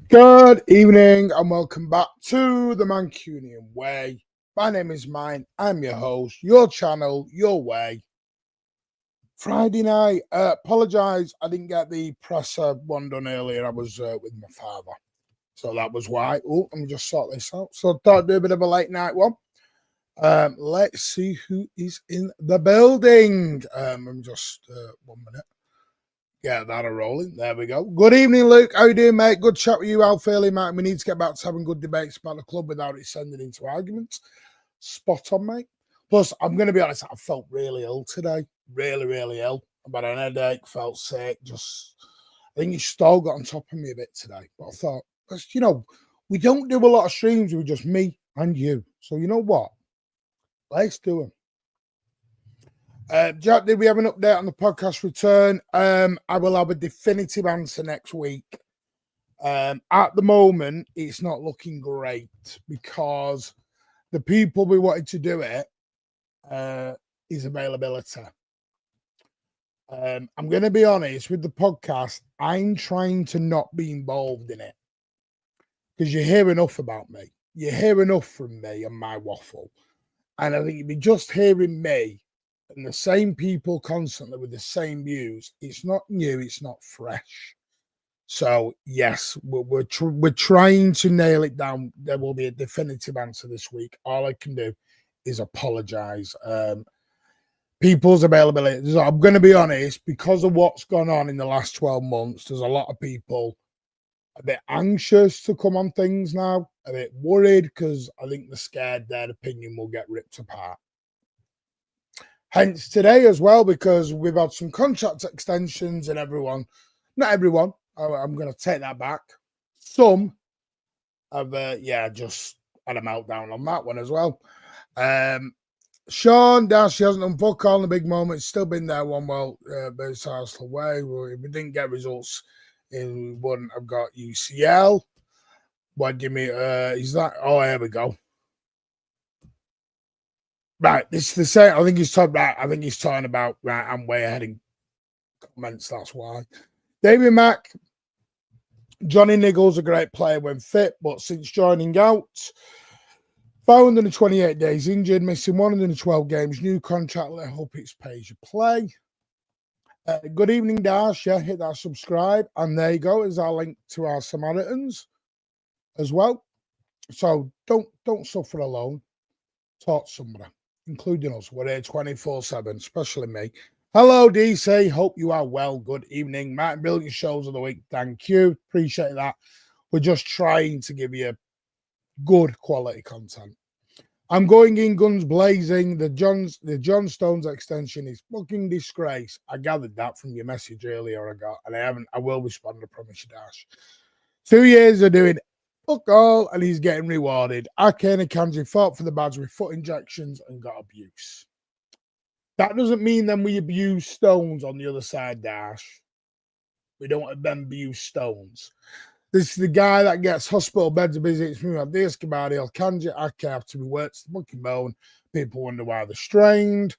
Good evening and welcome back to the Mancunian Way. My name is Mine. I'm your host, your channel, your way. Friday night, apologise, I didn't get the presser one done earlier. I was with my father. So that was why. Oh, let me just sort this out. So I thought I'd do a bit of a late night one. Let's see who is in the building. Let me just 1 minute. Get that a rolling. There we go. Good evening, Luke. How you doing, mate? Good chat with you, Al Fairley, mate. We need to get back to having good debates about the club without it sending into arguments. Spot on, mate. Plus, I'm going to be honest, I felt really ill today. Really, really ill. About an headache, felt sick. I think your stall got on top of me a bit today. But I thought, we don't do a lot of streams with just me and you. So you know what? Let's do them. Jack, did we have an update on the podcast return? I will have a definitive answer next week. At the moment, it's not looking great because the people we wanted to do it is availability. I'm going to be honest with the podcast. I'm trying to not be involved in it because you hear enough about me. You hear enough from me and my waffle. And I think you'd be just hearing me and the same people constantly with the same views. It's not new. It's not fresh. So yes, we're trying to nail it down. There will be a definitive answer this week. All I can do is apologize. People's availability. So I'm going to be honest, because of what's gone on in the last 12 months, there's a lot of people a bit anxious to come on things now, a bit worried because I think they're scared their opinion will get ripped apart. Hence today as well, because we've had some contract extensions and not everyone, I'm going to take that back. Some have, just had a meltdown on that one as well. Sean Darcy hasn't done fuck all in the big moment. Still been there one versus Arsenal away. If we didn't get results, we wouldn't have got UCL. What do you mean? Is that? Oh, here we go. Right, this is the same. I think he's talking about right. I'm way ahead in comments. That's why. David Mack, Johnny Niggles, a great player when fit, but since joining out, 428 days injured, missing 112 games. New contract. I hope it's pay as you play. Good evening, Dash. Yeah, hit that subscribe, and there you go. Is our link to our Samaritans as well. So don't suffer alone. Talk to somebody, including us. We're here 24/7, especially me. Hello, DC. Hope you are well. Good evening, Matt. Brilliant shows of the week. Thank you. Appreciate that. We're just trying to give you good quality content. I'm going in guns blazing. The John Stones extension is fucking disgrace. I gathered that from your message earlier I got, and I will respond, I promise you, Dash. 2 years of doing fuck all, and he's getting rewarded. Ake and Akanji fought for the badge with foot injections and got abuse. That doesn't mean then we abuse Stones on the other side, Dash. We don't then abuse Stones. This is the guy that gets hospital beds visits from Diaz Cabadiel. Kanji Ake have to be worked to the fucking bone. People wonder why they're strained.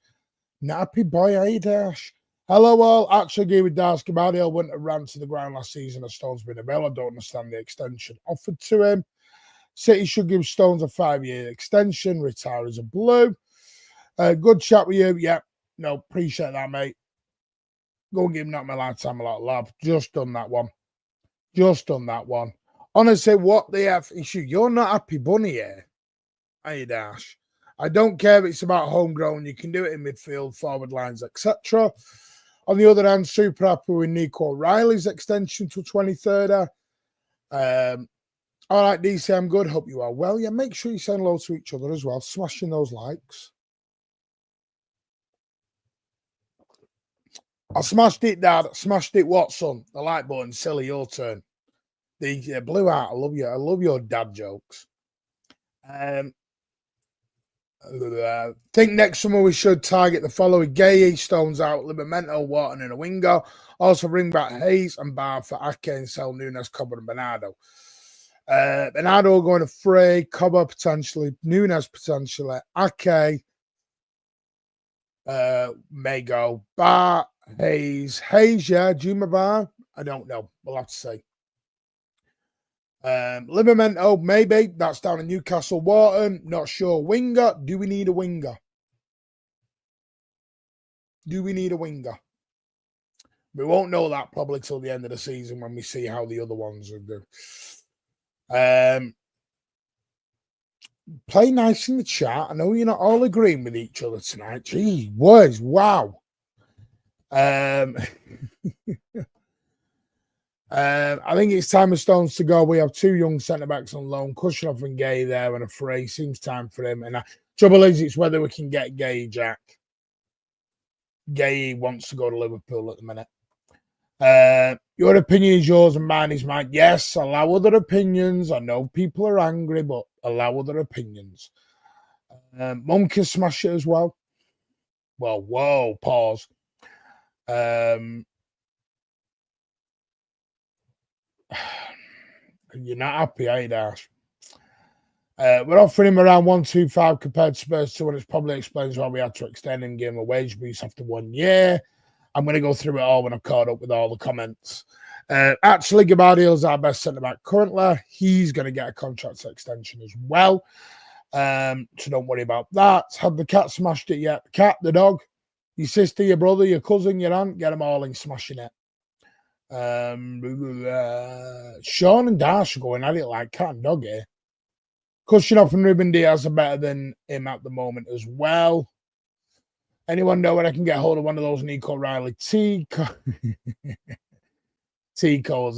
Nappy boy, eh, Dash? Hello, all. Actually, agree with Diaz Cabadiel. Wouldn't have ran to the ground last season as Stones been available. I don't understand the extension offered to him. City should give Stones a 5-year extension. Retire as a blue. Good chat with you. Yeah, no, appreciate that, mate. Go and give him that my lifetime a lot of love. Just done that one. Honestly, what the F issue? You're not happy bunny here, are you, Dash? I don't care if it's about homegrown. You can do it in midfield, forward lines, etc. On the other hand, super happy with Nico Riley's extension to 2030. All right, DC, I'm good. Hope you are well. Yeah, make sure you say hello to each other as well. Smashing those likes. I smashed it, Dad. Smashed it, what, son? The like button. Silly, your turn. The blue heart. I love you. I love your dad jokes. Think next summer we should target the following: Gay, Stones out, Libamento, Wharton, and a winger. Also bring back Hayes and Bar for Ake and sell Nunes, Cobb, and Bernardo. Bernardo going to Frey, Cobb potentially, Nunes potentially, Ake may go. Bar, Hayes, yeah, Juma Bar. I don't know. We'll have to see. Libamento, maybe. That's down in Newcastle. Wharton, not sure. Winger, do we need a winger? We won't know that probably till the end of the season when we see how the other ones will do. Play nice in the chat. I know you're not all agreeing with each other tonight. Gee whiz, wow. I think it's time for Stones to go. We have 2 young centre-backs on loan, Kushnov and Gay there, and a Frey. Seems time for him. And trouble is, it's whether we can get Gay, Jack. Gay wants to go to Liverpool at the minute. Your opinion is yours and mine is mine. Yes, allow other opinions. I know people are angry, but allow other opinions. Mum can smash it as well. Well, whoa, pause. You're not happy, are you, Dash? We're offering him around 125 compared to Spurs 2, and it probably explains why we had to extend him, give him a wage boost after 1 year. I'm going to go through it all when I've caught up with all the comments. Actually, Gabardio's is our best centre-back currently. He's going to get a contract extension as well. So don't worry about that. Have the cat smashed it yet? The cat, the dog, your sister, your brother, your cousin, your aunt, get them all in smashing it. Sean and Dash are going at it like cat and dog here. Kushinov and Ruben Diaz are better than him at the moment as well. Anyone know where I can get hold of one of those Nico Riley T-calls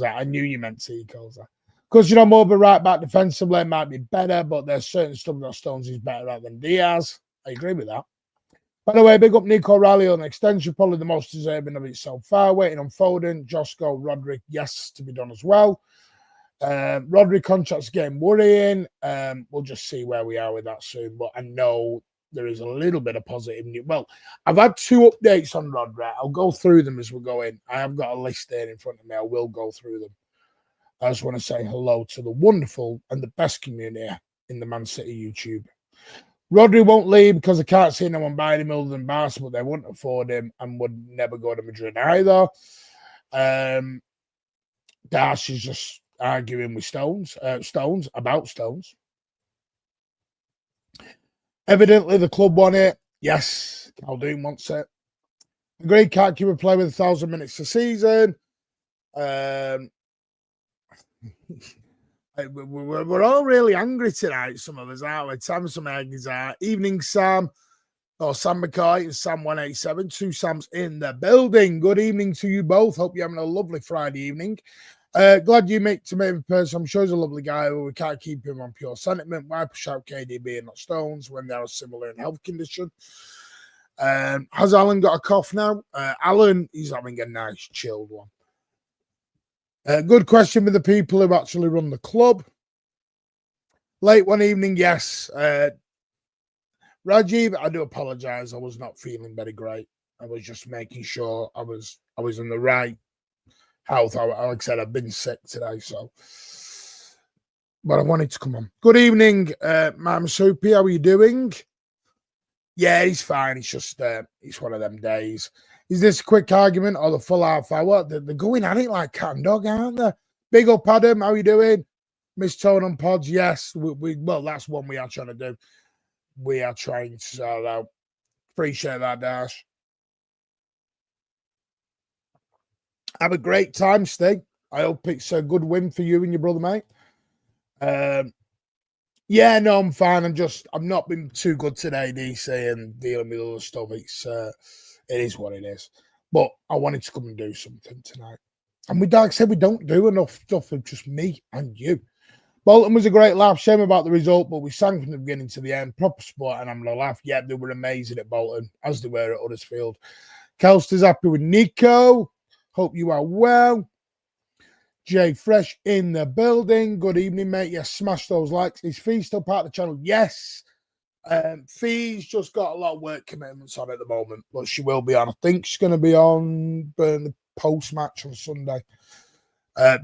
at? I knew you meant T-calls at. Kushinov over right back defensively might be better, but there's certain stuff that Stones is better at than Diaz. I agree with that. By the way, big up Nico Riley on extension, probably the most deserving of it so far. Waiting on Foden, Josko, Rodri, yes, to be done as well. Rodri contract's getting worrying. We'll just see where we are with that soon. But I know there is a little bit of positive news. Well, I've had 2 updates on Rodri. I'll go through them as we go in. I have got a list there in front of me. I will go through them. I just want to say hello to the wonderful and the best community in the Man City YouTube. Rodri won't leave because I can't see no one buying him other than Barca, but they wouldn't afford him and would never go to Madrid either. Dash is just arguing with Stones about Stones. Evidently, the club want it. Yes, Caldoon wants it. Agreed, can't keep a play with 1,000 minutes a season. We're all really angry tonight, some of us, aren't we? Sam Eggs are. Evening, Sam. Or Sam McCoy and Sam 187. 2 Sams in the building. Good evening to you both. Hope you're having a lovely Friday evening. Glad you make to meet him in person. I'm sure he's a lovely guy, but we can't keep him on pure sentiment. Why push out KDB and not Stones when they're similar in health condition? Has Alan got a cough now? Alan, he's having a nice chilled one. Good question with the people who actually run the club. Late one evening, yes. Rajiv, I do apologise. I was not feeling very great. I was just making sure I was in the right health. Like I said, I've been sick today, so. But I wanted to come on. Good evening, Mama Soupy. How are you doing? Yeah, he's fine. It's just it's one of them days. Is this a quick argument or the full half hour? They're going at it like cat and dog, aren't they? Big up, Adam. How are you doing? Miss Tone on Pods. Yes, well, that's one we are trying to do. We are trying to sell out. Appreciate that, Dash. Have a great time, Stig. I hope it's a good win for you and your brother, mate. Yeah, no, I'm fine. I've not been too good today, DC, and dealing with other stuff. It is what it is. But I wanted to come and do something tonight. And like I said, we don't do enough stuff with just me and you. Bolton was a great laugh. Shame about the result, but we sang from the beginning to the end. Proper sport, and I'm going to laugh. Yeah, they were amazing at Bolton, as they were at Huddersfield. Kelster's happy with Nico. Hope you are well. Jay Fresh in the building. Good evening, mate. Yes, smash those likes. Is Fee still part of the channel? Yes. Fee's just got a lot of work commitments on at the moment, but she will be on. I think she's going to be on the post-match on Sunday.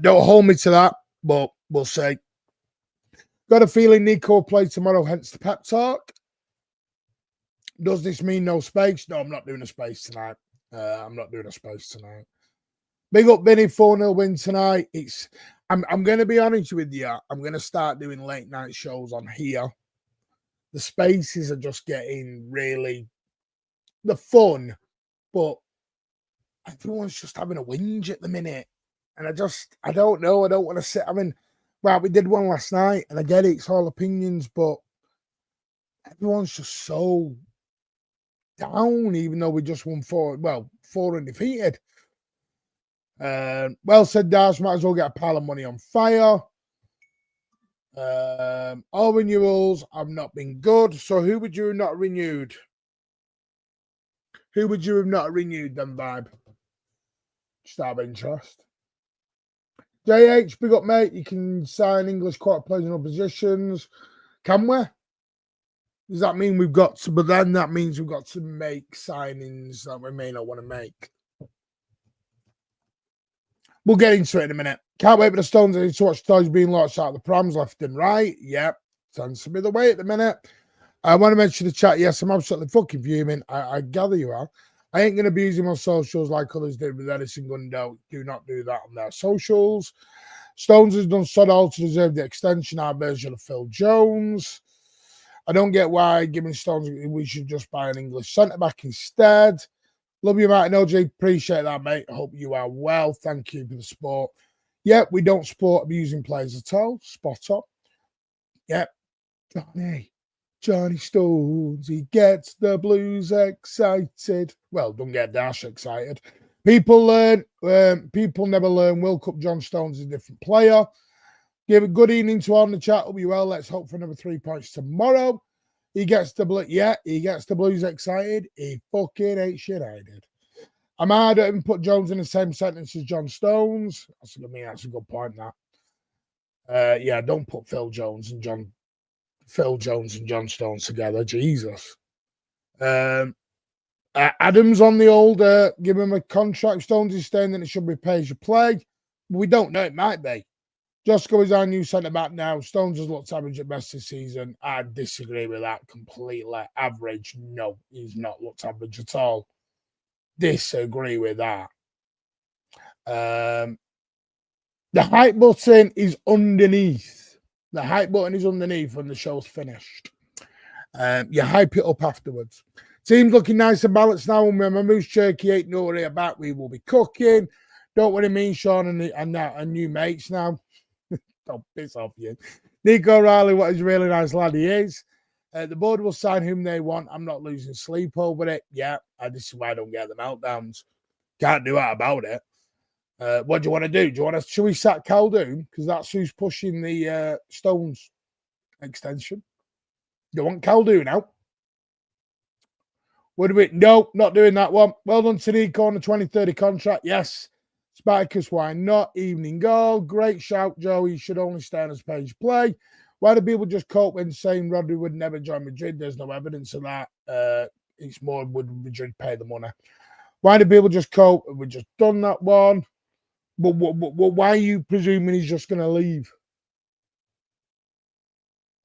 Don't hold me to that, but we'll see. Got a feeling Nico will play tomorrow, hence the pep talk. Does this mean no space? No, I'm not doing a space tonight. I'm not doing a space tonight. Big up, Vinny, 4-0 win tonight. I'm going to be honest with you. I'm going to start doing late night shows on here. The spaces are just getting really the fun, but everyone's just having a whinge at the minute. And I don't know. I don't want to sit. I mean, well, we did one last night, and I get it. It's all opinions, but everyone's just so down, even though we just won 4 undefeated. Well said, Dash. Might as well get a pile of money on fire. All renewals have not been good. So who would you have not renewed? Who would you have not renewed then, Vibe? Just out of interest. JH, big up, mate. You can sign English quarter players in all positions. Can we? Does that mean we've got to? But then that means we've got to make signings that we may not want to make. We'll get into it in a minute. Can't wait for the Stones. I need to watch toys being launched out of the prams left and right. Yep. Tends to be the way at the minute. I want to mention the chat. Yes, I'm absolutely fucking fuming. I gather you are. I ain't going to be using my socials like others did with Edison Gundo. Do not do that on their socials. Stones has done sod all to deserve the extension, our version of Phil Jones. I don't get why giving Stones, we should just buy an English centre-back instead. Love you, Martin OJ. Appreciate that, mate. I hope you are well. Thank you for the support. Yep, we don't support abusing players at all. Spot on. Yep. Johnny Stones, he gets the Blues excited. Well, don't get Dash excited. People never learn. World Cup John Stones is a different player. Give a good evening to all in the chat. Hope you well. Let's hope for another 3 points tomorrow. He gets the Blues excited. He fucking ain't shit. I did. I'm hard at him put Jones in the same sentence as John Stones. That's a good point. That. Yeah, don't put Phil Jones and John Stones together. Jesus. Adams on the old give him a contract. Stones is saying that it should be pay as you play. We don't know. It might be. Josco is our new centre back now. Stones has looked average at best this season. I disagree with that completely. Average? No, he's not looked average at all. Disagree with that. The hype button is underneath. The hype button is underneath when the show's finished. You hype it up afterwards. Team's looking nice and balanced now. And when my moose jerky ain't no worry about, we will be cooking. Don't worry, me, Sean, and new mates now. Don't piss off you. Nico Reily, what a really nice lad he is. The board will sign whom they want. I'm not losing sleep over it. Yeah, this is why I don't get the meltdowns. Can't do that about it. What do you want to do? Should we sack Caldoon? Because that's who's pushing the Stones extension. You want Caldoon out? What do we? No, not doing that one. Well done to Nico on the 2030 contract. Yes. Spartacus, why not? Evening goal. Great shout, Joe. He should only stay on his page play. Why do people just cope when saying Rodri would never join Madrid? There's no evidence of that. It's more, would Madrid pay the money? Why do people just cope? We've just done that one. But why are you presuming he's just going to leave?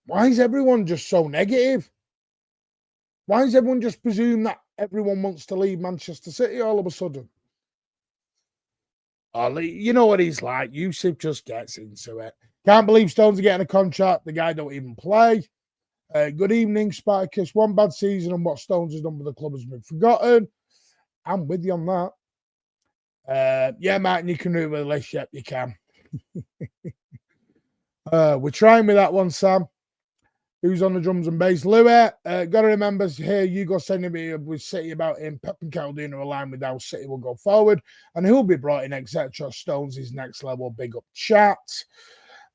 Why is everyone just so negative? Why is everyone just presume that everyone wants to leave Manchester City all of a sudden? You know what he's like. Yusuf just gets into it. Can't believe Stones are getting a contract. The guy don't even play. Good evening, Spartacus. One bad season and what Stones has done with the club has been forgotten. I'm with you on that. Yeah, Martin, you can do it with a list. Yep, you can. We're trying with that one, Sam. Who's on the drums and bass? Louis, got to remember here, you go sending me with City about him. Pep and Caldoon are aligned with how City will go forward and who'll be brought in, etc. Stones is next level. Big up chat.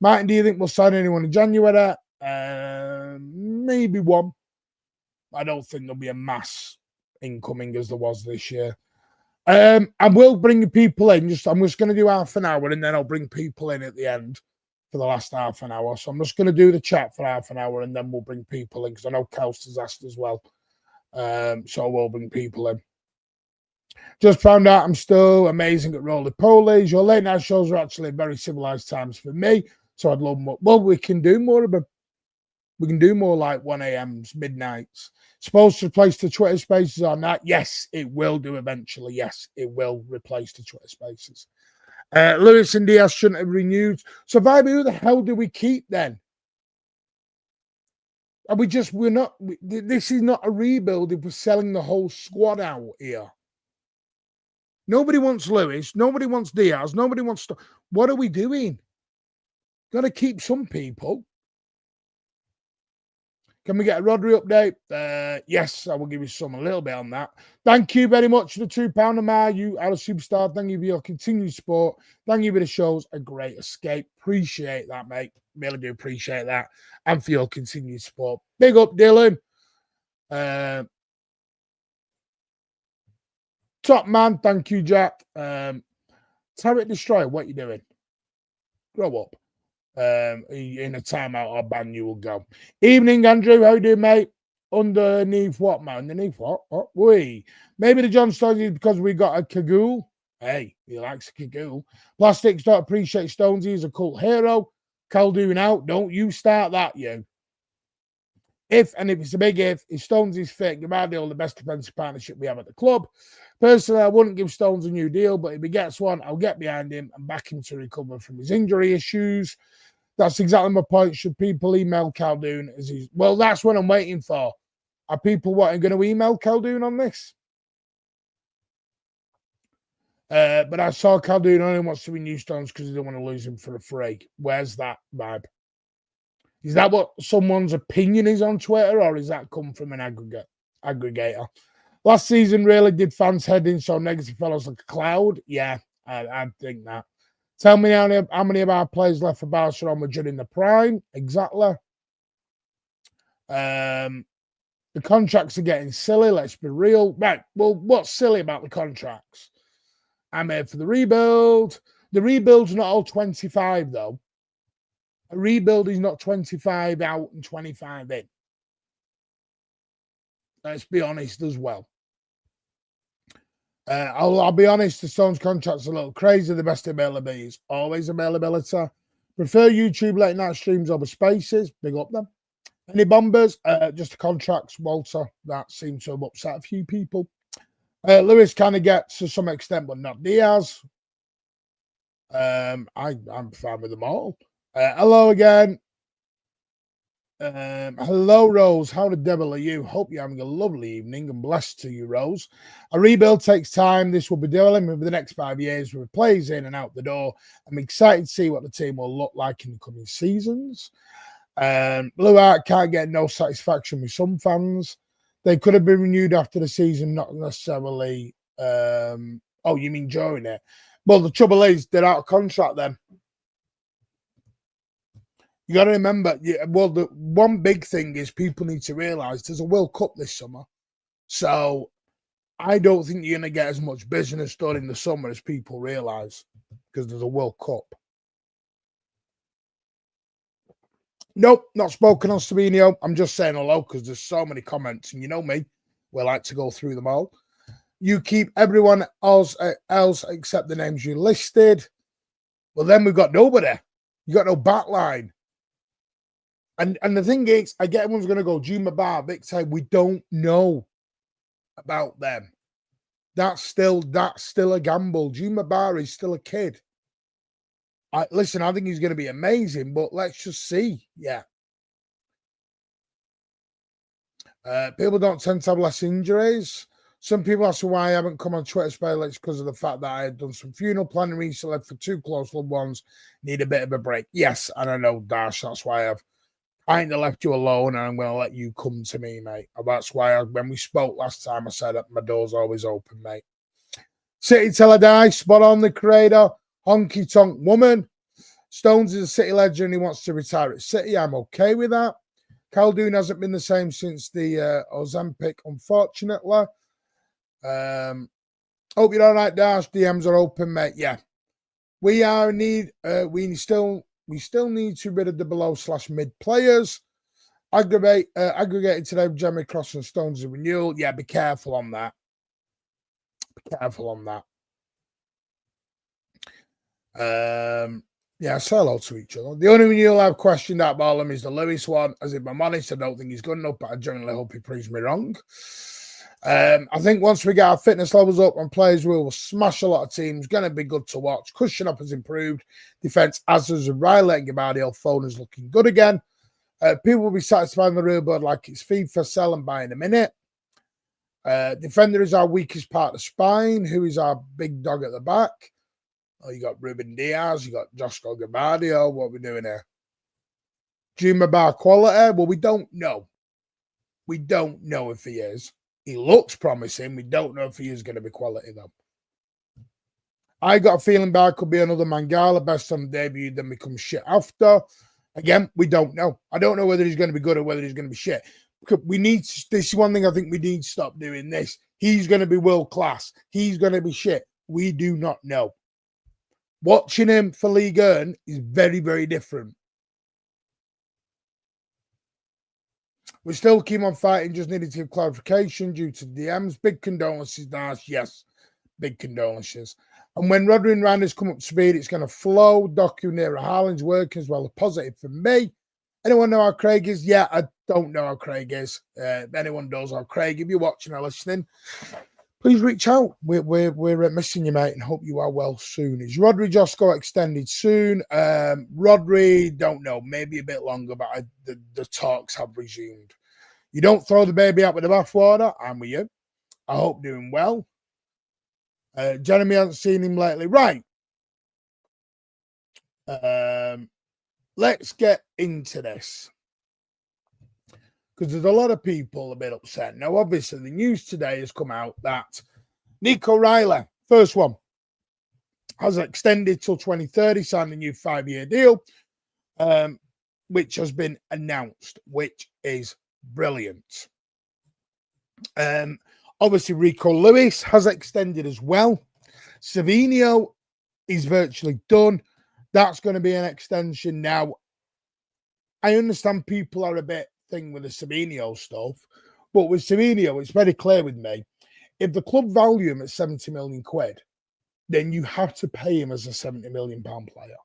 Martin, do you think we'll sign anyone in January? Maybe one. I don't think there'll be a mass incoming as there was this year. I will bring people in. I'm just going to do half an hour and then I'll bring people in at the end for the last half an hour. So I'm just going to do the chat for half an hour and then we'll bring people in because I know Kelster's asked as well. So we'll bring people in. Just found out I'm still amazing at roly-polies. Your late night shows are actually very civilized times for me. So I'd love more. Well, we can do more of them. We can do more like 1 a.m.s, midnights. Supposed to replace the Twitter spaces on that? Yes, it will do eventually. Yes, it will replace the Twitter spaces. Lewis and Diaz shouldn't have renewed. So, Vibe, who the hell do we keep then? Are we're not, this is not a rebuild if we're selling the whole squad out here. Nobody wants Lewis. Nobody wants Diaz. Nobody wants, what are we doing? Got to keep some people. Can we get a Rodri update? Yes, I will give you a little bit on that. Thank you very much for the £2 a mile. You are a superstar. Thank you for your continued support. Thank you for the shows. A great escape. Appreciate that, mate. Really do appreciate that. And for your continued support. Big up, Dylan. Top man. Thank you, Jack. Tarek Destroyer, what you doing? Grow up. In a timeout or ban you will go. Evening, Andrew. How you doing, mate? Underneath what, man? Underneath what? Oh, we. Maybe the John Stones is because we got a Cagoule. Hey, he likes a Cagoule. Plastics don't appreciate Stones. He's a cult hero. Caldoon out. Don't you start that, you. If it's a big if Stones is fit, Gavardiol the best defensive partnership we have at the club. Personally, I wouldn't give Stones a new deal, but if he gets one, I'll get behind him and back him to recover from his injury issues. That's exactly my point. Should people email Caldoon as he's... Well, that's what I'm waiting for. Are people going to email Caldoon on this? But I saw Caldoon only wants to renew Stones because he don't want to lose him for a free. Where's that vibe? Is that what someone's opinion is on Twitter, or is that come from an aggregator? Last season really did fans head in so negative fellows like a cloud. Yeah, I think that. Tell me how many of our players left for Barcelona Madrid in the prime. Exactly. The contracts are getting silly. Let's be real. Right. Well, what's silly about the contracts? I'm here for the rebuild. The rebuild's not all 25, though. A rebuild is not 25 out and 25 in. Let's be honest as well. I'll be honest, the Stones contract's a little crazy. The best availability is always availability. Prefer YouTube late night streams over spaces. Big up them. Any bombers? Just the contracts, Walter. That seems to have upset a few people. Lewis kind of gets to some extent, but not Diaz. I'm fine with them all. Hello again. Hello, Rose. How the devil are you? Hope you're having a lovely evening and blessed to you, Rose. A rebuild takes time. This will be dealing with the next 5 years with players in and out the door. I'm excited to see what the team will look like in the coming seasons. Blue Art can't get no satisfaction with some fans. They could have been renewed after the season, not necessarily. Oh, you mean during it? Well, the trouble is, they're out of contract then. You got to remember, well, the one big thing is people need to realise there's a World Cup this summer. So I don't think you're going to get as much business done in the summer as people realise because there's a World Cup. Nope, not spoken on Savinho. I'm just saying hello because there's so many comments, and you know me, we like to go through them all. You keep everyone else except the names you listed. Well, then we've got nobody. You got no backline. And the thing is, I get everyone's going to go, Juma Bar, Victor, we don't know about them. That's still a gamble. Juma Bar is still a kid. Listen, I think he's going to be amazing, but let's just see. Yeah. People don't tend to have less injuries. Some people ask why I haven't come on Twitter Spell. It's because of the fact that I had done some funeral planning recently for 2 close loved ones. Need a bit of a break. Yes, and I know, Dash. That's why I've kind of left you alone, and I'm going to let you come to me, mate. That's why when we spoke last time, I said that my door's always open, mate. City till I die, spot on the creator. Honky tonk woman. Stones is a City legend. He wants to retire at City. I'm okay with that. Caldoon hasn't been the same since the Ozempic, unfortunately. Hope you're all right, Dash. DMs are open, mate. Yeah. We still need to rid of the below/mid players. Aggregated today with Jeremy Cross and Stones and Renewal. Yeah, be careful on that. Be careful on that. Yeah, say hello to each other. The only renewal I've questioned out of all of them is the Lewis one. As if I'm honest, I don't think he's good enough, but I generally hope he proves me wrong. I think once we get our fitness levels up and players will smash a lot of teams. Going to be good to watch. Cushion up has improved. Defense, Azers and Reily and Gabardio. Phone is looking good again. People will be satisfied in the real bird like it's FIFA, sell and buy in a minute. Defender is our weakest part of the spine. Who is our big dog at the back? Oh, you got Ruben Diaz. You got Joshua Gabardio. What are we doing here? Juma Bar quality? Well, we don't know. We don't know if he is. He looks promising. We don't know if he is going to be quality, though. I got a feeling Bar could be another Mangala, best on debut, then become shit after. Again, we don't know. I don't know whether he's going to be good or whether he's going to be shit. This is one thing I think we need to stop doing this. He's going to be world class. He's going to be shit. We do not know. Watching him for League Earn is very, very different. We're still keen on fighting, just needed to give clarification due to DMs. Big condolences, Nash. Yes, big condolences. And when Rodri and Randers come up to speed, it's going to flow. Doku near Haaland's working as well. A positive for me. Anyone know how Craig is? Yeah, I don't know how Craig is. If anyone knows how Craig, if you're watching or listening, please reach out. We're missing you, mate, and hope you are well soon. Is Rodri Josco extended soon? Rodri, don't know. Maybe a bit longer, but the talks have resumed. You don't throw the baby out with the bathwater. I'm with you. I hope doing well. Jeremy hasn't seen him lately. Right. Let's get into this. Because there's a lot of people a bit upset. Now, obviously, the news today has come out that Nico Reily, first one, has extended till 2030, signed a new 5-year deal, which has been announced, which is brilliant. Obviously, Rico Lewis has extended as well. Savinho is virtually done. That's going to be an extension now. I understand people are a bit thing with the Savinho stuff, but with Savinho, it's very clear with me. If the club value him at 70 million quid, then you have to pay him as a 70 million pound player.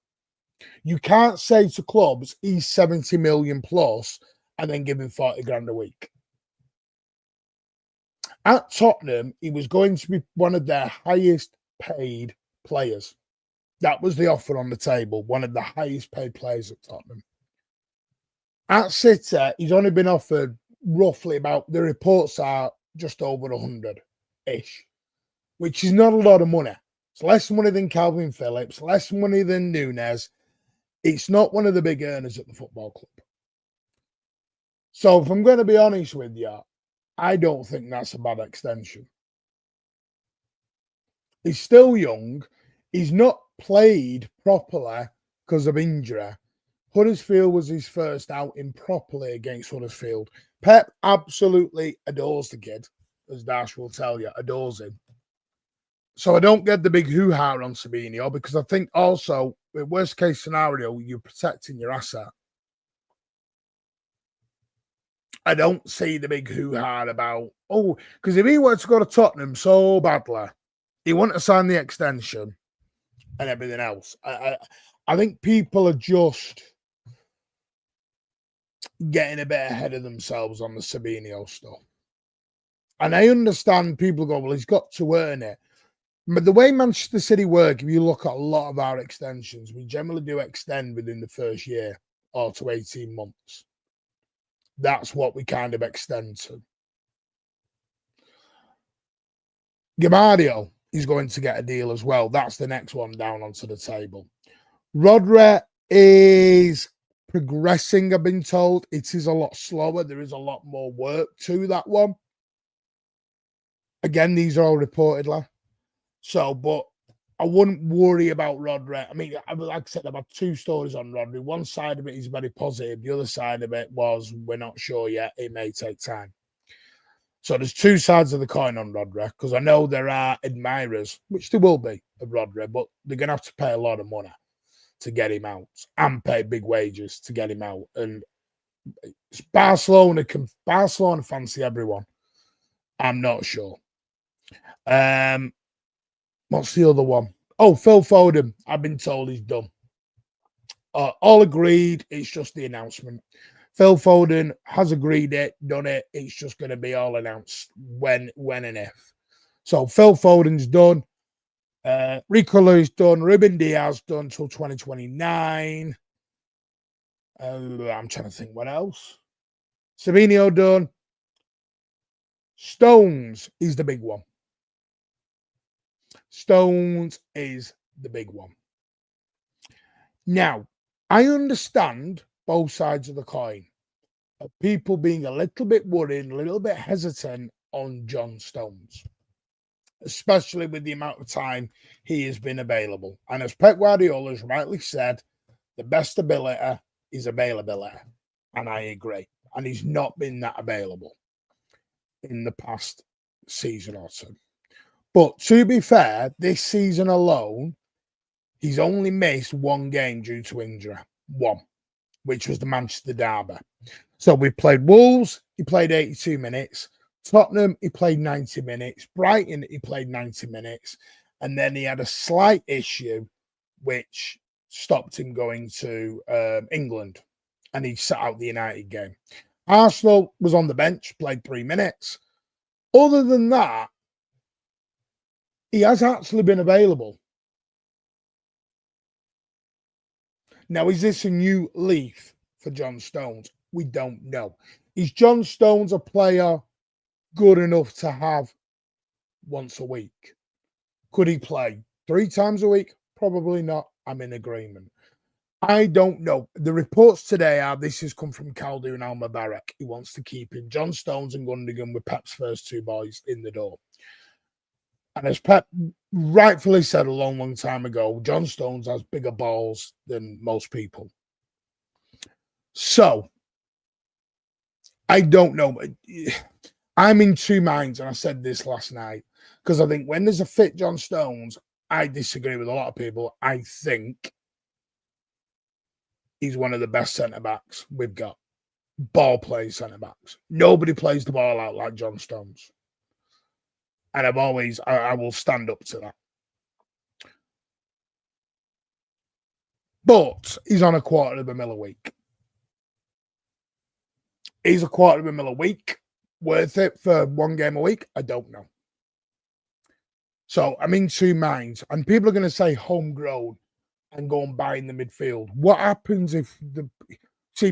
You can't say to clubs he's 70 million plus and then give him 40 grand a week. At Tottenham, he was going to be one of their highest paid players. That was the offer on the table, one of the highest paid players at Tottenham. At City, he's only been offered roughly about, the reports are just over 100-ish, which is not a lot of money. It's less money than Calvin Phillips, less money than Nunes. It's not one of the big earners at the football club. So if I'm going to be honest with you, I don't think that's a bad extension. He's still young. He's not played properly because of injury. Huddersfield was his first outing properly against Huddersfield. Pep absolutely adores the kid, as Dash will tell you, adores him. So I don't get the big hoo-ha on Savinho, because I think also, with worst case scenario, you're protecting your asset. I don't see the big hoo-ha about, because if he were to go to Tottenham so badly, he wouldn't have signed the extension and everything else. I think people are just getting a bit ahead of themselves on the Savinho stuff. And I understand people go, well, he's got to earn it. But the way Manchester City work, if you look at a lot of our extensions, we generally do extend within the first year or to 18 months. That's what we kind of extend to. Gamardio is going to get a deal as well. That's the next one down onto the table. Rodri is progressing, I've been told. It is a lot slower. There is a lot more work to that one. Again, these are all reportedly. So, but I wouldn't worry about Rodri. I mean, like I said, I've had two stories on Rodri. One side of it is very positive. The other side of it was, we're not sure yet. It may take time. So there's two sides of the coin on Rodri, because I know there are admirers, which there will be, of Rodri, but they're going to have to pay a lot of money to get him out and pay big wages to get him out. And Barcelona fancy everyone. I'm not sure. What's the other one? Oh, Phil Foden. I've been told he's done. All agreed. It's just the announcement. Phil Foden has agreed it, done it. It's just going to be all announced when and if. So Phil Foden's done. Rico Lewis done. Ruben Diaz done till 2029. I'm trying to think what else. Savinho done. Stones is the big one. Stones is the big one. Now, I understand both sides of the coin. People being a little bit worried, a little bit hesitant on John Stones, especially with the amount of time he has been available. And as Pep Guardiola has rightly said, the best ability is availability. And I agree. And he's not been that available in the past season or two. But to be fair, this season alone, he's only missed one game due to injury. One, which was the Manchester derby. So we played Wolves, he played 82 minutes. Tottenham, he played 90 minutes. Brighton, he played 90 minutes. And then he had a slight issue, which stopped him going to England. And he sat out the United game. Arsenal was on the bench, played 3 minutes. Other than that, he has actually been available. Now, is this a new leaf for John Stones? We don't know. Is John Stones a player good enough to have once a week? Could he play 3 times a week? Probably not. I'm in agreement. I don't know. The reports today are this has come from Khaldoon Al-Mubarak. He wants to keep in John Stones and Gundogan with Pep's first 2 boys in the door. And as Pep rightfully said a long, long time ago, John Stones has bigger balls than most people. So, I don't know. I'm in two minds, and I said this last night, because I think when there's a fit John Stones, I disagree with a lot of people. I think he's one of the best centre-backs we've got. Ball-playing centre-backs. Nobody plays the ball out like John Stones. And I will stand up to that. But he's on $250,000 a week. Is $250,000 a week worth it for 1 game a week? I don't know. So I'm in two minds. And people are going to say homegrown and go and buy in the midfield. What happens if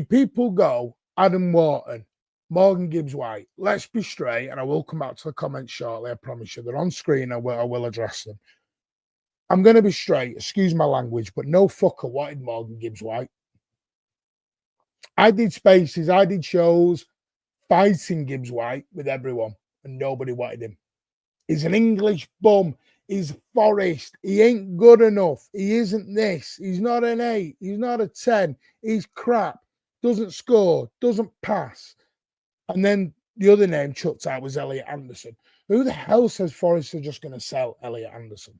people go Adam Wharton, Morgan Gibbs-White? Let's be straight, and I will come back to the comments shortly. I promise you. They're on screen. I will address them. I'm going to be straight. Excuse my language, but no fucker wanted Morgan Gibbs-White. I did spaces. I did shows fighting Gibbs-White with everyone, and nobody wanted him. He's an English bum. He's Forest. He ain't good enough. He isn't this. He's not an 8. He's not a 10. He's crap. Doesn't score. Doesn't pass. And then the other name chucked out was Elliot Anderson. Who the hell says Forest are just going to sell Elliot Anderson?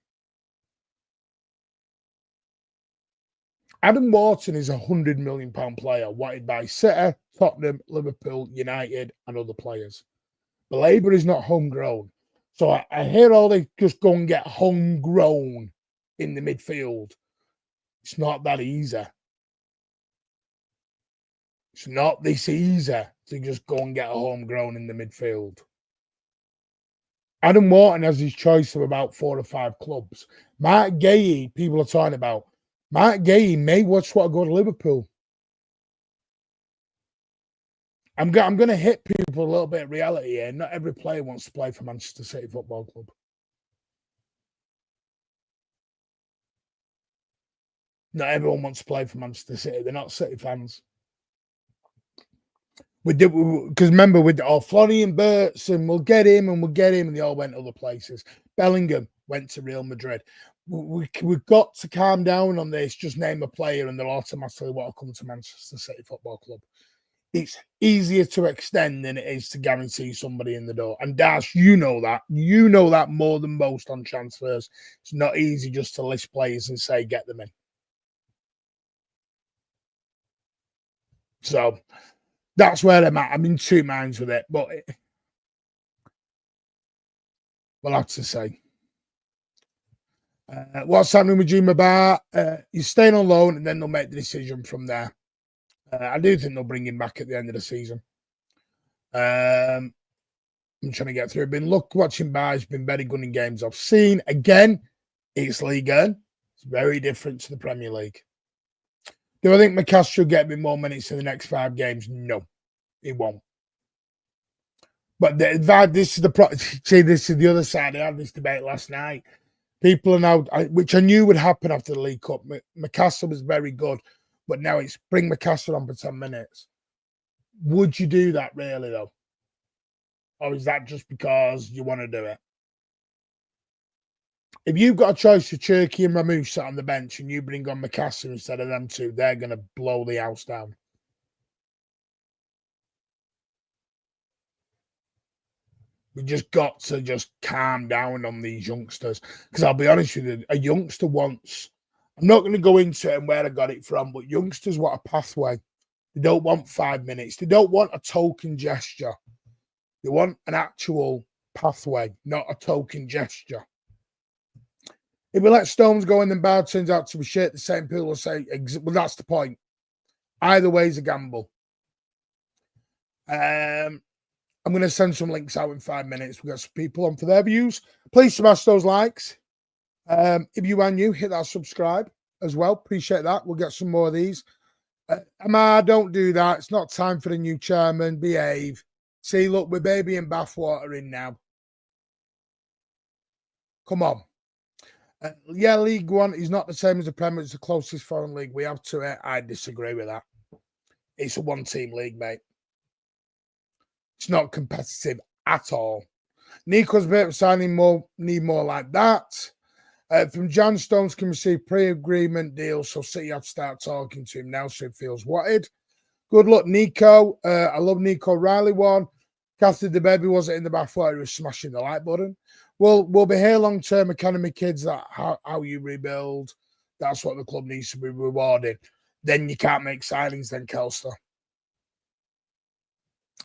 Adam Wharton is a £100 million player wanted by City, Tottenham, Liverpool, United, and other players. But Labour is not homegrown. So I hear all they just go and get homegrown in the midfield. It's not that easy. It's not this easy to just go and get a homegrown in the midfield. Adam Wharton has his choice of about 4 or 5 clubs. Mark Gay, people are talking about. Mark Gay may watch what I go to Liverpool. I'm going to hit people a little bit of reality here. Not every player wants to play for Manchester City Football Club. Not everyone wants to play for Manchester City. They're not City fans. Because remember, with Florian Wirtz, and we'll get him, and they all went other places. Bellingham went to Real Madrid. We've got to calm down on this. Just name a player, and they'll automatically want to come to Manchester City Football Club. It's easier to extend than it is to guarantee somebody in the door. And Dash, you know that. You know that more than most on transfers. It's not easy just to list players and say, get them in. So that's where I'm at. I'm in 2 minds with it. But we'll have to say. What's happening with Juma Bar? He's staying on loan, and then they'll make the decision from there. I do think they'll bring him back at the end of the season. I'm trying to get through. Been watching Bar. He's been very good in games I've seen. Again, it's League One. It's very different to the Premier League. Do I think McCaster will get me more minutes in the next 5 games? No, he won't. But this is the other side. I had this debate last night. People are now, which I knew would happen after the League Cup. McCaster was very good, but now it's bring McCaster on for 10 minutes. Would you do that really, though? Or is that just because you want to do it? If you've got a choice of Cherky and Ramesh sat on the bench and you bring on McCaster instead of them two, they're going to blow the house down. We just got to just calm down on these youngsters. Because I'll be honest with you, a youngster wants, I'm not going to go into it and where I got it from, but youngsters want a pathway. They don't want 5 minutes. They don't want a token gesture. They want an actual pathway, not a token gesture. If we let Stones go and then Bard turns out to be shit, the same people will say, well, that's the point. Either way is a gamble. I'm going to send some links out in 5 minutes. We've got some people on for their views. Please smash those likes. If you are new, hit that subscribe as well. Appreciate that. We'll get some more of these. Amar, don't do that. It's not time for the new chairman. Behave. See, look, we're baby and bathwater in now. Come on. Yeah, League One is not the same as the Premier. It's the closest foreign league we have to it. I disagree with that. It's a one-team league, mate. It's not competitive at all. Nico's bit of signing more, need more like that. From Jan, Stones can receive pre-agreement deals, so City have to start talking to him now so he feels wanted. Good luck, Nico. I love Nico. Reily one. Cathy the baby wasn't in the bathwater. He was smashing the like button. We'll be here long-term academy kids. That how you rebuild. That's what the club needs to be rewarded. Then you can't make signings then, Kelster.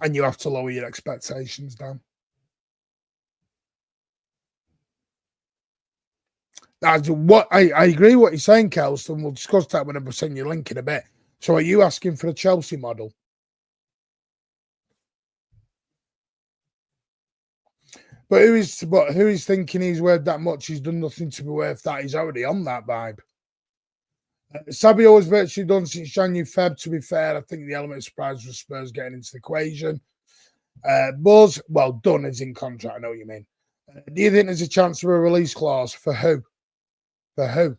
And you have to lower your expectations down. That's what I agree with what you're saying, Kelster, and we'll discuss that when I send you a link in a bit. So are you asking for a Chelsea model? But who is thinking he's worth that much? He's done nothing to be worth that. He's already on that vibe. Savio was virtually done since January, Feb. To be fair, I think the element of surprise was Spurs getting into the equation. Buzz, well, done is in contract. I know what you mean. Do you think there's a chance for a release clause? For who? For who?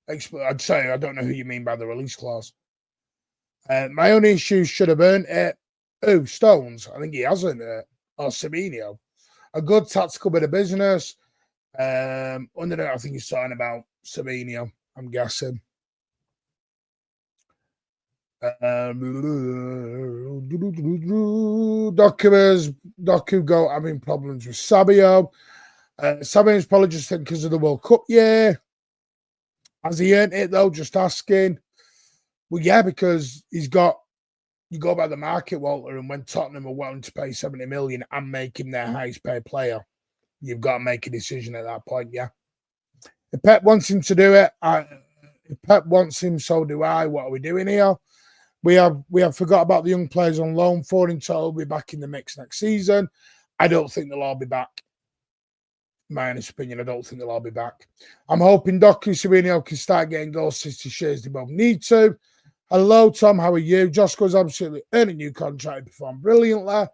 I'd say I don't know who you mean by the release clause. My only issue should have earned it. Oh, Stones. I think he has earned it. Or Savinho. A good tactical bit of business. Under that, I think he's talking about Savinho, I'm guessing. Doku go having problems with Sabio. Sabio's probably just because of the World Cup year. Has he earned it though? Just asking. Well, yeah, because he's got. You go by the market, Walter, and when Tottenham are willing to pay 70 million and make him their highest paid player, you've got to make a decision at that point. Yeah. If Pep wants him to do it, if Pep wants him, so do I. What are we doing here? We have forgot about the young players on loan. 4 in total will be back in the mix next season. I don't think they'll all be back. My honest opinion, I don't think they'll all be back. I'm hoping Doku Savinho can start getting goal assist shares they both need to. Hello, Tom. How are you? Josco's absolutely earned a new contract. He performed brilliantly.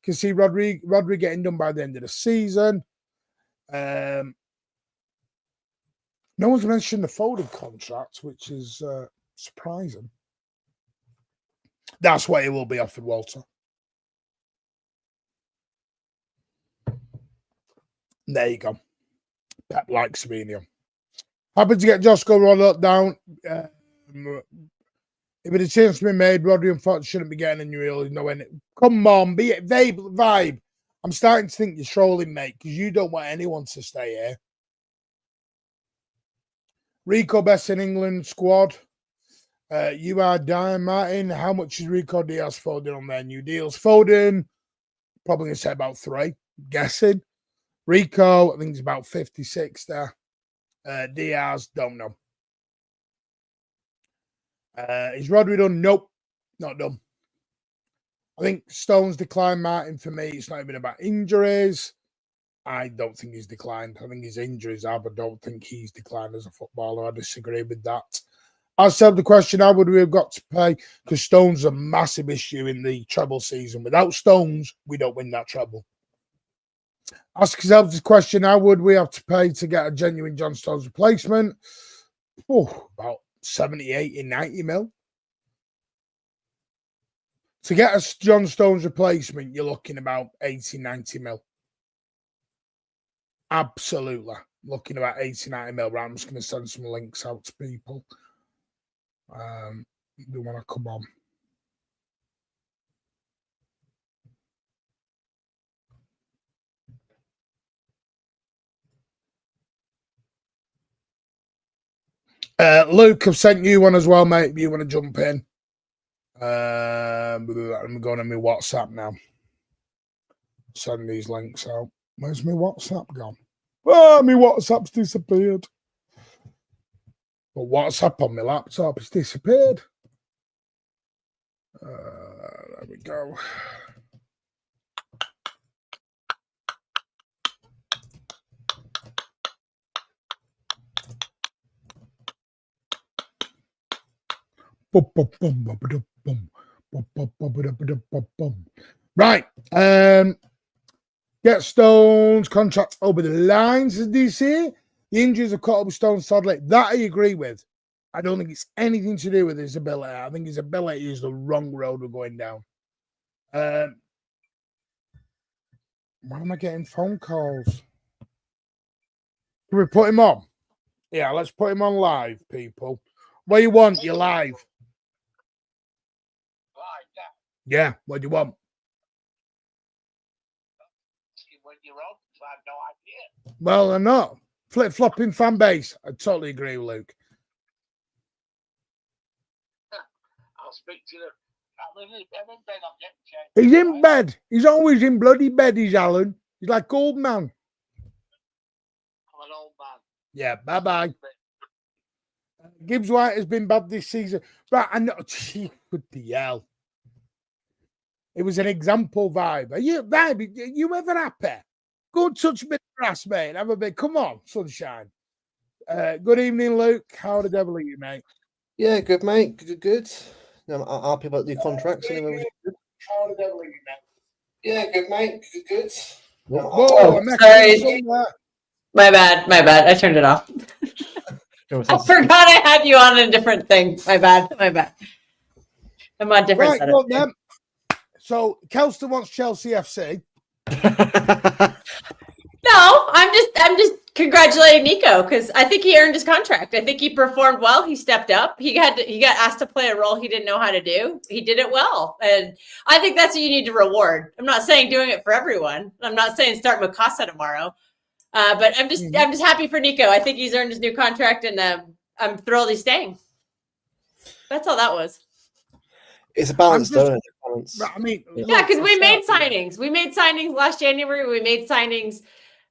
Can see Rodri getting done by the end of the season. No one's mentioned the Foden contract, which is surprising. That's what it will be offered, Walter. There you go. Pep likes Savinho. Happy to get Josco rolled up down. If it had chance to be made, Rodri unfortunately shouldn't be getting a new deal. Come on, be it vibe. I'm starting to think you're trolling, mate, because you don't want anyone to stay here. Rico best in England squad. You are dying, Martin. How much is Rico Diaz Foden on their new deals? Foden, probably going to say about 3, guessing. Rico, I think it's about 56 there. Diaz, don't know. Is Rodri done? Nope, not done. I think Stones declined, Martin. For me, it's not even about injuries. I don't think he's declined. I think his injuries have. I don't think he's declined as a footballer. I disagree with that. I said the question, how would we have got to pay? Because Stones is a massive issue in the treble season. Without Stones, we don't win that treble. Ask yourself the question, how would we have to pay to get a genuine John Stones replacement? About 70, 80, 90 mil. To get a John Stones replacement, you're looking about 80, 90 mil. Absolutely. Looking about 80, 90 mil. Right, I'm just going to send some links out to people. They want to come on. Luke, I've sent you one as well, mate. If you want to jump in. I'm going on my WhatsApp now. Send these links out. Where's my WhatsApp gone? Oh, my WhatsApp's disappeared. But WhatsApp on my laptop has disappeared. There we go. Right. Get Stones contract over the lines, as they say. The injuries have caught up with Stones sadly. That I agree with. I don't think it's anything to do with his ability. I think his ability is the wrong road we're going down. Why am I getting phone calls? Can we put him on? Yeah, let's put him on live, people. What do you want? You're live. Yeah, what do you want? When you're on, so I have no idea. Well, I'm not. Flip-flopping fan base. I totally agree with Luke. I'll speak to them. I'm in bed. I'm getting changed. He's in bed. He's always in bloody bed, he's Alan. He's like old man. I'm an old man. Yeah, bye-bye. Gibbs White has been bad this season. Right, I know. What the hell? It was an example vibe. Are you ever happy? Go and touch a bit of grass, mate. Have a bit. Come on, sunshine. Good evening, Luke. How the devil are you, mate? Yeah, good, mate. Good. I'll happy about the contracts. Anyway. How the devil are you, mate? Yeah, good, mate. Good. Whoa, sorry. My bad. I turned it off. I forgot I had you on a different thing. My bad. I'm on different setup. Well, then. So Kelston wants Chelsea FC. No, I'm just congratulating Nico because I think he earned his contract. I think he performed well. He stepped up. He got asked to play a role he didn't know how to do. He did it well, and I think that's what you need to reward. I'm not saying doing it for everyone. I'm not saying start Mikasa tomorrow, but I'm just happy for Nico. I think he's earned his new contract, and I'm thrilled he's staying. That's all that was. It's a balance, though. I mean, yeah, because we made signings. We made signings last January. We made signings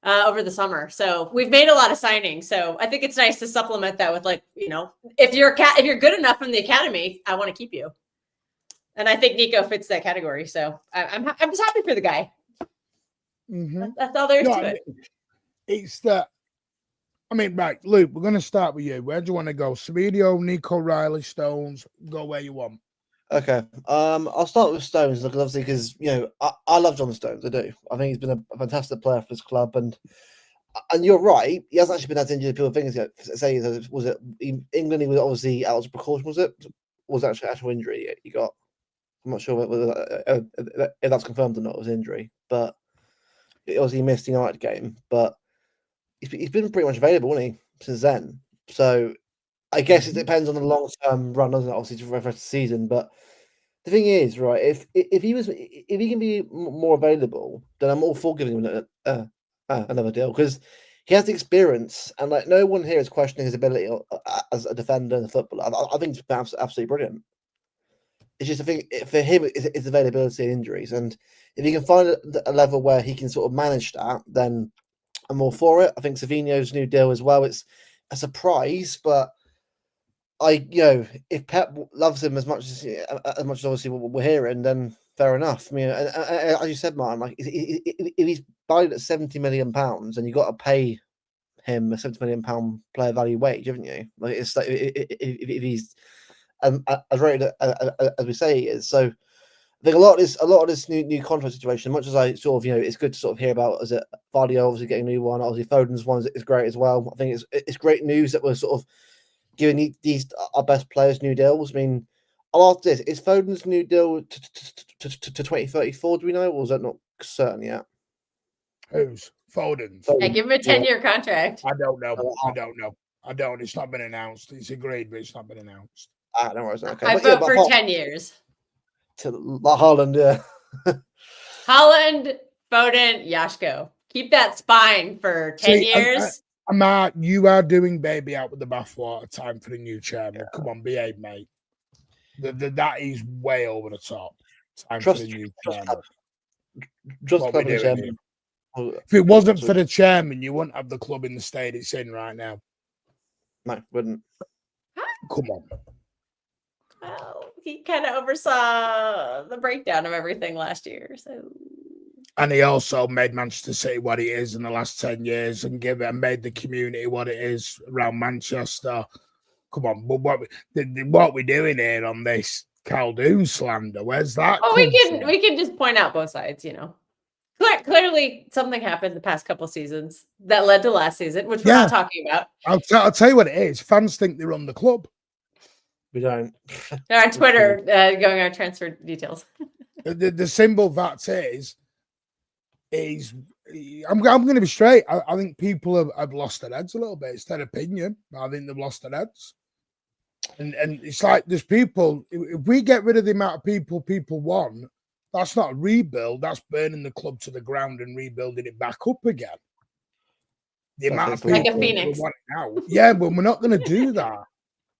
over the summer. So we've made a lot of signings. So I think it's nice to supplement that with, like, you know, if you're good enough from the academy, I want to keep you. And I think Nico fits that category. So I'm just happy for the guy. That's all there is to it. It's that. I mean, right, Luke, we're going to start with you. Where do you want to go? Savinho, Nico, Reily, Stones. Go where you want. Okay. I'll start with Stones, obviously, because, you know, I love John Stones. I do. I think he's been a fantastic player for this club, and you're right. He hasn't actually been that injured. People think say was it England? He was obviously out as a precaution. Was it? Or was it actual injury he got? I'm not sure if that's confirmed or not. It was injury, but it obviously he missed the United game. But he's been pretty much available, hasn't he, since then? So I guess it depends on the long-term run, doesn't it? Obviously, for the rest of the season. But the thing is, right, if he can be more available, then I'm all for giving him another deal, because he has the experience, and like no one here is questioning his ability as a defender and a footballer. I think it's absolutely brilliant. It's just, I think for him, it's availability and injuries, and if he can find a level where he can sort of manage that, then I'm all for it. I think Savinho's new deal as well, it's a surprise, but if Pep loves him as much as obviously what we're hearing, then fair enough. I mean, and as you said, Martin, like if he's valued at £70 million, and you got to pay him a £70 million player value wage, haven't you? Like, it's like if he's as rated as we say he is. So I think a lot of this new contract situation, much as I sort of, it's good to sort of hear about, is it Vardy obviously getting a new one, obviously Foden's one is great as well. I think it's great news that we're sort of giving these our best players new deals. I mean, I'll ask this: is Foden's new deal to 2034? Do we know, or is that not certain yet? Who's Foden's? Yeah, give him a 10-year contract. I don't know. It's not been announced. It's agreed, but it's not been announced. No worries. Okay. I vote for 10 years. To Haaland, yeah. Haaland, Foden, Yashko. Keep that spine for 10 years. Matt, you are doing baby out with the bathwater. Time for the new chairman. Come on, behave, mate. That is way over the top. Time for the new chairman. For the chairman. If it wasn't for the chairman, you wouldn't have the club in the state it's in right now. No, wouldn't. Come on. Well, he kind of oversaw the breakdown of everything last year, so. And he also made Manchester City what it is in the last 10 years and made the community what it is around Manchester. Come on, but what we're doing here on this Caldoon slander, where's that? Oh, we can just point out both sides, Clearly, something happened the past couple of seasons that led to last season, which we're not talking about. I'll tell you what it is. Fans think they run the club. We don't. They're on Twitter going on transfer details. The simple fact is I'm going to be straight. I think people have lost their heads a little bit. It's their opinion. I think they've lost their heads. And it's like there's people, if we get rid of the amount of people want, that's not a rebuild. That's burning the club to the ground and rebuilding it back up again. The amount of people like a phoenix. Want it now. Yeah, but we're not going to do that.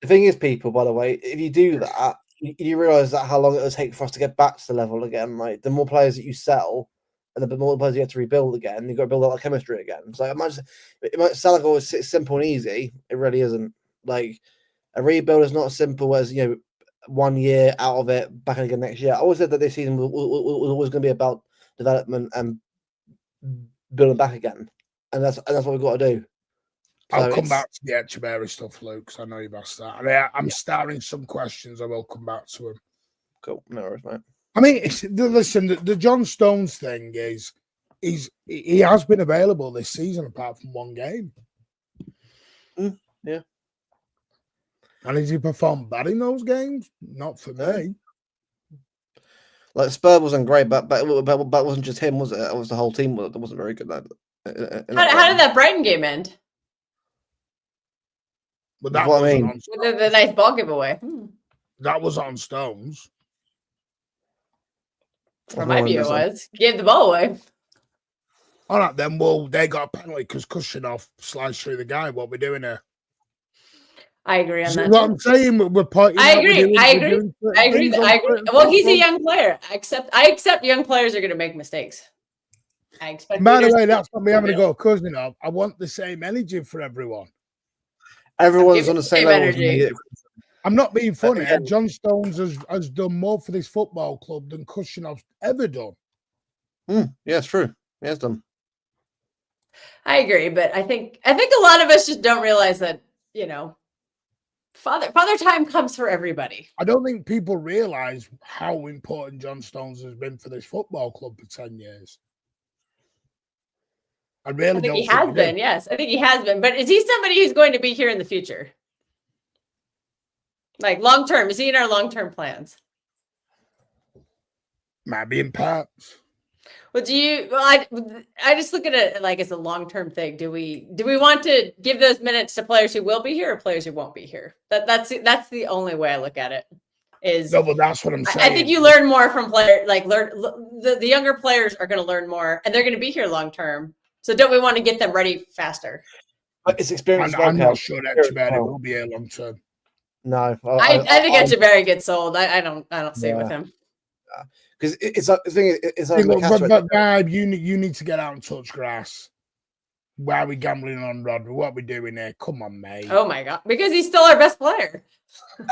The thing is, people, by the way, if you do that, you realise that how long it will take for us to get back to the level again. Like, the more players that you sell, and the more players you have to rebuild again, you've got to build up that chemistry again. So it might sound like it's simple and easy. It really isn't. Like, a rebuild is not as simple as 1 year out of it, back again next year. I always said that this season was always going to be about development and building back again, and that's what we've got to do. I'll come back to the Echeverry stuff, Luke, because I know you've asked that. I mean, I'm starting some questions. I will come back to them. Cool. No worries, mate. I mean, listen, the John Stones thing is he has been available this season apart from one game. Yeah. And has he performed bad in those games? Not for me. Like, Spurs wasn't great, but that wasn't just him, was it? It was the whole team that wasn't very good. How did that Brighton game end? But that What I wasn't mean. on With the nice ball giveaway. that was on Stones. From my view, it was. Gave the ball away. All right, then. Well, they got a penalty because Kushinoff sliced through the guy. What we're doing here? I agree on See that. what I'm saying? We're pointing I out we're agree. doing- I we're agree. doing certain I agree. things on I agree. certain Well, he's a platforms. young player. I accept young players are going to make mistakes. I expect. By the leaders way, to- that's not me having to go Kuznetsov. I want the same energy for everyone. Everyone's Give on it the same same level. as energy. me. I'm not being funny. Again- John Stones has done more for this football club than Kushnov's ever done. Yeah, it's true. He has done. I agree, but I think a lot of us just don't realize that, you know, father time comes for everybody. I don't think people realise how important John Stones has been for this football club for 10 years. I really I think don't he think has he been. did. Yes, I think he has been. But is he somebody who's going to be here in the future? Like long term, is he in our long term plans? Might be in parts. Well, I just look at it like as a long term thing. Do we want to give those minutes to players who will be here or players who won't be here? That's the only way I look at it. Is No, but that's what I'm saying. I think you learn more from players. Like the younger players are going to learn more, and they're going to be here long term. So don't we want to get them ready faster? But it's experience. I'm not sure that Echeverry will be here long term. No, I think Echeverry gets sold. I don't see it with him. Because it's the thing. It's like But Vibe, you need to get out and touch grass. Why are we gambling on Rodri? What are we doing here? Come on, mate. Oh my god! Because he's still our best player.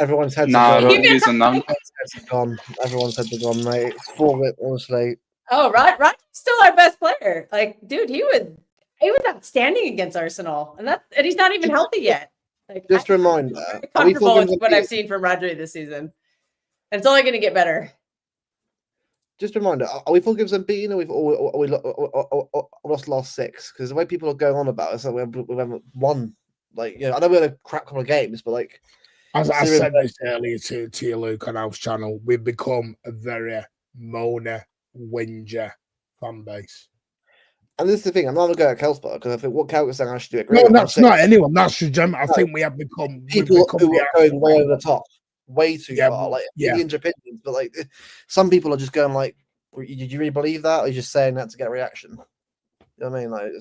everyone's heads Nah, are gone. Rodri's a non. Everyone's heads are gone, mate. It's for it, honestly. Oh, Rodri's still our best player. Like, dude, he was outstanding against Arsenal, and he's not even healthy yet. Like, Just a reminder. I'm comfortable with what I've seen from Rodri this season, and it's only going to get better. Just a reminder: are we full gives unbeaten, or we lost last 6? Because the way people are going on about us, like we haven't won. Like, you know, I know we had a crap couple of games, but like, as I said this earlier to you, Luke, on our channel, we've become a very moaner, whinger fan base. and this is the thing. I'm not going to go at Kelspot because I think what Kel was saying I should do it. No, that's not anyone. That's just I think we have become people who are going way over the top, way too far. Like millions of opinions, but like some people are just going like, "Did you really believe that?" Or are you just saying that to get a reaction? You know what I mean? Like,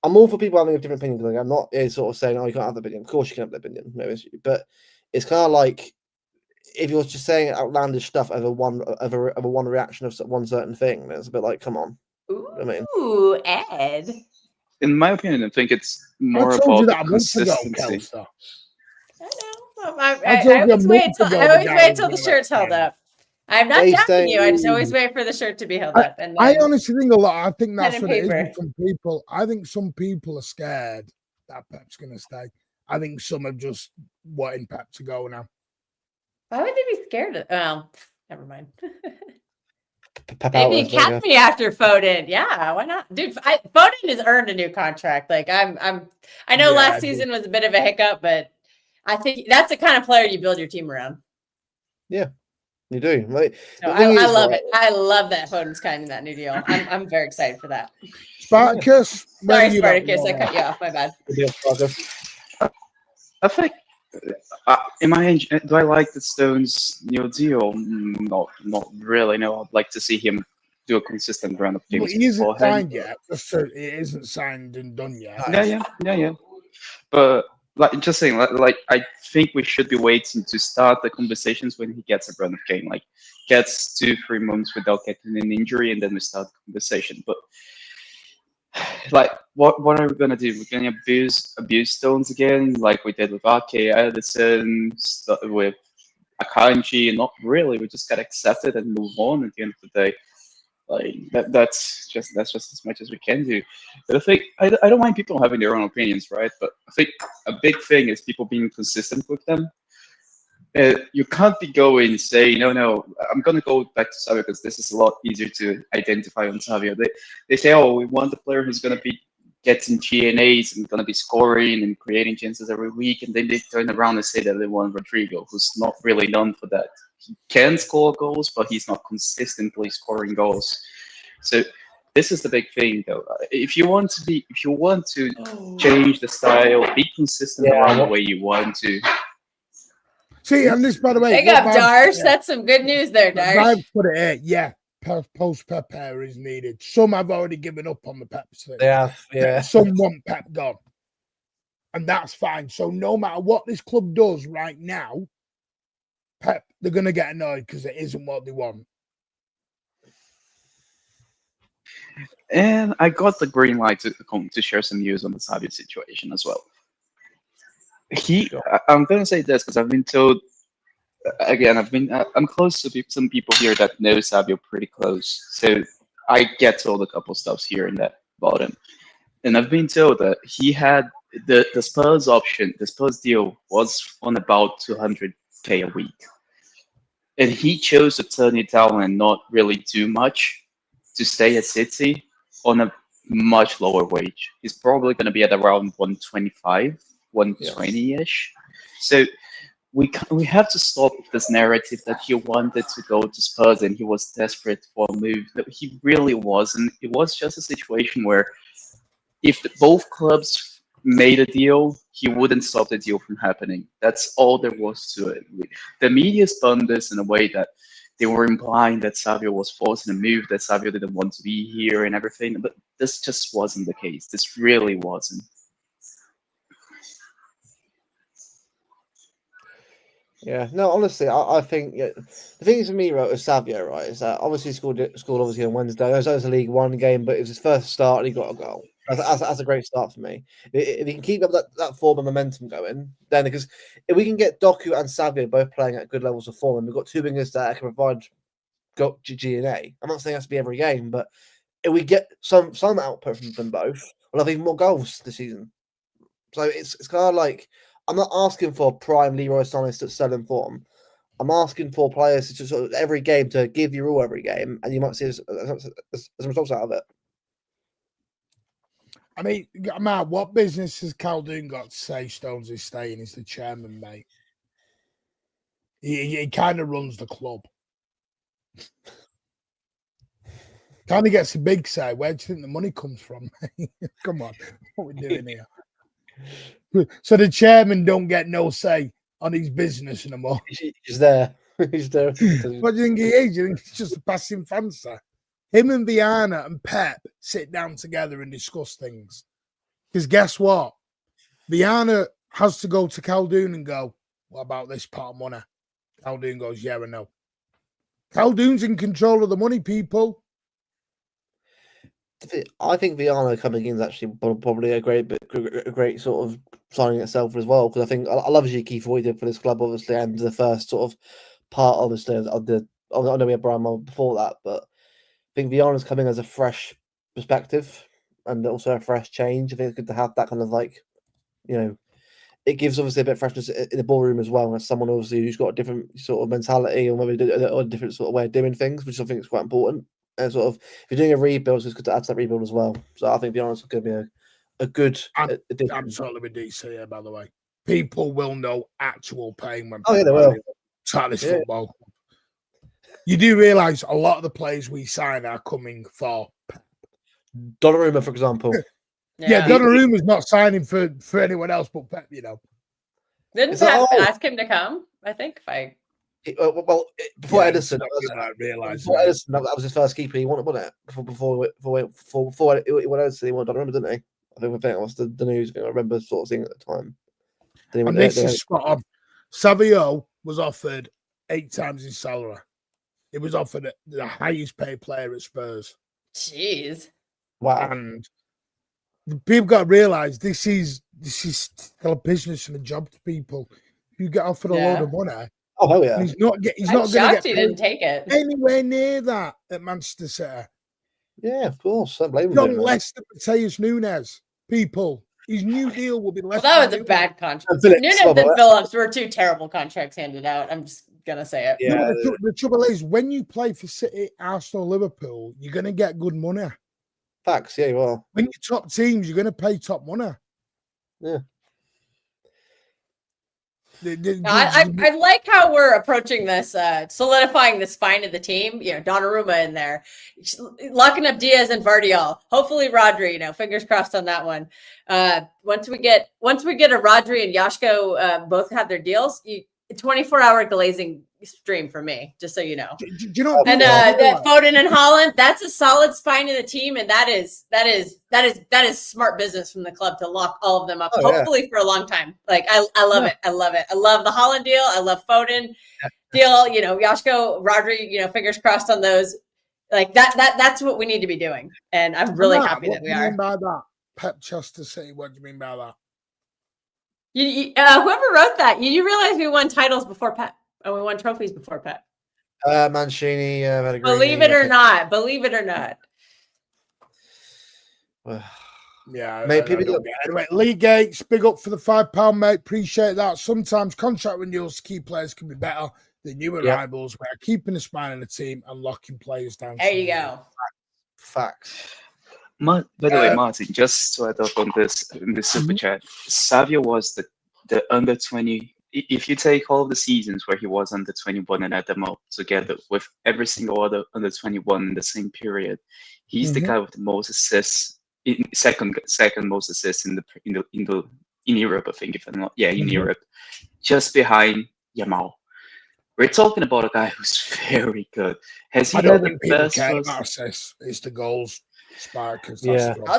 I'm all for people having a different opinion. Like, I'm not sort of saying, "Oh, you can't have the opinion." Of course, you can have the opinion. No issue. But it's kind of like if you're just saying outlandish stuff over one reaction of one certain thing, it's a bit like, come on. Ooh, I mean, Ed. In my opinion, I think it's more I told you about that a month ago, consistency. Kelster. I always wait until the shirt's held up. I'm not jacking you. I just always wait for the shirt to be held up. And I honestly think I think that's what it is paper. with some people. I think some people are scared that Pep's going to stay. I think some are just wanting Pep to go now. Why would they be scared of? Well, never mind. maybe Maybe catch me after Foden. Yeah, why not, dude? Foden has earned a new contract. Like I know last season was a bit of a hiccup, but I think that's the kind of player you build your team around. Yeah, you do. Like, so I love it. I love that Foden's signing that new deal. I'm very excited for that. Spartacus. Sorry, Spartacus. I cut you off. My bad. I think, in my end, do I like the Stones new deal? Not really. No, I'd like to see him do a consistent run of games. Well, he isn't signed yet. It isn't signed and done yet. Yeah. But like, just saying, like I think we should be waiting to start the conversations when he gets a run of game. Like, gets 2-3 months without getting an injury, and then we start the conversation. But like, what are we gonna do? We're gonna abuse Stones again, like we did with Ake, Edison, with Akanji? Not really. We just gotta accept it and move on. At the end of the day, like that's just as much as we can do. But I think I don't mind people having their own opinions, right? But I think a big thing is people being consistent with them. You can't be going say no. I'm gonna go back to Savio because this is a lot easier to identify on Savio. They say, oh, we want the player who's gonna be getting GNAs and gonna be scoring and creating chances every week, and then they turn around and say that they want Rodrigo, who's not really known for that. He can score goals, but he's not consistently scoring goals. So this is the big thing, though. If you want to change the style, be consistent around the way you want to. See, and this, by the way, Big up, Darsh. That's some good news there, Darsh. I've put it here. Yeah, post Pep era is needed. Some have already given up on the Pep thing. Yeah. Some want Pep gone, and that's fine. So no matter what this club does right now, Pep, they're going to get annoyed because it isn't what they want. And I got the green light to share some news on the Savio situation as well. I'm going to say this because I've been told, again, I'm close to some people here that know Savio pretty close. So I get told a couple stuffs here and there about him. And I've been told that he had the Spurs option, the Spurs deal was on about 200K a week. And he chose to turn it down and not really do much to stay at City on a much lower wage. He's probably going to be at around 125, 120-ish. So we have to stop this narrative that he wanted to go to Spurs and he was desperate for a move. No, he really wasn't. It was just a situation where if both clubs made a deal, he wouldn't stop the deal from happening. That's all there was to it. The media spun this in a way that they were implying that Savio was forcing a move, that Savio didn't want to be here and everything, but this just wasn't the case. This really wasn't. Yeah, no, honestly, I think the thing is for me, right, with Savio, right, is that obviously he scored obviously on Wednesday. It was a League One game, but it was his first start and he got a goal. That's a great start for me. If he can keep up that form and momentum going, then because if we can get Doku and Savio both playing at good levels of form, and we've got two wingers that can provide G and A. I'm not saying it has to be every game, but if we get some output from them both, we'll have even more goals this season. So it's kind of like I'm not asking for prime Leroy Sané to sell in form. I'm asking for players to sort of every game to give you all every game, and you might see as results out of it. I mean, Matt, what business has Khaldoon got to say Stones is staying? He's the chairman, mate. He kind of runs the club. Kind of gets a big say. Where do you think the money comes from? Come on, what are we doing here? So the chairman don't get no say on his business anymore. He's there. He's there. What do you think he is? You think he's just a passing fancy? Him and Viana and Pep sit down together and discuss things. Because guess what? Viana has to go to Khaldoon and go, what about this part of money? Khaldoon goes, yeah or no. Khaldoon's in control of the money, people. I think Viana coming in is actually probably a great sort of signing itself as well. Because I think I love Ziki for what he did for this club, obviously, and the first sort of part of the I know we had Brian Mull before that, but I think Viana's coming as a fresh perspective and also a fresh change. I think it's good to have that kind of like, it gives obviously a bit of freshness in the ballroom as well. As someone obviously who's got a different sort of mentality or maybe a different sort of way of doing things, which I think is quite important. And sort of, if you're doing a rebuild, it's good to add to that rebuild as well. So I think Viana's going to be a good addition. I'm totally with DC here, by the way. People will know actual pain when they will. Football. You do realise a lot of the players we sign are coming for Donnarumma, for example. Yeah, Donnarumma's not signing for anyone else but Pep, Didn't Pep ask him to come? I think before Edison, that was his first keeper. He wanted it before he went Edison. He wanted Donnarumma, didn't he? I think that was the news. I remember sort of seeing it at the time. And this is spot on. Savio was offered 8 times his salary. He was offered the highest paid player at Spurs. Jeez. Wow. And people got to realise this is still a business and a job to people. You get offered a load of money. Oh hell yeah! He's not going to get he didn't take it anywhere near that at Manchester City. Yeah, of course. I blame him. Not less than Mateus Nunes. People, his new deal will be less. Well, that was a bad contract. Nunes and Phillips were 2 terrible contracts handed out. I'm just gonna say it. Yeah. No, the trouble is, when you play for City, Arsenal, Liverpool, you're going to get good money. Facts, yeah, you are. When you're top teams, you're going to pay top money. Yeah. I like how we're approaching this, solidifying the spine of the team. Donnarumma in there, locking up Diaz and Vardiol. Hopefully Rodri. Fingers crossed on that one. Once we get a Rodri and Yashko both have their deals, 24-hour glazing stream for me. Just so you know. Do you know? And that Foden and Holland, that's a solid spine of the team, and that is smart business from the club to lock all of them up, hopefully for a long time. Like I love it. I love it. I love the Holland deal. I love Foden deal. Yashko, Rodri. Fingers crossed on those. Like that's what we need to be doing, and I'm really happy that we are. What do you mean by that? Pep Chester City. What do you mean by that? Whoever wrote that, you realize we won titles before Pep, and we won trophies before Pep. Mancini, believe it or not. Yeah, mate, people anyway, Lee Gates, big up for the £5, mate. Appreciate that. Sometimes contract renewals, key players can be better than new arrivals. We're keeping the spine in the team and locking players down. There you go. Facts. By the way, Martin, just to add up on this in the super chat, Savio was the under 20. If you take all of the seasons where he was under 21 and Adamo together with every single other under 21 in the same period, he's the guy with the most assists, second most assists in Europe, I think. If I'm not, in Europe, just behind Yamal. We're talking about a guy who's very good. Has he had the best? Assists? It's the goals. I'll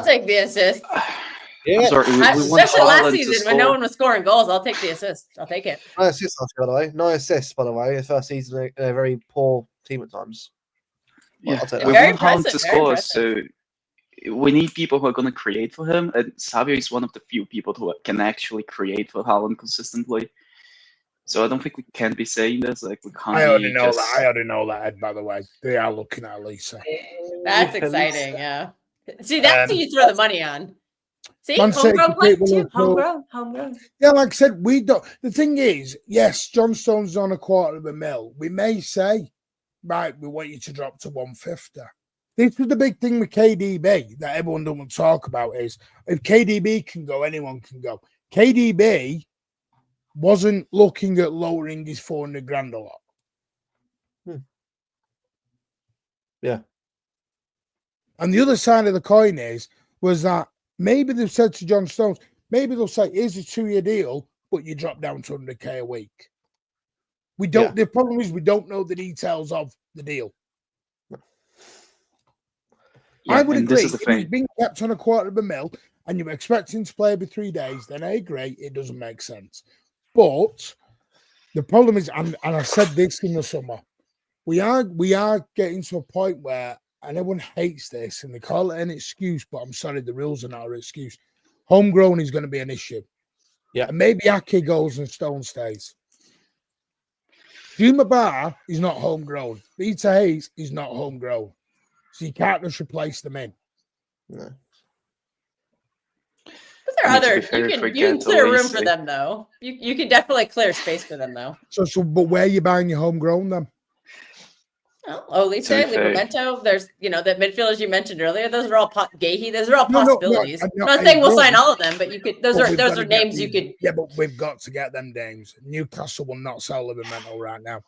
take the assist. I'm sorry, especially last season when no one was scoring goals. I'll take the assist. I'll take it. 9 assists, by the way. 9 assists, by the way. His first season in a very poor team at times. Yeah, we want Haaland to score, so we need people who are going to create for him. And Savio is one of the few people who can actually create for Haaland consistently. So I don't think we can be saying this. Like we can't. I already know that, Ed. By the way, they are looking at Lisa. That's exciting. Yeah. See, that's who you throw the money on. See, homegrown players too. Homegrown. Yeah, like I said, we don't. The thing is, yes, John Stones on $250,000. We may say, right, we want you to drop to 150. This was the big thing with KDB that everyone doesn't talk about is if KDB can go, anyone can go. KDB wasn't looking at lowering his 400 grand a lot. Yeah. And the other side of the coin was that maybe they've said to John Stones, maybe they'll say, here's a 2-year deal, but you drop down to 100K a week. We don't. The problem is we don't know the details of the deal. I would agree. If he's being kept on $250,000 and you're expecting to play every 3 days, then I agree. It doesn't make sense. But the problem is, and I said this in the summer, we are getting to a point where, and everyone hates this, and they call it an excuse, but I'm sorry, the rules are not an excuse. Homegrown is going to be an issue. Yeah. And maybe Ake goes and Stone stays. Juma Bar is not homegrown. Peter Hayes is not homegrown. So you can't just replace them in. No. But there are other. You can clear room for them, though. You can definitely clear space for them, though. But where are you buying your homegrown then? Olise, Livramento. There's, the midfielders you mentioned earlier. Those are all Gahey. Those are all possibilities. I'm not saying we'll sign all of them, but you could. Those are names you could. Yeah, but we've got to get them names. Newcastle will not sell Livramento right now,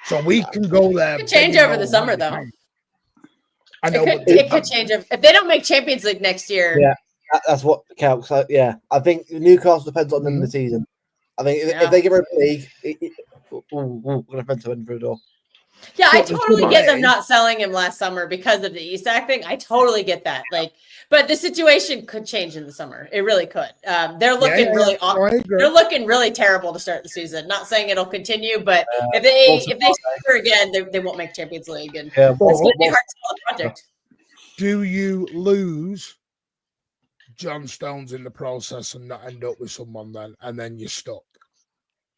so we can go there. It could change over the summer, though. I know it could change if they don't make Champions League next year. Yeah, that's what counts. So, I think Newcastle depends on them in the season. I think if they give her a league, we're going to enter in for a door. Yeah, I totally get them not selling him last summer because of the Isak thing. I totally get that. But the situation could change in the summer. It really could. They're looking they're looking really terrible to start the season. Not saying it'll continue, but if they suffer again, they won't make Champions League, and it's going to be hard to sell a project. Do you lose John Stones in the process and not end up with someone and then you're stuck?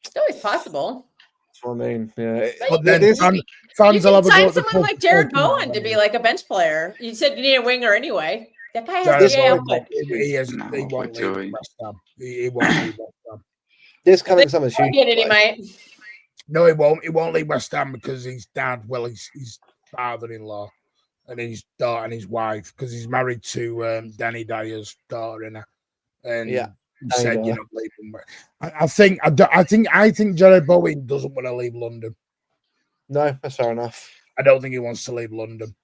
It's always possible. I mean, yeah. But then fans will have sign someone like Jared Bowen to be like a bench player. You said you need a winger anyway. That guy has the output. He won't leave West Ham. He won't leave West Ham. This coming summer, he might. No, he won't. He won't leave West Ham because his dad, his father-in-law, and his daughter and his wife, because he's married to Danny Dyer's daughter, and and said, "You're not leaving." I think Jared Bowen doesn't want to leave London. No, that's fair enough. I don't think he wants to leave London.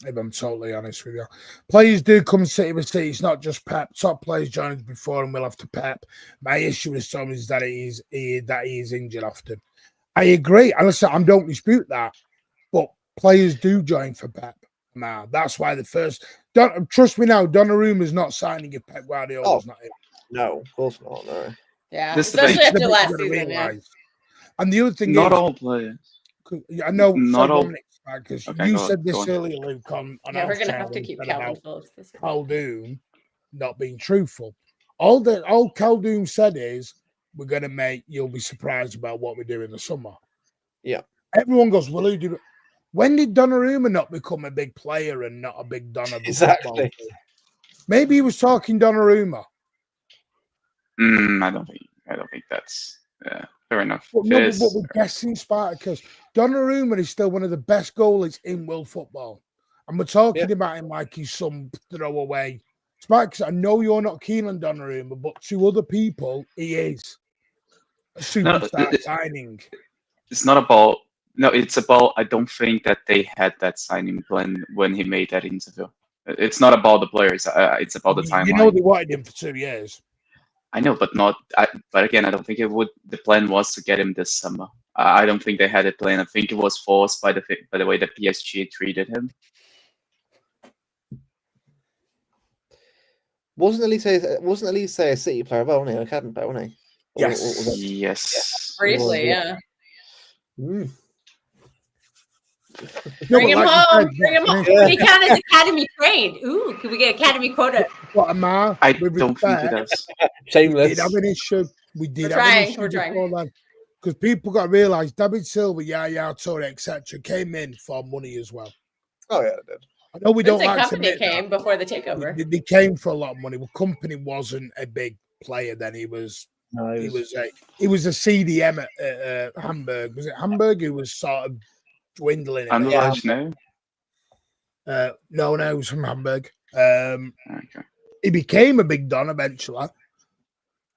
If I'm totally honest with you, players do come city with city. It's not just Pep. Top players join us before, and we'll have to Pep. My issue with Tom is that he is injured often. I agree. And listen, I don't dispute that, but players do join for Pep. Now that's why the first. Don't trust me now. Donnarumma's not signing if Pep Guardiola's not in. No, of course not. No. Yeah, This especially debate- after last season. Yeah. And the other thing Not is, all players. I know Not all. because Okay, you go said on, this go on. earlier, Luke. On Yeah, we're gonna have to Alfred keep said Calvin about Phillips this year. Khaldoon not being truthful. All Khaldoon said is, "We're gonna make. You'll be surprised about what we do in the summer." Yeah. Everyone goes, "Well, who did?" When did Donnarumma not become a big player and not a big Don of the Exactly. football team? Maybe he was talking Donnarumma. I don't think that's fair enough. But no, Yes. but we're guessing Spartacus. Donnarumma is still one of the best goalies in world football. And we're talking about him like he's some throwaway. Spartacus, I know you're not keen on Donnarumma, but to other people, he is a superstar signing. It's not about. No, it's about. I don't think that they had that signing plan when he made that interview. It's not about the players. It's about the timeline. You know they wanted him for 2 years. I know, but not. But again, I don't think it would. The plan was to get him this summer. I don't think they had a plan. I think it was forced by the way that PSG treated him. Wasn't Elise a City player as well, wasn't he? An academy player, wasn't he? Yes. Yes. Briefly, yeah. Mm. Bring him home. Bring him home. Can he Yeah. count as academy trained? Ooh, can we get academy quota? What am I? I don't think it does. We Shameless. did have an issue. We did We're have trying, an issue we're trying. before then. Because people got to realise David Silva, Yaya Toure, etc., came in for money as well. Oh yeah, they did. I know we don't Vincent like to Company admit came before the takeover. They came for a lot of money. Well, Company wasn't a big player then. He was a CDM at Hamburg. Was it Hamburg? Who was sort of dwindling. Anderlecht, no. No, it was from Hamburg. Okay. He became a big don eventually,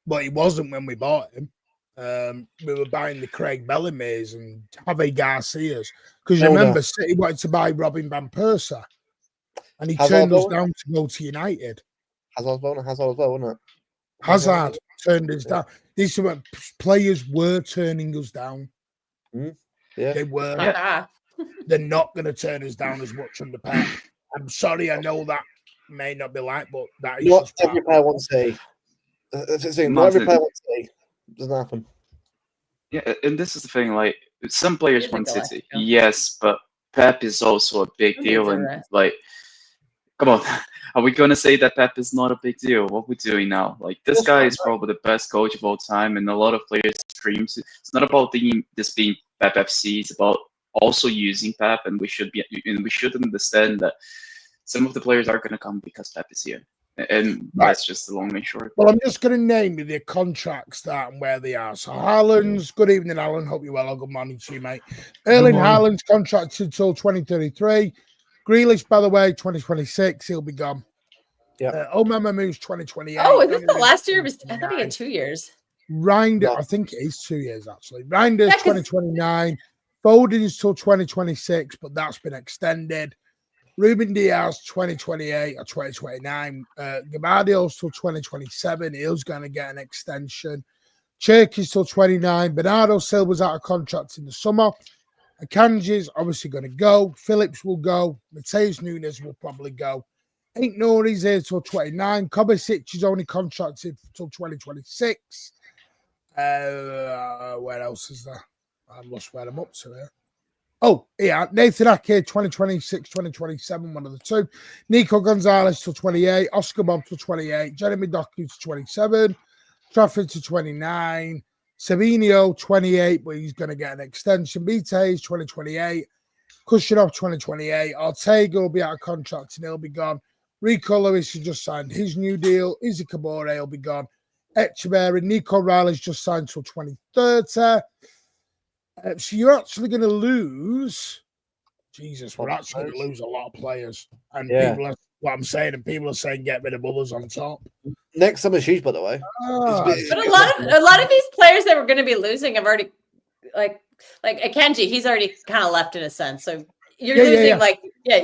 but he wasn't when we bought him. We were buying the Craig Bellamy's and Javi Garcias because you remember City wanted to buy Robin van Persie, and he turned us down to go to United. Hazard as well, wasn't it? Hazard turned us down. This is when players were turning us down. Yeah, they were. They're not going to turn us down as much under Pep. I'm sorry, I know that may not be like, but that is not every player wants to see. Not every player wants to see. Doesn't happen. Yeah, and this is the thing. Like some players want City, yes, but Pep is also a big deal. And like, come on, are we gonna say that Pep is not a big deal? What we're doing now? Like, this guy is probably the best coach of all time, and a lot of players dreams. It's not about this being Pep FC. It's about also using Pep, and we should understand that some of the players are gonna come because Pep is here. And that's just the long and short. Well, I'm just going to name you the contracts that and where they are. So Haaland's, good evening, Alan. Hope you're well. Good morning to you, mate. Erling Haaland's contracted until 2033. Grealish, by the way, 2026. He'll be gone. Yeah. Omar Mahmoud's 2028. Oh, is this the last year? I thought he had 2 years. Reinders, I think it is 2 years, actually. Reinders, 2029. Foden's till 2026, but that's been extended. Ruben Diaz, 2028 or 2029. Gabardio's till 2027. He's going to get an extension. Cherky's till 29. Bernardo Silva's out of contract in the summer. Akanji's obviously going to go. Phillips will go. Mateus Nunes will probably go. Ain't Nori's here till 29. Kovacic is only contracted till 2026. Where else is there? I lost where I'm up to here. Oh, yeah, Nathan Ake, 2026, 2027, one of the two. Nico Gonzalez till 28, Oscar Bob till 28, Jeremy Doku to 27, Trafford to 29, Savinho, 28, but he's going to get an extension. Bite 2028, Kushinov, 2028, Ortega will be out of contract and he'll be gone. Rico Lewis has just signed his new deal. Izzy Kabore will be gone. Echeverry, Nico Riley's just signed till 2030. So you're actually going to lose. Jesus, we're actually going to lose a lot of players, and people are what I'm saying, and people are saying get rid of others on top. Next summer's huge, by the way. But a lot of these players that we're going to be losing have already, like Akanji, he's already kind of left in a sense. So you're losing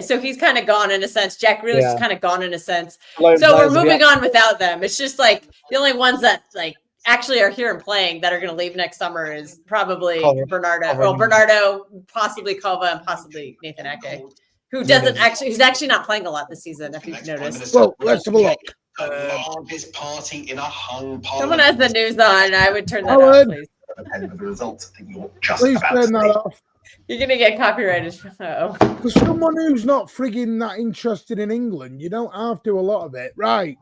so he's kind of gone in a sense. Jack Grealish is kind of gone in a sense. So we're moving on without them. It's just like the only ones that like actually are here and playing that are going to leave next summer is probably Bernardo. Well, Bernardo, possibly Kova, and possibly Nathan Ake, who's actually not playing a lot this season, if you've noticed. Well, let's have a look. Largest party in a hung Someone has the news on. I would turn that off, please. Depending on the results, I think you're just Please about turn to that off. You're gonna get copyrighted. Uh-oh. For someone who's not frigging that interested in England, you don't have to do a lot of it. Right.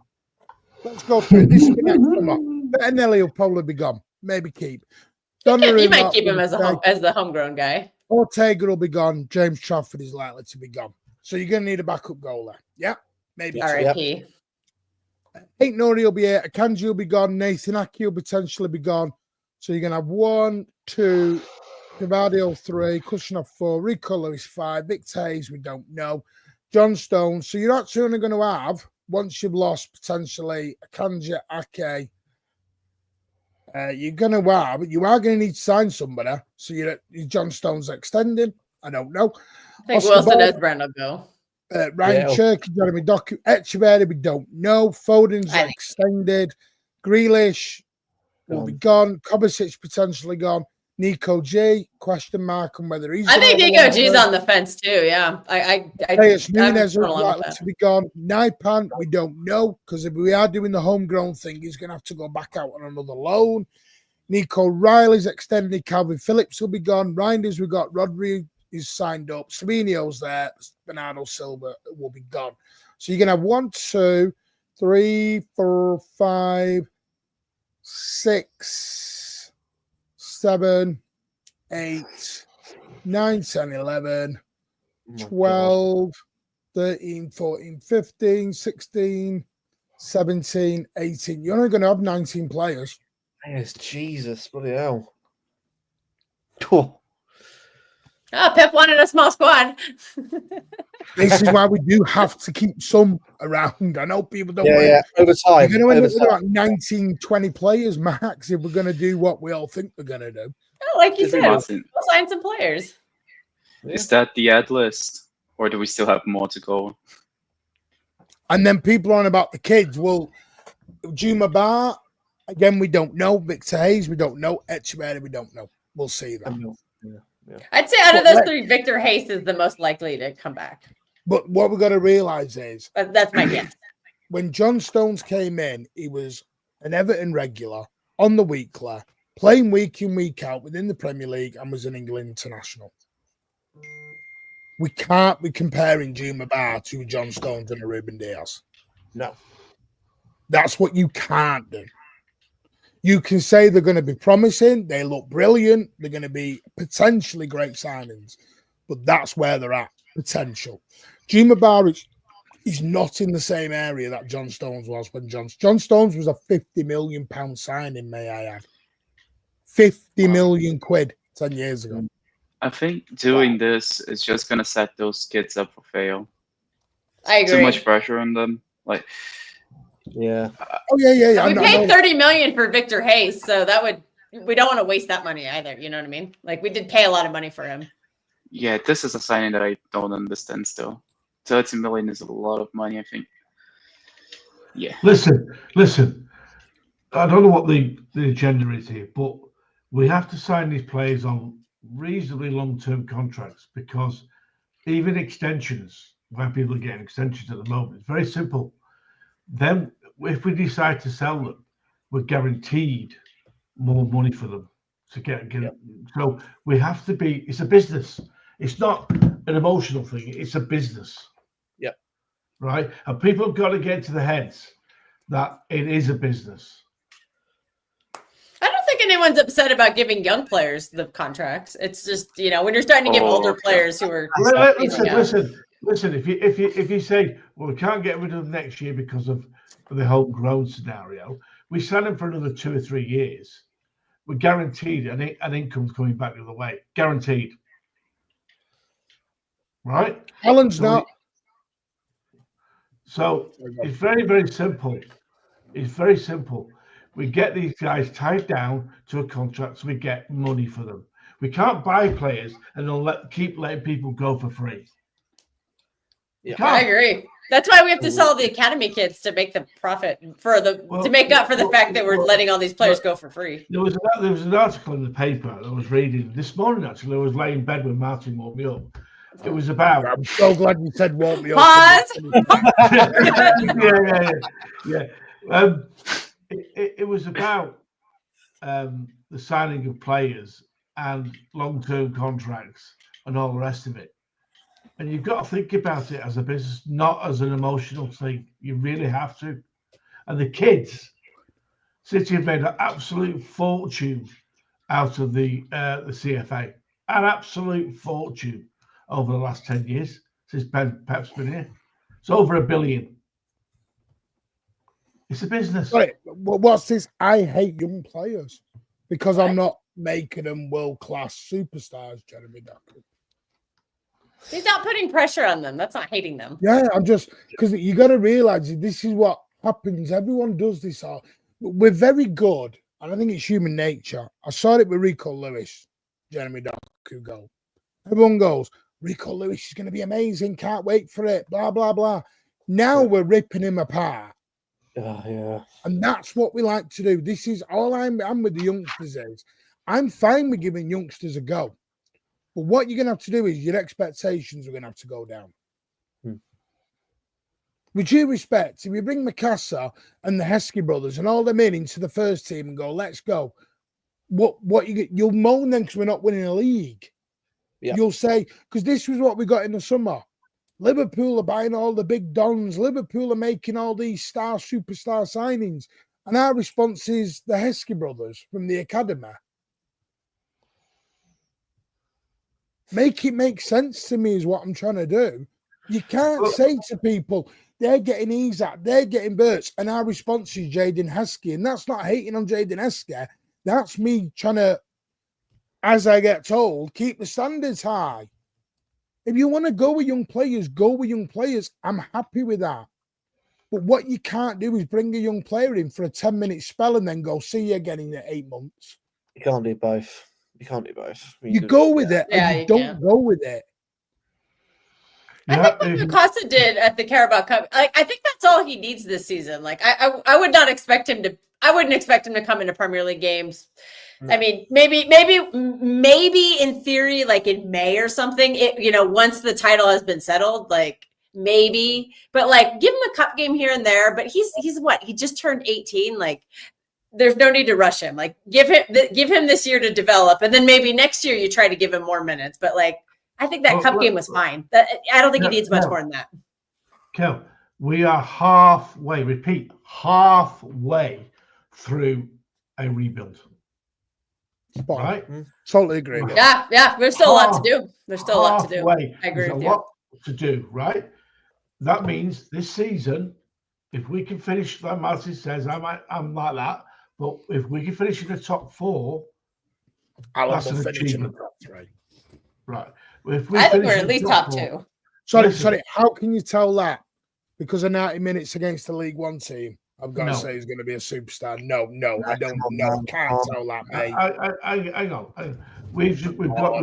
Let's go through this next summer. Bettinelli will probably be gone. Maybe keep. You might keep him as the homegrown guy. Ortega will be gone. James Trafford is likely to be gone. So you're going to need a backup goalie. Yeah, maybe. R.I.P. Ain't Nori will be here. Akanji will be gone. Nathan Ake will potentially be gone. So you're going to have 1, 2, Gavardio 3, Kushner 4, Rico Lewis 5, Victor Hayes, we don't know. John Stones. So you're actually only going to have, once you've lost potentially Akanji, Ake, you're going to have, you are going to need to sign somebody. So John Stones extending. I don't know. I think Wilson Esbrand will go. Ryan Cherky, Jeremy Doku, Echeverri, we don't know. Foden's extended. Grealish will be gone. Kovacic potentially gone. Nico G, question mark on whether he's. I think Nico G's on the fence too. Yeah, Nunez is likely to be gone. Naipan, we don't know because if we are doing the homegrown thing, he's going to have to go back out on another loan. Nico Riley's extended. Calvin Phillips will be gone. Reinders, we got Rodri is signed up. Savinho's there. Bernardo Silva will be gone. So you're going to have 1, 2, 3, 4, 5, 6, 7, 8, 9, 10, 11, 12, 13, 14, 15, 16, 17, 18. You're only going to have 19 players. Yes, Jesus, bloody hell. Pep wanted a small squad. This is why we do have to keep some around. I know people don't want it. Over time. You're going to end up with about 19, 20 players max if we're going to do what we all think we're going to do. Like you said, we'll sign some players. Is that the ad list? Or do we still have more to go? And then people on about the kids. Well, Juma Bar, again, we don't know. Victor Hayes, we don't know. Echeverri, we don't know. We'll see that. I'd say out of those three, Victor Hayes is the most likely to come back. But what we've got to realize is that's my guess. When John Stones came in, he was an Everton regular on the weekly, playing week in, week out within the Premier League, and was an England international. We can't be comparing Juma Bar to John Stones and a Ruben Diaz. No. That's what you can't do. You can say they're going to be promising. They look brilliant. They're going to be potentially great signings. But that's where they're at, potential. Juma Bar is not in the same area that John Stones was when John Stones was a £50 million signing, may I add. 50 million quid 10 years ago. I think doing this is just going to set those kids up for fail. I agree. Too much pressure on them. Like, yeah. Oh yeah. We paid $30 million for Victor Hayes, so we don't want to waste that money either. You know what I mean? Like, we did pay a lot of money for him. Yeah, this is a signing that I don't understand still. 30 million is a lot of money, I think. Yeah. Listen. I don't know what the agenda is here, but we have to sign these players on reasonably long-term contracts, because even extensions, when people are getting extensions at the moment, it's very simple. Then if we decide to sell them, we're guaranteed more money for them to get Yep. So we have to be, it's a business. It's not an emotional thing. It's a business. Yep. Right. And people have got to get to the heads that it is a business. I don't think anyone's upset about giving young players the contracts. It's just, when you're starting to give older players who are Listen. If you say, well, we can't get rid of them next year because of the homegrown scenario, we sign them for another 2 or 3 years. We're guaranteed an income coming back the other way. Guaranteed. Right? Alan's not. So it's very, very simple. It's very simple. We get these guys tied down to a contract so we get money for them. We can't buy players and then keep letting people go for free. Yeah, I agree. That's why we have to sell the academy kids to make the profit to make up for the fact that we're letting all these players go for free. There was an article in the paper that I was reading this morning. Actually, I was laying in bed when Martin woke me up. It was about. I'm so glad you said woke me up. Pause. Yeah. It was about the signing of players and long-term contracts and all the rest of it. And you've got to think about it as a business, not as an emotional thing. You really have to. And the kids, City have made an absolute fortune out of the CFA, an absolute fortune over the last 10 years since Pep's been here. It's over $1 billion. It's a business. Right. What's this? I hate young players because I'm not making them world-class superstars, Jeremy Docker. He's not putting pressure on them. That's not hating them. Yeah, I'm just because you got to realize this is what happens. Everyone does this. We're very good, and I think it's human nature. I saw it with Rico Lewis, Jeremy Doku goal. Everyone goes, Rico Lewis is going to be amazing. Can't wait for it. Blah blah blah. Now we're ripping him apart. Yeah. And that's what we like to do. This is all I'm with the youngsters is. I'm fine with giving youngsters a go. But what you're going to have to do is your expectations are going to have to go down. With due respect, if you bring Mikasa and the Heskey brothers and all them into the first team and go, let's go, what you get, you'll moan then because we're not winning a league. Yeah. You'll say, because this was what we got in the summer. Liverpool are buying all the big dons. Liverpool are making all these superstar signings. And our response is the Heskey brothers from the academy. Make it make sense to me is what I'm trying to do. You can't say to people, they're getting Isaac, they're getting Burts, and our response is Jaden Heskey. And that's not hating on Jaden Heskey. That's me trying to, as I get told, keep the standards high. If you want to go with young players, go with young players. I'm happy with that. But what you can't do is bring a young player in for a 10-minute spell and then go, see you again in 8 months. You can't do both. You can't do both. You go with it, and you don't go with it. I think what Mikasa did at the Carabao Cup, I think that's all he needs this season. Like I would not expect him to. I wouldn't expect him to come into Premier League games. No. I mean, maybe in theory, like in May or something. Once the title has been settled, like maybe. But like, give him a cup game here and there. But he's what? He just turned 18. Like, there's no need to rush him. Like, give him this year to develop, and then maybe next year you try to give him more minutes. But like, I think that cup game was fine. I don't think he needs much more than that. Kel, we are halfway through a rebuild. Right? Totally agree. Yeah. There's still a lot to do. There's still a lot to do. I agree with you. A lot to do, right? That means this season, if we can finish, like Martin says, I'm like that, but if we can finish in the top 4, that's an achievement. Right. I think we're at least top 2. Sorry. How can you tell that? Because of 90 minutes against the League One team, I've got to say he's going to be a superstar. No, I don't know. Can't tell that, mate. I know. We've got.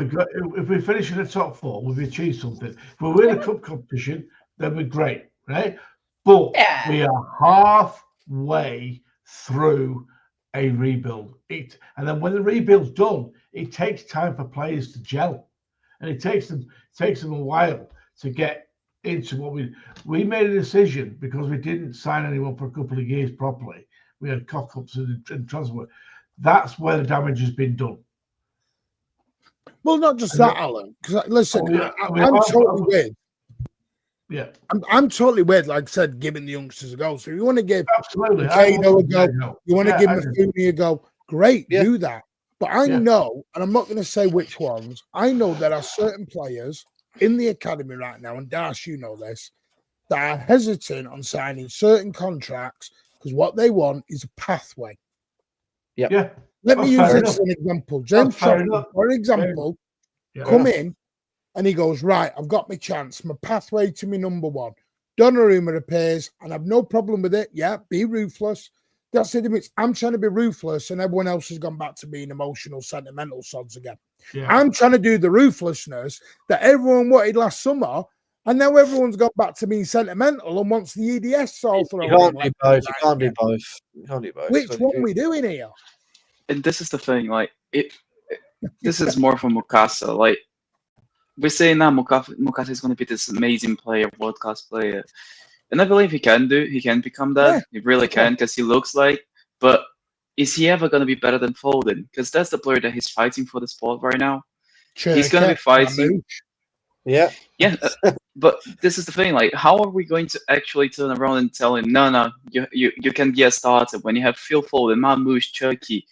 If we finish in the top 4, we've achieved something. If we win a cup competition, then we're great, right? But we are halfway through a rebuild. And then when the rebuild's done, it takes time for players to gel, and it takes them a while to get into what we made a decision because we didn't sign anyone for a couple of years properly. We had cock-ups and transfer. That's where the damage has been done. Well, not just that, Alan. Because listen, I'm totally with. Yeah, I'm totally with. Like I said, giving the youngsters a go. So if you want to give absolutely Kano a go, you want to give Mafuni a go. Great, do that. But I know, and I'm not going to say which ones. I know there are certain players in the academy right now, and Dash, you know this, that are hesitant on signing certain contracts because what they want is a pathway. Yeah. Let me use this as an example. James Shopper, for example, come in and he goes, right, I've got my chance, my pathway to my number 1. Donnarumma appears, and I've no problem with it. Yeah, be ruthless. That's it. I'm trying to be ruthless, and everyone else has gone back to being emotional, sentimental sods again. Yeah. I'm trying to do the ruthlessness that everyone wanted last summer, and now everyone's gone back to being sentimental and wants the EDS all thrown. You can't do both. You can't do both. You can't do both. Which one are we doing here? And this is the thing, like this is more from Mukasa. Like we're saying now, Mukasa is going to be this amazing player, world class player, and I believe he can become that. Yeah, he really can, because he looks like. But is he ever going to be better than Foden? Because that's the player that he's fighting for the spot right now. He's going to be fighting. Yeah. Yeah, but this is the thing. Like, how are we going to actually turn around and tell him, no, you can be a starter when you have Phil Foden, Mamouche, Chucky,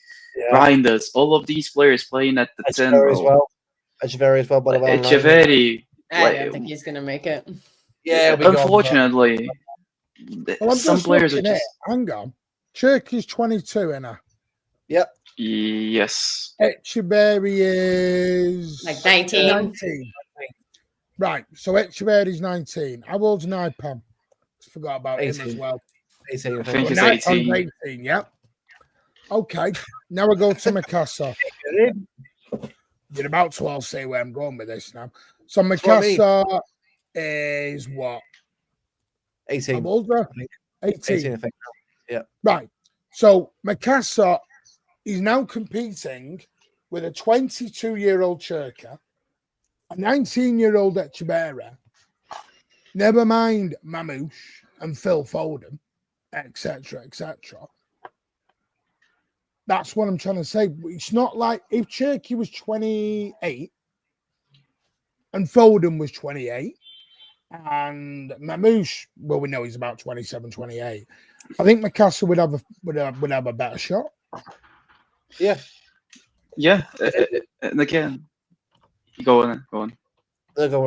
Reinders, all of these players playing at the 10 role. Echeverry as well, by the way. Echeverry. I don't think he's going to make it. Yeah, unfortunately, some players are just. Hang on. Chucky's 22, innit? Yep. Yes. Echeverry is like 19. Right, so Echeverry's 19. How old's Nipam? Forgot about 18. him as well. 18, I think he's 18. 18, yeah. Okay, now we go to Mikasa. You're about to all say where I'm going with this now. So Mikasa is what? 18. How old are 18. 18, I think. Yeah. Right. So Mikasa is now competing with a 22-year-old Churka, a 19-year-old Echeverry, never mind Mamouche and Phil Foden, etc., etc. That's what I'm trying to say. It's not like if Cherky was 28 and Foden was 28 and Mamouche, well, we know he's about 27, 28. I think Mikasa would have a better shot. Yeah. Yeah. And again, go on. Go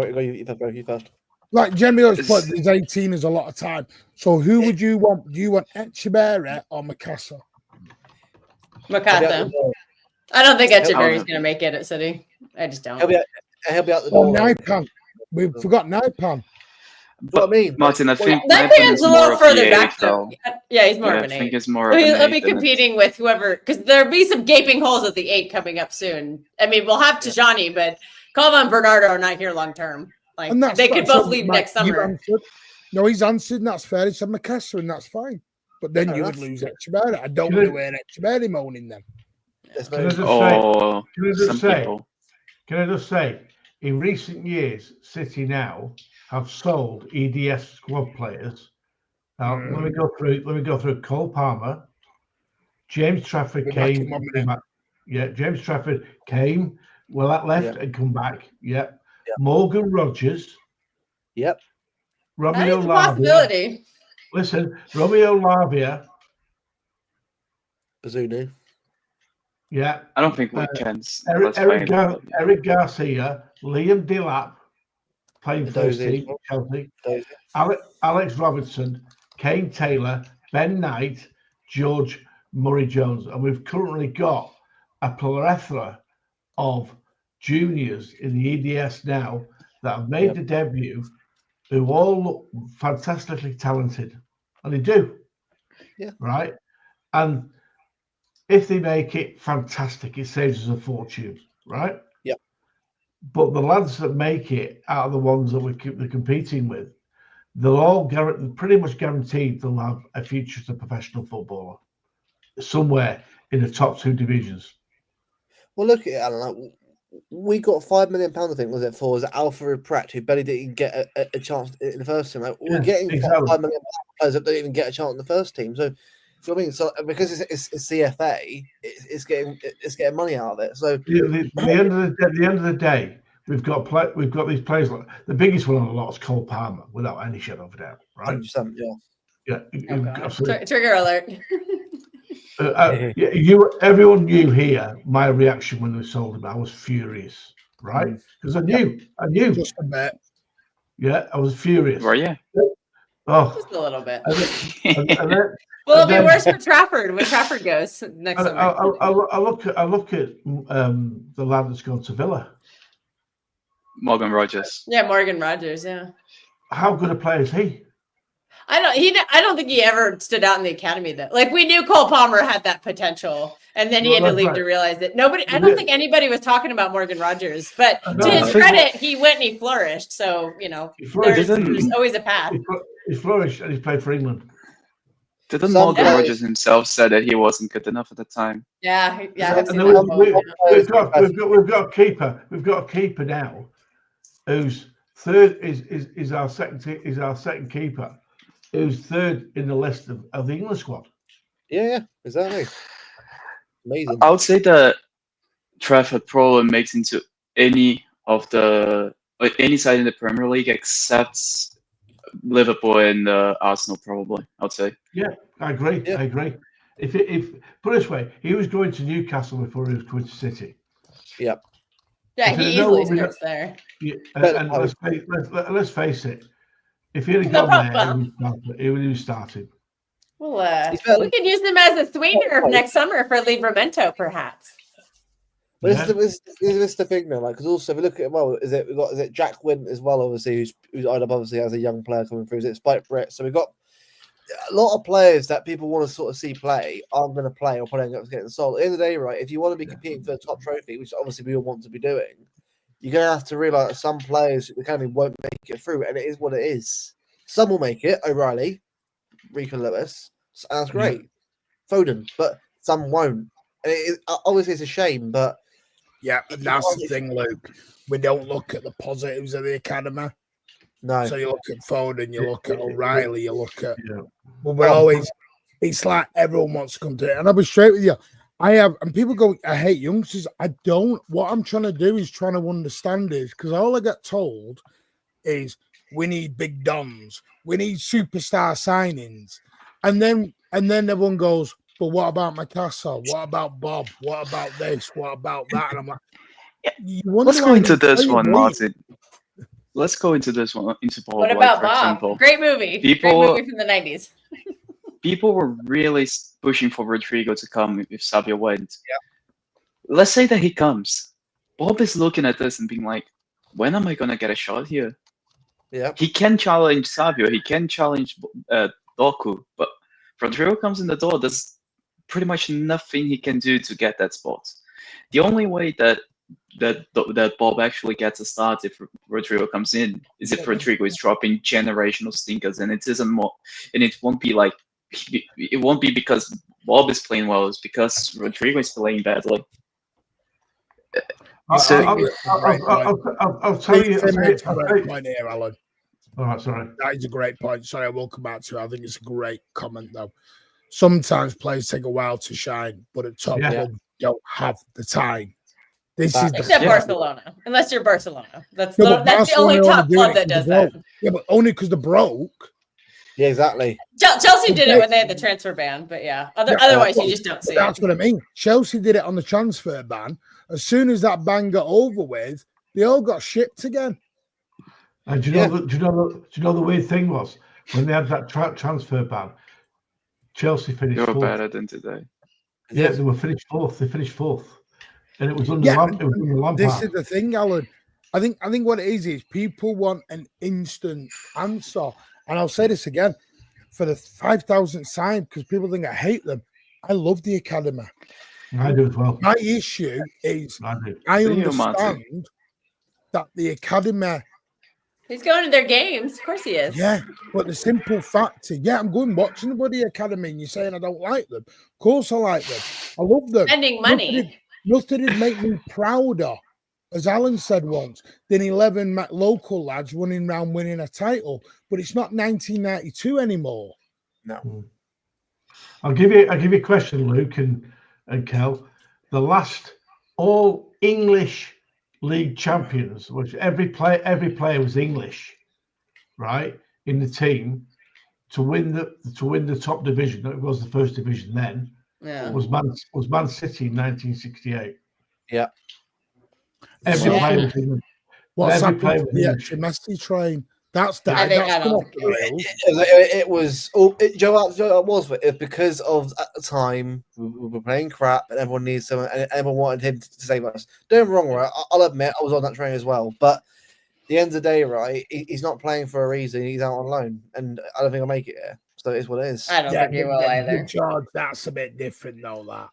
you first. Like generally, his 18 is a lot of time. So who would you want? Do you want Echeverry or Mikasa? Mikasa. I don't think Echeverry's going to make it at City. I just don't. He'll be out the door. Nipam. We forgot Nipam. What I mean, Martin, I think Nipam's a little further back. Yeah, he's more of an 8. I think it's more of an 8. He'll be competing with whoever, because there'll be some gaping holes at the 8 coming up soon. I mean, we'll have Tijani, but Calva and Bernardo are not here long term. Like they could both leave next summer. No, he's answered, and that's fair. He said Mikasa, and that's fine. But then you would lose Echeverry. I don't know where Echeverry moaning them. Can I just say, in recent years, City now have sold EDS squad players. Now let me go through Cole Palmer, James Trafford came. James Trafford came. Well, that left and come back. Yep. Morgan Rogers. Yep. Romeo That is a Lavia. possibility. Listen, Romeo Lavia. Bazunu. Yeah. I don't think we can. Eric Garcia, Liam Delap, playing first team, Chelsea. Alex Robertson, Kane Taylor, Ben Knight, George Murray-Jones. And we've currently got a plethora of juniors in the EDS now that have made the debut, who all look fantastically talented. And they do. Yeah. Right? And if they make it, fantastic. It saves us a fortune, right? Yeah. But the lads that make it out of the ones that they're competing with, they'll all pretty much guaranteed they'll have a future as a professional footballer somewhere in the top 2 divisions. Well, look at it, Alan. We got £5 million, I think, was it, for Alfred Pratt, who barely didn't get a chance in the first team. Like, we're getting £5 million players that don't even get a chance in the first team. So, you know what I mean? So because it's CFA, it's getting money out of it. So at the end of the day, we've got these players. Like, the biggest one on the lot is Cole Palmer, without any shadow of a doubt. Right? 100%, yeah. Absolutely. Trigger alert. Everyone knew here my reaction when they sold him. I was furious, right? Because I knew. Just a bit. Yeah, I was furious. Were you? Oh, just a little bit. Well, it'll be worse for Trafford when Trafford goes next summer. I look at the lad that's gone to Villa. Morgan Rogers. Yeah, Morgan Rogers. Yeah. How good a player is he? I don't think he ever stood out in the academy though. Like we knew Cole Palmer had that potential, and then he had to leave to realize it. I don't think anybody was talking about Morgan Rogers, but to his credit, he went and he flourished. So there's always a path. He flourished and he played for England. Didn't Morgan Rogers himself say that he wasn't good enough at the time? Yeah. We've got a keeper. We've got a keeper now, who's third is our second keeper, who's third in the list of the England squad. Yeah, exactly. Amazing. I would say that Trafford probably makes into any side in the Premier League except Liverpool and Arsenal, probably. I would say. Yeah, I agree. Yeah. I agree. If put it this way, he was going to Newcastle before he was going to City. Yep. Yeah, he easily starts there. Yeah, and let's face it, if he had gone there, he would have started. Well, we could use him as a sweetener next summer for Livramento, perhaps. But this is the thing though, because also if we look at is it Jack Wint as well, obviously who's eyed up obviously as a young player coming through. Is it Spike Brett? So we've got a lot of players that people want to sort of see play aren't going to play or probably end up getting sold. At the end of the day, right? If you want to be competing for the top trophy, which obviously we all want to be doing, you're going to have to realise that some players the academy won't make it through, and it is what it is. Some will make it. O'Reilly, Rico Lewis, and that's great. Foden, but some won't. And obviously it's a shame, but yeah, and that's the thing, Luke. We don't look at the positives of the academy. No. So you look at Foden, you look at O'Reilly, you look at. Well, we're always. It's like everyone wants to come to it, and I'll be straight with you. And people go, I hate youngsters. I don't. What I'm trying to do is trying to understand is because all I get told is we need big dons, we need superstar signings, and then everyone goes, but what about McCassel? What about Bob? What about this? What about that? And I'm like, let's go into this one, Martin. Let's go into this one. Into Bob. What about for Bob? example. Great movie. Great movie from the 90s. People were really pushing for Rodrigo to come if Savio went. Yeah. Let's say that he comes. Bob is looking at this and being like, when am I going to get a shot here? Yeah. He can challenge Savio. He can challenge Doku. But Rodrigo comes in the door. There's pretty much nothing he can do to get that spot. The only way that Bob actually gets a start if Rodrigo comes in is if Rodrigo is dropping generational stinkers, and it isn't more, and it won't be because Bob is playing well. It's because Rodrigo is playing badly. I'll tell you. Point here, Alan. All right, sorry. That is a great point. Sorry, I will come back to it. I think it's a great comment, though. Sometimes players take a while to shine, but at top club don't have the time. Except Barcelona, unless you're Barcelona. That's the only top club that does that. Yeah, but only because they're broke. Yeah, exactly. Chelsea did it when they had the transfer ban, but yeah. Otherwise, you just don't see it. That's what I mean. Chelsea did it on the transfer ban. As soon as that ban got over with, they all got shipped again. And do you know the weird thing was when they had that transfer ban, Chelsea finished fourth. They were better than today. Yeah, they were finished fourth. They finished fourth. And it was under Lampard. This is the thing, Alan. I think what it is people want an instant answer. And I'll say this again, for the 5,000 signed, because people think I hate them. I love the academy. I do as well. My issue is I understand that the academy. He's going to their games. Of course he is. Yeah, but the simple fact is, I'm going watching the Bloody Academy and you're saying I don't like them. Of course I like them. I love them. Spending money. Nothing would make me prouder, as Alan said once, than 11 local lads running around winning a title. But it's not 1992 anymore. No. I'll give you a question, Luke and Kel. The last all English league champions, which every player was English, right, in the team to win the top division. It was the first division then. Yeah. Was Man City in 1968. Yeah. Every player was England. What's happened to the extra Messi train? That's that. It was. It was because of at the time we were playing crap and everyone needs someone and everyone wanted him to save us. Don't get me wrong, right? I'll admit I was on that train as well, but the end of the day, right? He's not playing for a reason. He's out on loan, and I don't think I'll make it here. So it is what it is. I don't think he will either. George, that's a bit different though. That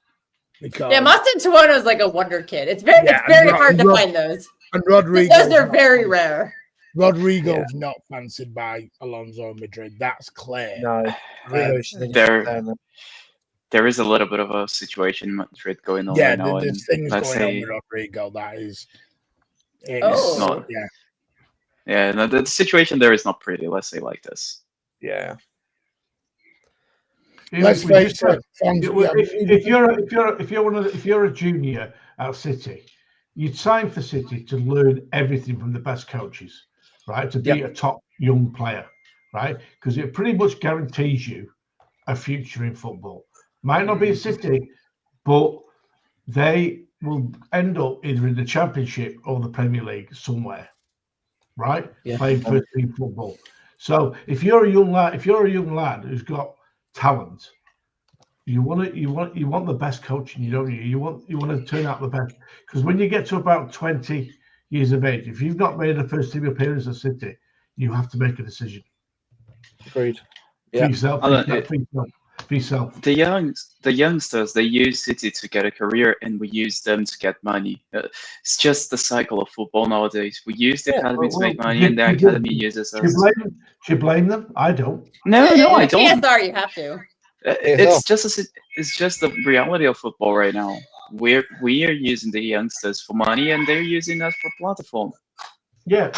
because Yeah, Mustang Tuono is like a wonder kid. It's very hard to find those. And Rodrigo, those are very rare. Rodrigo's not fancied by Alonso and Madrid. That's clear. No, there is a little bit of a situation in Madrid going on right now. There's things going on with Rodrigo that is. It's not. Yeah. No, the situation there is not pretty. Let's say like this. Yeah. Let's face it. If you're a junior at City, you'd sign for City to learn everything from the best coaches, right? To be a top young player, right? Because it pretty much guarantees you a future in football. Might not be a City, but they will end up either in the Championship or the Premier League somewhere, right? Playing first team football. So if you're a young lad who's got talent, you want the best coaching, you don't you? You want to turn out the best, because when you get to about 20 years of age, if you've not made a first team appearance at City, you have to make a decision. Agreed. For yourself. The youngsters, they use City to get a career, and we use them to get money. It's just the cycle of football nowadays. We use the academy to make money, and the academy uses us. Do you blame them? I don't. No, I don't. PSR, you have to. It's just the reality of football right now. We are using the youngsters for money, and they're using us for platform. Yeah.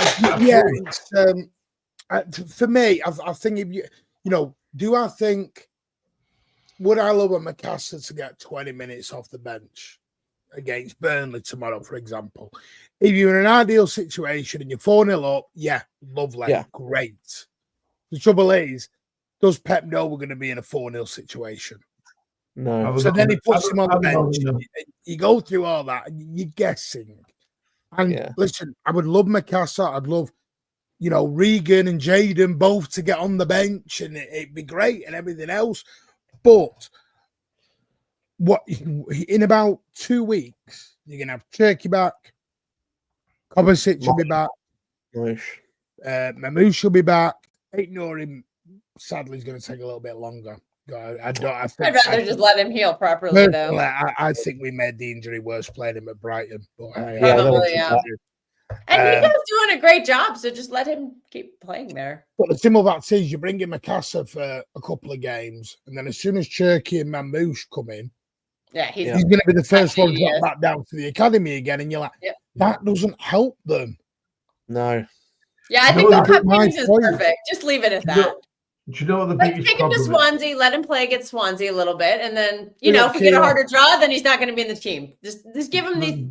It's, for me, I think if do I think would I love a Macassar to get 20 minutes off the bench against Burnley tomorrow, for example? If you're in an ideal situation and you're 4-0 up, lovely, great. The trouble is, does Pep know we're going to be in a 4-0 situation? No. So then he puts him on the bench. You go through all that and you're guessing. And listen, I would love Macassar. I'd love, Regan and Jaden both to get on the bench, and it'd be great and everything else. But in about 2 weeks, you're gonna have Turkey back, Kovacic will be back, Mamouche will be back. Ignoring, sadly, is going to take a little bit longer. I'd rather just let him heal properly, though. I think we made the injury worse playing him at Brighton. But probably, and he's doing a great job, so just let him keep playing there. But the thing with that is you bring in Macassar for a couple of games, and then as soon as Cherky and Mamouche come in, he's going to be the first one to get back down to the academy again, and you're like, that doesn't help them. No. Yeah, I think the cup games is perfect. Just leave it at that. Do you know what the biggest take him to Swansea, let him play against Swansea a little bit, and then if we get a harder draw, then he's not going to be in the team. Just give him these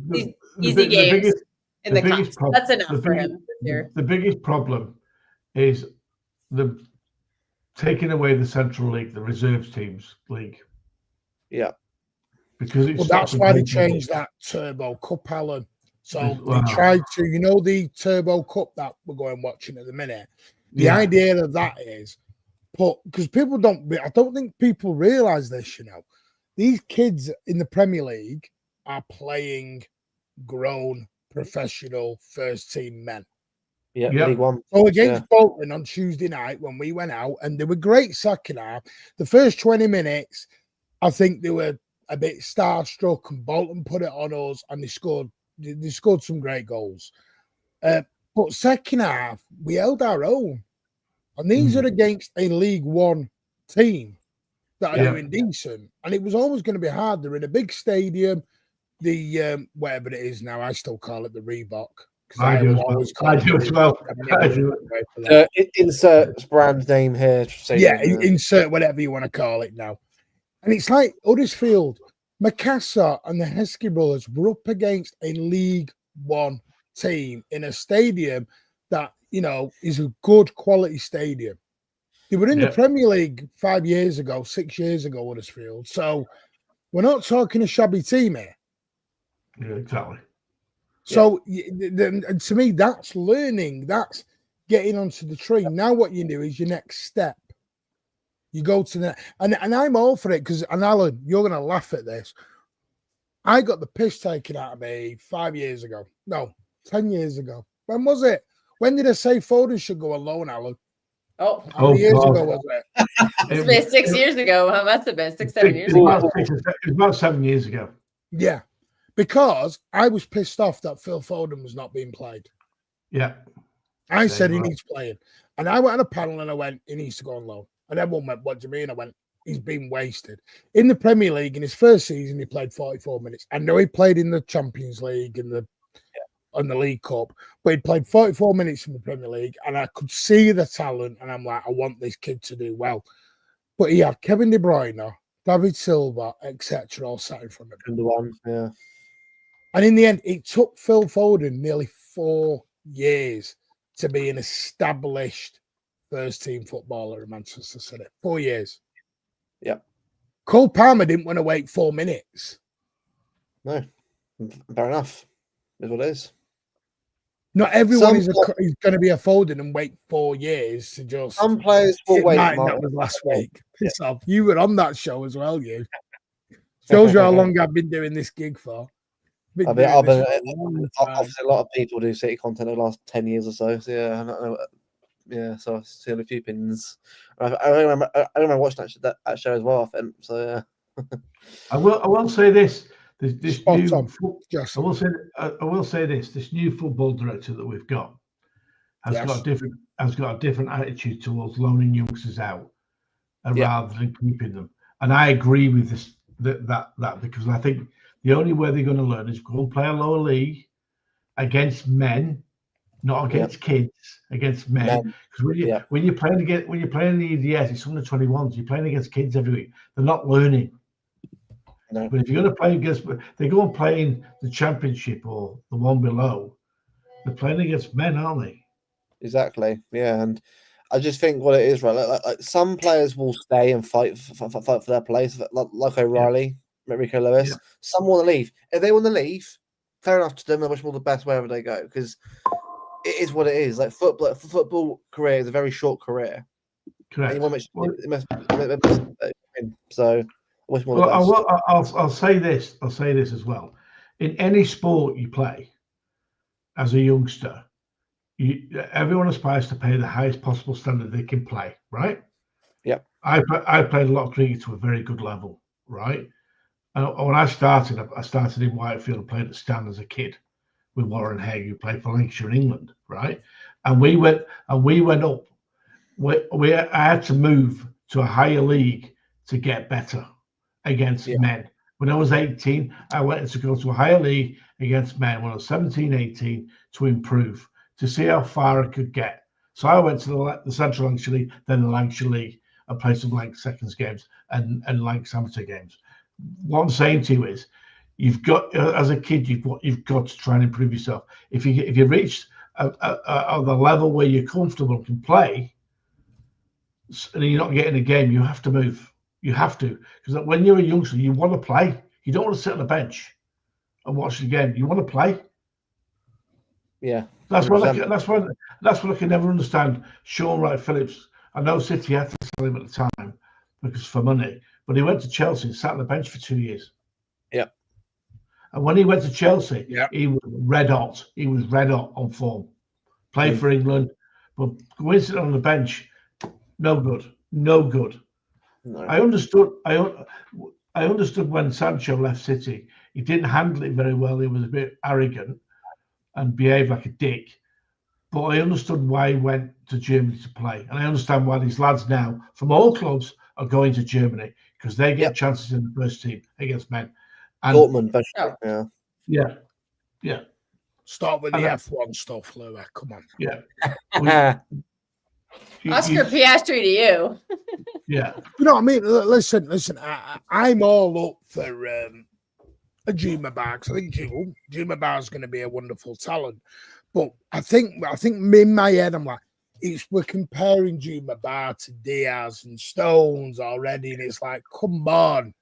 easy games in the cups. That's enough for him this year. The biggest problem is the taking away the Central League, the reserves teams league. Yeah, because that's why they changed that Turbo Cup, Alan. So they tried to, the Turbo Cup that we're going watching at the minute. The idea of that is. Because I don't think people realize this, these kids in the Premier League are playing grown professional first team men. League One. So against Bolton on Tuesday night when we went out, and they were great second half. The first 20 minutes, I think they were a bit starstruck, and Bolton put it on us, and they scored some great goals. But second half, we held our own. And these are against a League One team that are doing decent. And it was always going to be hard. They're in a big stadium. The whatever it is now, I still call it the Reebok. I do as well. Insert brand name here. Insert whatever you want to call it now. And it's like Huddersfield, Macassar and the Heskey brothers were up against a League One team in a stadium that is a good quality stadium. They were in the Premier League 5 years ago, 6 years ago, Huddersfield. So we're not talking a shabby team here. Yeah, exactly. So to me, that's learning. That's getting onto the tree. Now what you do is your next step. You go to the and I'm all for it because, and Alan, you're going to laugh at this. I got the piss taken out of me 5 years ago. No, 10 years ago. When was it? When did I say Foden should go on loan, Alan? Oh, How many years God. ago was it? it's been 6 years ago. Huh? Must have been 6, 7 years It ago. was about 7 years ago. Yeah, because I was pissed off that Phil Foden was not being played. Yeah. I said he right. needs playing. And I went on a panel and I went, he needs to go on loan. And everyone went, what do you mean? I went, he's been wasted. In the Premier League, in his first season, he played 44 minutes. I know he played in the Champions League and the League Cup, but he played 44 minutes in the Premier League, and I could see the talent, and I'm like, I want this kid to do well. But he had Kevin De Bruyne, David Silva, etc., all sat in front of him. Yeah. And in the end, it took Phil Foden nearly 4 years to be an established first-team footballer at Manchester City. 4 years. Yep. Cole Palmer didn't want to wait 4 minutes. No, fair enough. Is what it is. Not everyone is going to be a Foden and wait 4 years to just. Some players will wait. That was last week. Piss off. You were on that show as well, you. Shows you how long I've been doing this gig for. Obviously, a lot of people do City content over the last 10 years or so. So yeah, I don't know. Yeah, so I've seen a few pins. I remember watching that show as well. I think so. Yeah. I will say this. This new. I will say this. This new football director that we've got has got a different attitude towards loaning youngsters out, rather than keeping them. And I agree with this that because I think the only way they're going to learn is go and play a lower league against men, not against kids, against men. Because when you're playing the EDS, it's under 21s. You're playing against kids every week. They're not learning. No. But if you're going to play against, they go and play in the championship or the one below. They're playing against men, aren't they? Exactly. Yeah, and I just think what it is, right? Like some players will stay and fight for their place, like O'Reilly, Rico Lewis. Some want to leave. If they want to leave, fair enough to them. They wish them all the best wherever they go, because it is what it is. Like football career is a very short career. Correct. So. I'll say this. I'll say this as well. In any sport you play, as a youngster, everyone aspires to play the highest possible standard they can play. Right? Yep. I played a lot of cricket to a very good level. Right? And when I started in Whitefield and played at Stan as a kid with Warren Haig, who played for Lancashire, England. Right? And we went up. I had to move to a higher league to get better against men. When I was 18, I went to go to a higher league against men when I was 17, 18 to improve, to see how far I could get. So I went to the Central Lancashire League, then the Lancashire League, and played some Lancashire Seconds games and Lancashire Amateur games. What I'm saying to you is, you've got, as a kid, you've got to try and improve yourself. If you reach the level where you're comfortable and can play, and you're not getting a game, you have to move. You have to, because when you're a youngster, you want to play. You don't want to sit on the bench and watch the game. You want to play. Yeah, that's what I can never understand. Sean Wright Phillips. I know City had to sell him at the time because for money, but he went to Chelsea and sat on the bench for 2 years. Yeah, and when he went to Chelsea, he was red hot. He was red hot on form. Played for England, but going sit on the bench, no good. No good. No. I understood when Sancho left City. He didn't handle it very well. He was a bit arrogant and behaved like a dick. But I understood why he went to Germany to play. And I understand why these lads now from all clubs are going to Germany, because they get chances in the first team against men. And Dortmund, yeah. Start with the F1 stuff, Louis. Come on. Yeah. Oscar Piastri to you. Yeah. You know what I mean? Listen. I'm all up for a Juma Bar, because I think Juma Bar is going to be a wonderful talent. But I think in my head, I'm like, we're comparing Juma Bar to Diaz and Stones already, and it's like, come on,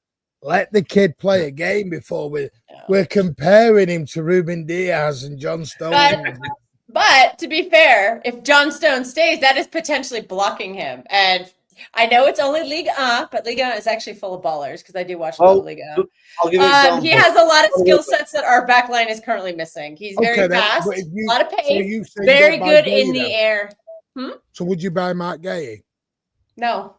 let the kid play a game before we're comparing him to Ruben Diaz and John Stones. But to be fair, if John Stone stays, that is potentially blocking him. And I know it's only Ligue 1, but Ligue 1 is actually full of ballers because I do watch a Well, lot of Ligue 1. I'll give you an example. He has a lot of skill sets that our backline is currently missing. He's very Okay, then, fast, but a if you- lot of so pace, you say you very don't buy good Gay in the then? air. So would you buy Mark Gay? No.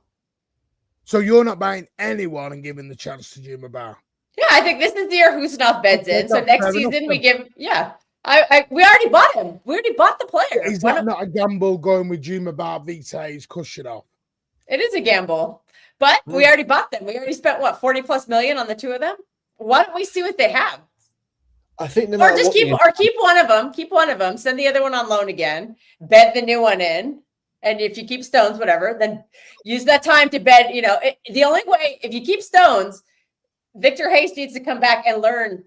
So you're not buying anyone and giving the chance to Juma Bar? Yeah, I think this is the year Husnov beds Okay, in. So that's next fair enough season we then. give, we already bought him. We already bought the player. Is Why that not- not a gamble going with Juma Bar, Vitae's Kushidov? It is a gamble, but we already bought them. We already spent what, 40+ million on the two of them. Why don't we see what they have? I think no Or matter just what keep, you- or keep one of them. Keep one of them. Send the other one on loan again. Bed the new one in, and if you keep Stones, whatever, then use that time to bed. You know, the only way if you keep Stones, Victor Hayes needs to come back and learn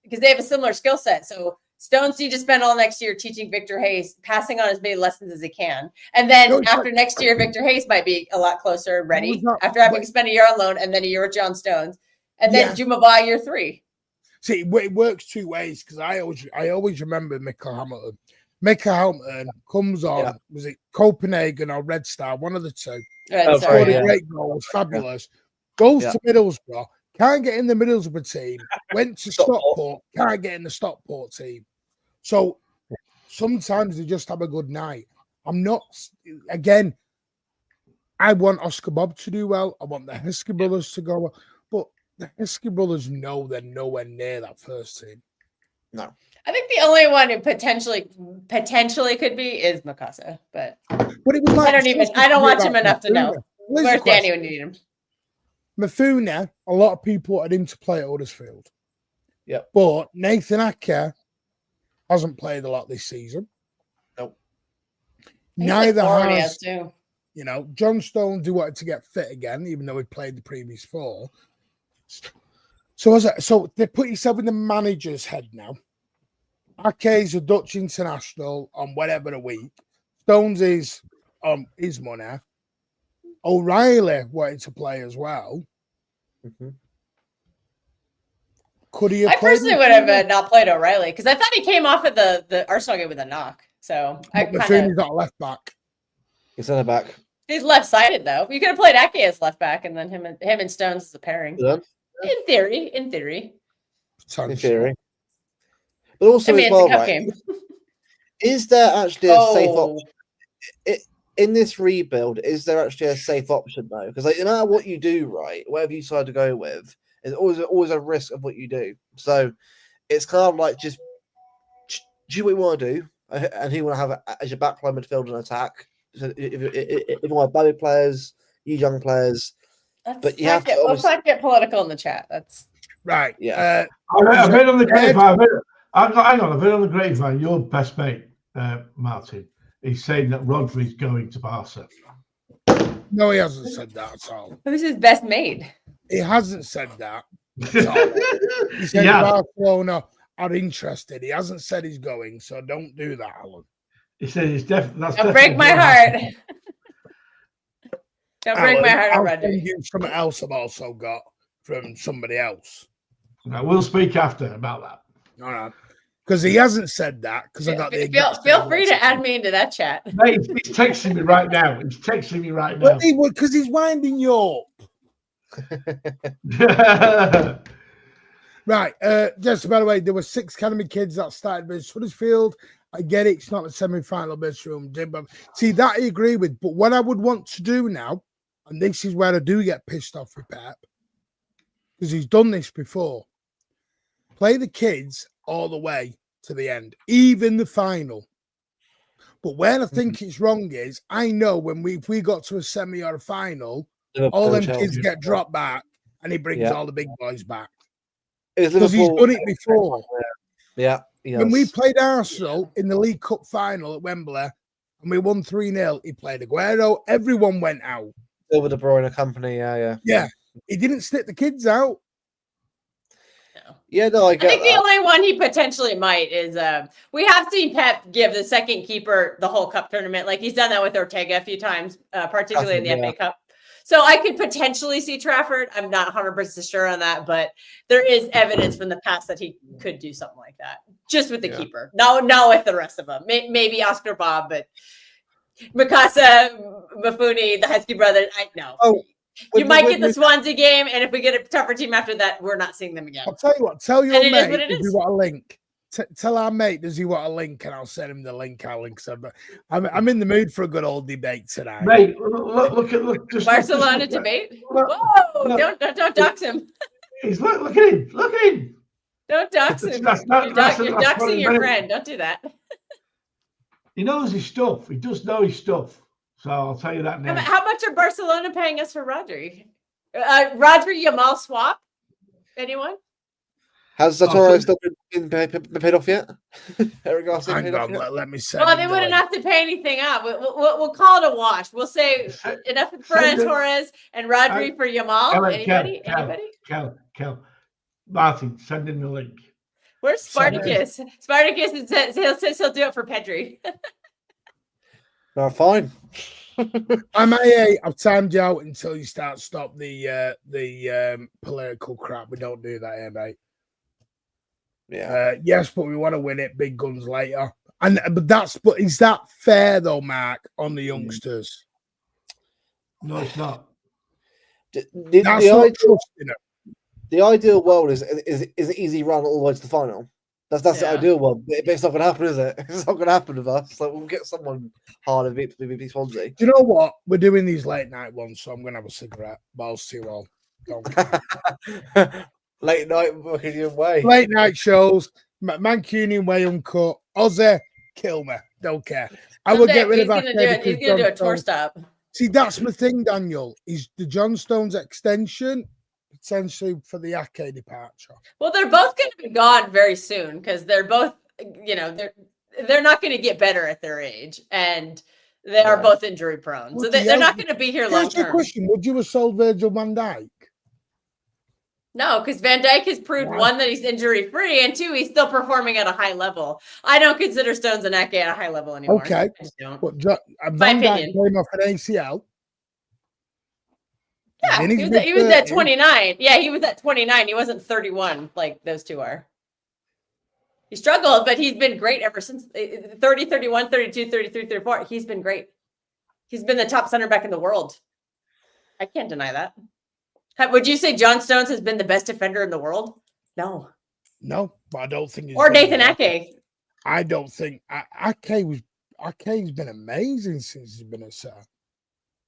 because they have a similar skill set. So Stones need to spend all next year teaching Victor Hayes, passing on as many lessons as he can, and then No, it's after next year, Victor Hayes might be a lot closer and ready it's not- after having but- spent a year on loan and then a year with John Stones, and then Yeah. Juma Ba year 3. See, it works two ways because I always remember Mikkel Hamilton. Mikkel Hamilton comes on, Yeah. was it Copenhagen or Red Star, one of the two. Oh, Sorry, Scored yeah. a great goal, was fabulous. Goes Yeah. to Middlesbrough, can't get in the Middlesbrough team. Went to Stockport. Stockport, can't get in the Stockport team. So sometimes they just have a good night. I'm not, again, I want Oscar Bob to do well. I want the Heskey brothers to go well. But the Heskey brothers know they're nowhere near that first team. I think the only one who potentially could be is Mikasa, but But it was like I don't watch him enough to know. Here's Where's the Danny question. when you need him? Mifune, a lot of people wanted him to play at Huddersfield. Yep. But Nathan Acker hasn't played a lot this season. Nope. Neither Already has, has too. you know, John Stones who wanted to get fit again, even though he played the previous 4. So they put yourself in the manager's head now. Ake's a Dutch international on whatever a week. Stones is his money. O'Reilly wanted to play as well. Mhm. Could he have I played personally would have not played O'Reilly because I thought he came off of the Arsenal game with a knock. So I But kind Mifune's of not a left back. It's on the back. he's left-sided though. You could have played Ake as left back and then him and Stones as a pairing. Yeah, In theory. in Potentially. theory. But also I mean, as it's well, a cup right? game. Is there actually a safe Oh, option in this rebuild? Is there actually a safe option though? Because like, no matter what you do, right, whatever you decide to go with, there's always a risk of what you do. So it's kind of like just do what you want to do, and who you want to have as your backline midfield and attack. So if you want both players, you young players, but you have to let's not get political in the chat. That's Right. Yeah. I've heard on the grapevine. Hang on, I've heard on the grapevine. Your best mate, Martin, is saying that Rodri's going to Barca. No, he hasn't said that at all. who's his best mate? He hasn't said that at all. He said Yeah. Barcelona are interested. He hasn't said he's going, so don't do that, Alan. He said it's definitely. Don't break my heart. Don't break my heart I'll on send Rodri. you something else I've also got from somebody else. Right, we'll speak after about that. All right. Because he hasn't said that. Because I got the Feel free to add me into that chat. Mate, he's texting me right now. He's texting me right now. Because he's winding you up. Right. Just by the way, there were 6 academy kids that started with Huddersfield. I get it. It's not a semi-final best room. See, that I agree with. But what I would want to do now, and this is where I do get pissed off with Pep, because he's done this before, play the kids all the way to the end, even the final. But where I think it's wrong is, I know if we got to a semi or a final, all them kids get dropped back, and he brings all the big boys back. Because he's done it before. Yeah. When we played Arsenal in the League Cup final at Wembley and we won 3-0, he played Aguero. Everyone went out. Over De Bruyne company, Yeah. He didn't stick the kids out. Yeah, no, I I get think the that. only one he potentially might is we have seen Pep give the second keeper the whole cup tournament. Like he's done that with Ortega a few times, particularly in the FA Cup. So I could potentially see Trafford. I'm not 100% sure on that, but there is evidence from the past that he could do something like that, just with the keeper. No, with the rest of them. Maybe Oscar Bob, but Mikasa, Mifune, the Husky brothers. I know. Oh, You might get the Swansea game, and if we get a tougher team after that, we're not seeing them again. I'll tell you what. Tell your And it is mate what it does he is. want a link. Tell our mate does he want a link, and I'll send him the link. I'm in the mood for a good old debate tonight. Mate, look. Barcelona debate. Whoa! Don't dox him. Look at him. Look at him. Don't dox him. You're doxing your friend. Don't do that. He knows his stuff. He does know his stuff. So I'll tell you that now. How much are Barcelona paying us for Rodri? Rodri Yamal swap? Anyone? Has Zatoro still been paid off yet? Eric Garcia Hang paid off on, yet? let me say. Well, they wouldn't have to pay anything up. We'll call it a wash. We'll say enough for Torres and Rodri for Yamal. Anybody? Kel. Martin, send in the link. Where's Spartacus? Spartacus says he'll do it for Pedri. No, fine. I've timed you out until you stop the political crap. We don't do that here, mate. Yeah. Yes, but we want to win it. Big guns later. But is that fair though, Mark, on the youngsters? No, it's not. The ideal world is an easy run all the way to the final. That's the ideal one. But it's not going to happen, is it? It's not going to happen with us. Like, we'll get someone harder to beat Swansea. Do you know what? We're doing these late night ones, so I'm going to have a cigarette. Balls too old. Late night Mancunian way. Late night shows. Mancunian way uncut. Ozzy, kill me. Don't care. I will get rid of that. He's going to do a tour stop. See, that's my thing, Daniel. Is the John Stones extension potentially for the Ake departure? Well, they're both going to be gone very soon because they're both, they're not going to get better at their age, and they are both injury prone. So they're not going to be here long term. Question: would you have sold Virgil van Dijk? No, because Van Dijk has proved one, that he's injury free, and two, he's still performing at a high level. I don't consider Stones and Ake at a high level anymore. Okay, I just don't. But Van Dijk came off an ACL. Yeah, he was at 29. Yeah, he was at 29. He wasn't 31 like those two are. He struggled, but he's been great ever since 30, 31, 32, 33, 34. He's been great. He's been the top center back in the world. I can't deny that. Would you say John Stones has been the best defender in the world? No. No, but I don't think. Or Nathan Ake. I don't think Ake's been amazing since he's been at center.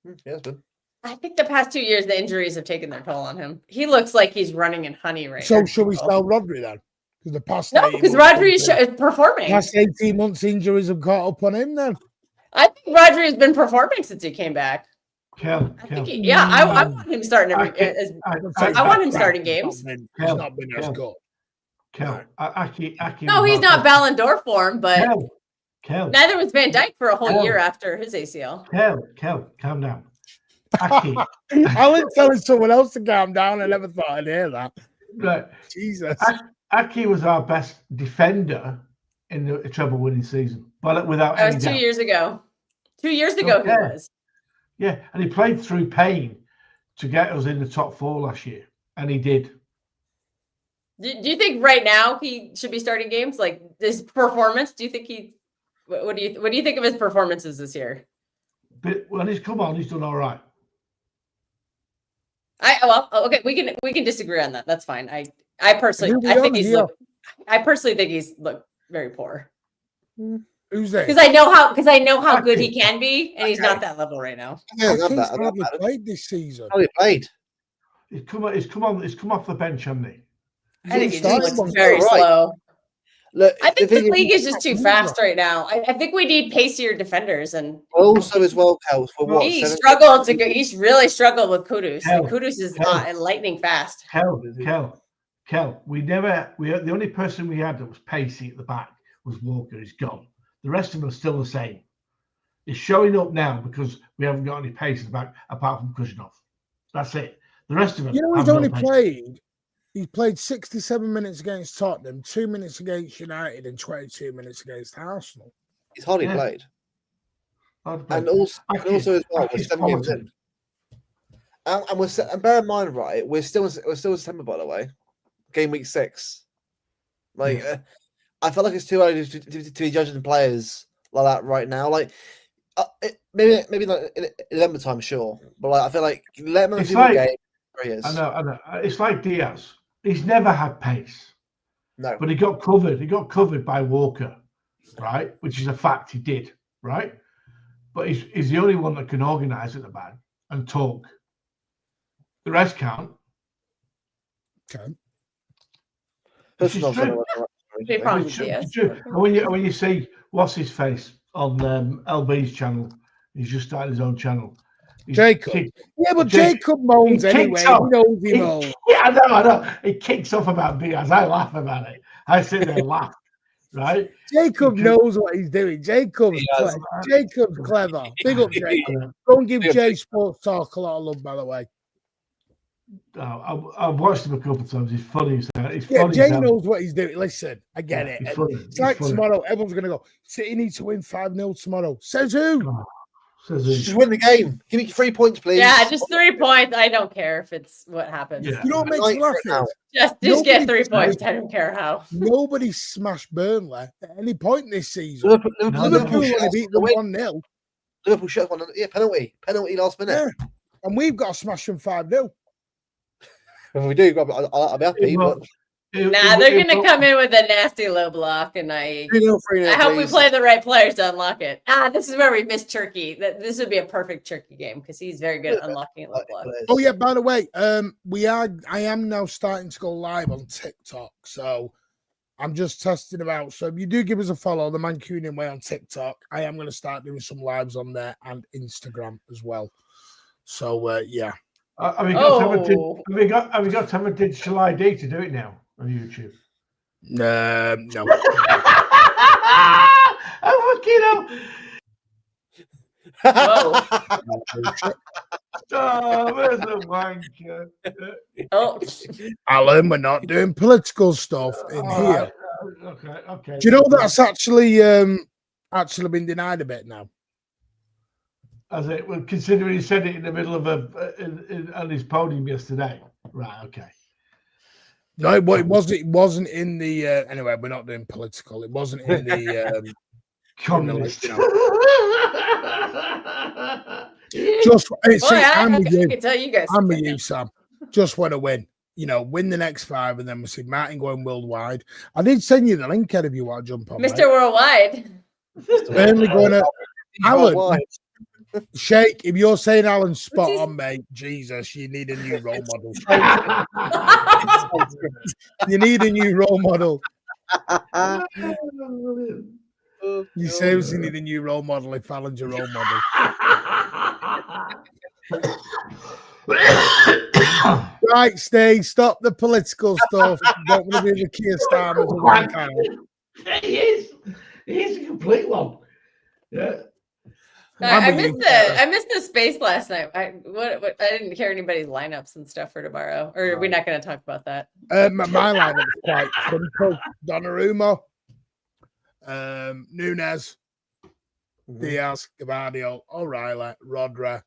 Yeah, it's been. I think the past 2 years, the injuries have taken their toll on him. He looks like he's running in honey right now. So should we sell Rodri then? Because the past because Rodri is performing. Past 18 months injuries have caught up on him then. I think Rodri has been performing since he came back. I want him starting I want him starting games. He's not been as good. No, he's not Ballon d'Or form, but neither was Van Dijk for a whole year after his ACL. Kel, calm down. I was telling someone else to calm down. I never thought I'd hear that. Right. Jesus. Ake was our best defender in the treble winning season, but without that was 2 years ago. 2 years ago, he was. Yeah, and he played through pain to get us in the top four last year, and he did. Do you think right now he should be starting games? Like his performance? Do you think he? What do you think of his performances this year? But when he's come on, he's done all right. Okay, we can disagree on that. That's fine. I personally think he's looked very poor. Who's that? Because I know how good he can be, and he's not that level right now. Yeah, he's hardly played this season. Oh, he played. He's come off the bench, hasn't he? I think he just looks very slow. Look, I think the league is just too fast right now. I think we need pacier defenders, and also as well, Kel, for what? He's really struggled with Kudus. Kudus is not lightning fast. Kel. The only person we had that was pacey at the back was Walker. He's gone. The rest of them are still the same. It's showing up now because we haven't got any pace at the back apart from Kuznov. That's it. The rest of them. He's played 67 minutes against Tottenham, 2 minutes against United, and 22 minutes against Arsenal. He's hardly played. And also as well, we're 7 games in. And bear in mind, right, we're still in September, by the way. Game week 6. I feel like it's too early to be judging players like that right now. Like, Maybe not in November time, sure, but like, I feel like let him have a It's few more like- games. There he is. I know. It's like Diaz. He's never had pace, No, but he got covered. He got covered by Walker, right? Which is a fact. He did, right? But he's the only one that can organise at the back and talk. The rest can't. Okay. This is Hudson's true. Big problem It's with true. Diaz. It's true. And when you see what's his face on LB's channel, he's just started his own channel. He's Jacob. kicked- Yeah, but Jake- Jacob moans he anyway. kicks He off. knows he moans. Yeah, I know. He kicks off about Diaz. I laugh about it. I sit there and laugh, right? Jacob Because- knows what he's doing. Jacob's clever. Big up, Jacob. Don't give Jay Sports Talk a lot of love, by the way. I've watched him a couple of times. He's funny as hell. He's Yeah, funny Jay as hell. knows what he's doing. Listen, I get Yeah, it. he's And funny. it's He's like funny. tomorrow, everyone's going to go, City needs to win 5-0 tomorrow. Says who? Oh, says he. just win the game. Give me 3 points, please. Yeah, just 3 points. I don't care if it's what happens. Yeah. You know what makes me laugh is Just get 3 Nobody- points. I don't care how. nobody smashed Burnley at any point this season. Liverpool Liverpool only shots beat on them the win. 1-0. Liverpool shots one. Yeah, penalty last minute. Yeah. And we've got to smash them 5-0. If we do, I'll be happy. But Nah, they're going to come in with a nasty low block, and I 3-0, I hope we play the right players to unlock it. This is where we missed Turkey. This would be a perfect Turkey game because he's very good at unlocking a low block. Oh yeah, by the way, I am now starting to go live on TikTok, so I'm just testing them out. So if you do give us a follow, the Mancunian Way on TikTok, I am going to start doing some lives on there and Instagram as well. So yeah. Have we got to have a digital ID to do it now on YouTube? No. Oh, oh, where's the wanker? Oh, Alan, we're not doing political stuff in here. Okay. Do you know that's actually been denied a bit now? As it, well, considering he said it in the middle of on his podium yesterday. Right, okay. No, it wasn't in the anyway, we're not doing political. It wasn't in the Communist. Just see, I I'm with you. can tell you guys. I'm with you, Sam. Just want to win. Win the next 5, and then we'll see Martin going worldwide. I did send you the link, Ed, if you want to jump on. Mr. Worldwide. Burnley going to Alan. Worldwide. Shake, if you're saying Alan's spot on, mate, Jesus, you need a new role model. You need a new role model. You seriously need a new role model if Alan's your role model. Right, Steve, stop the political stuff. Don't want to be the Keir Starmer of one kind. He is a complete one. Yeah. I missed the space last night. I didn't hear anybody's lineups and stuff for tomorrow. Or are we not going to talk about that? My lineup is quite simple: Donnarumma, Nunes, Diaz, Gavardio, O'Reilly, Rodri,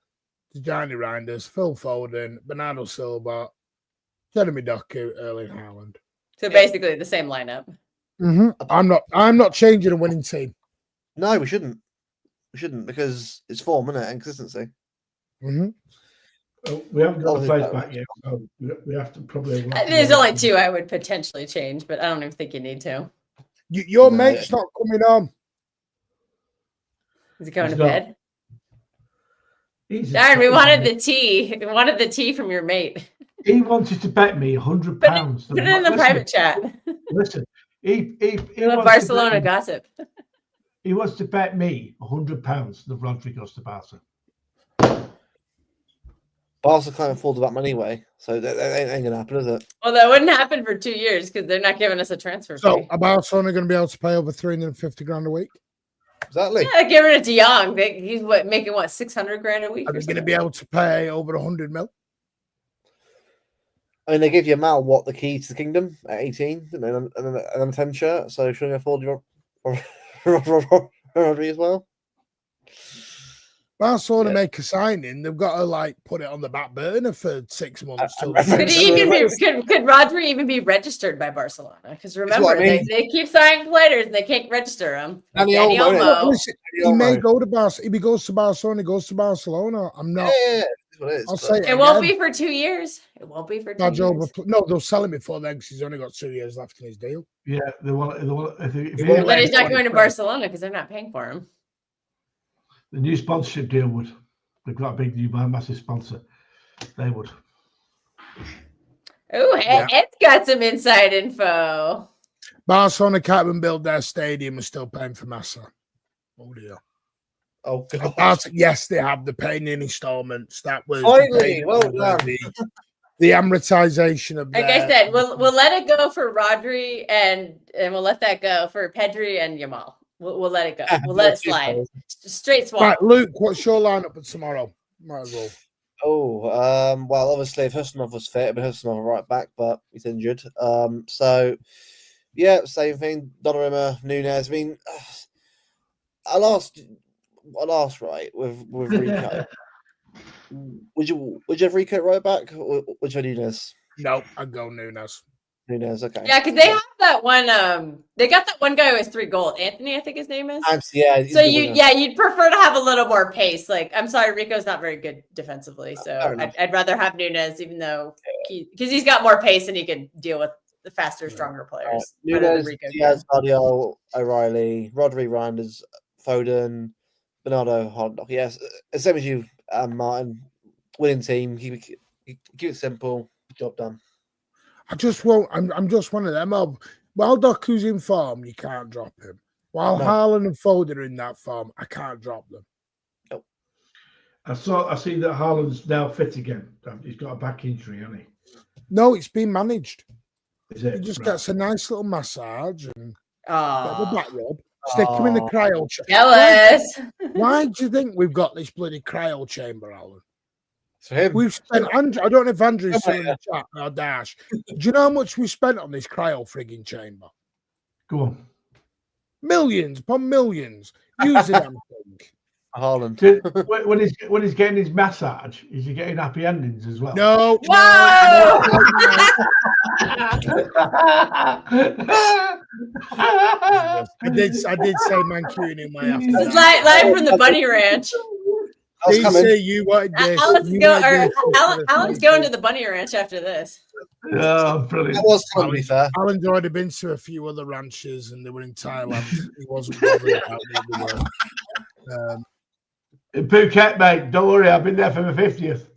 Gianni Reinders, Phil Foden, Bernardo Silva, Jeremy Doku, Erling Haaland. So basically the same lineup. Mm-hmm. I'm not changing a winning team. No, we shouldn't. We shouldn't because it's form, isn't it, and consistency. Mm-hmm. We haven't got the place back yet, so we have to probably. There's only 2 I would potentially change, but I don't even think you need to. Your mate's not coming on. Is he going He's to not. bed? Darren, we wanted the tea. We wanted the tea from your mate. He wanted to bet me £100. Put it in the private chat. Listen, he Barcelona gossip. He wants to bet me £100 that Rodri goes to Barca. Barca can't afford that money anyway, so that ain't gonna happen, is it? Well, that wouldn't happen for 2 years because they're not giving us a transfer So fee. are Barcelona going to be able to pay over 350 grand a week? Exactly. Yeah, they're giving it to Young. He's making 600 grand a week. Are they going to be able to pay over 100 mil? I mean, they give you Mal the key to the kingdom at 18, and then a 10 shirt. So shouldn't afford your Rodri as well. Barcelona make a signing, they've got to like put it on the back burner for 6 months. Till Could Rodri even be registered by Barcelona? Because remember, they keep signing players and they can't register them. Danny Olmo. Listen, he may go to Barcelona. If he goes to Barcelona, he goes to Barcelona. I'm not. I'll say it won't be for 2 years. It won't be for 2 years. No, they'll sell him before then because he's only got 2 years left in his deal. Yeah, But he's not going to Barcelona because they're not paying for him. The new sponsorship deal would. They've got a big new massive sponsor. They would. Oh, Ed's got some inside info. Barcelona can't even build their stadium and still paying for Massa. Oh dear. Oh god. Yes, they have the paying in installments. That was finally well done. The amortization of like I said, we'll let it go for Rodri and we'll let that go for Pedri and Yamal. We'll let it go. We'll let it slide. Straight swap. Right, Luke, what's your lineup for tomorrow? Might as well. Oh, well, obviously, if Husnov was fit, but Husnov right back, but he's injured. So, yeah, same thing. Donnarumma, Nunes. I mean, I'll ask right with Rico. would you have Rico right back, or would you have Nunes? No, I'd go Nunes. Nunes, okay. Yeah, because they have that one. They got that one guy who has 3 goals. Anthony, I think his name is. Yeah. So you'd prefer to have a little more pace. Like, I'm sorry, Rico's not very good defensively, so I'd rather have Nunes, even though because he's got more pace and he can deal with the faster, stronger players. Nunes, Diaz, Guardiola, Reily, Rodri, Randers, Foden, Bernardo, Hardlock. Yes, same as you, Martin. Winning team. Keep it simple. Job done. I just won't. I'm just one of them. While Doku's in form, you can't drop him. While Haaland and Foden are in that form, I can't drop them. Nope. I see that Haaland's now fit again. He's got a back injury, hasn't he? No, it's been managed. Is it? He just gets a nice little massage and the back rub. Stick him in the cryo chamber. Jealous. Why do you think we've got this bloody cryo chamber, Alan? For him. We've spent. I don't know if Andrew's still in the chat or Dash. Do you know how much we spent on this cryo frigging chamber? Go on. Millions upon millions. Use it, damn thing. Haaland. When he's getting his massage, is he getting happy endings as well? No. Whoa! I did say Mancunian way after It's that. live from the Bunny Ranch. DC, you wanted this. Alan's going to the Bunny Ranch after this. Oh, brilliant. That was fun, to be fair. Alan's already been to a few other ranches and they were in Thailand. He wasn't bothered about where they were. In Phuket, mate. Don't worry, I've been there for my 50th.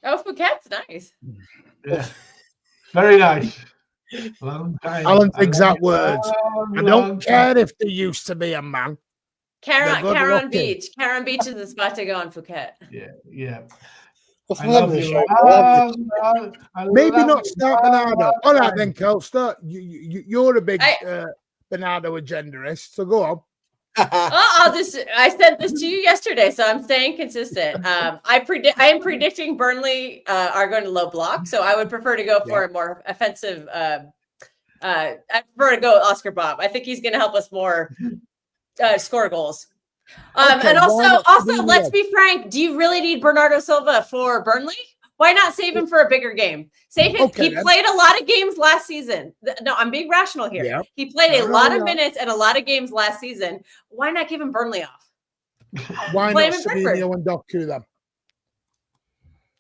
Oh, Phuket's nice. Yeah. Very nice. Long time. Alan's exact words. I don't care if they used to be a man. Caron Beach. Caron Beach is the spot to go on Phuket. Yeah. Maybe not start Bernardo. All right, then, Kel. Start. You're a big Bernardo agendaist, so go on. I said this to you yesterday, so I'm staying consistent. I am predicting Burnley are going to low block, so I would prefer to go for a more offensive. I prefer to go with Oscar Bob. I think he's going to help us more score goals. And also, let's be frank. Do you really need Bernardo Silva for Burnley? Why not save him for a bigger game? Save him. He played a lot of games last season. No, I'm being rational here. Yeah. He played a lot of minutes and a lot of games last season. Why not give him Burnley off? Why not Savinho and Doku then?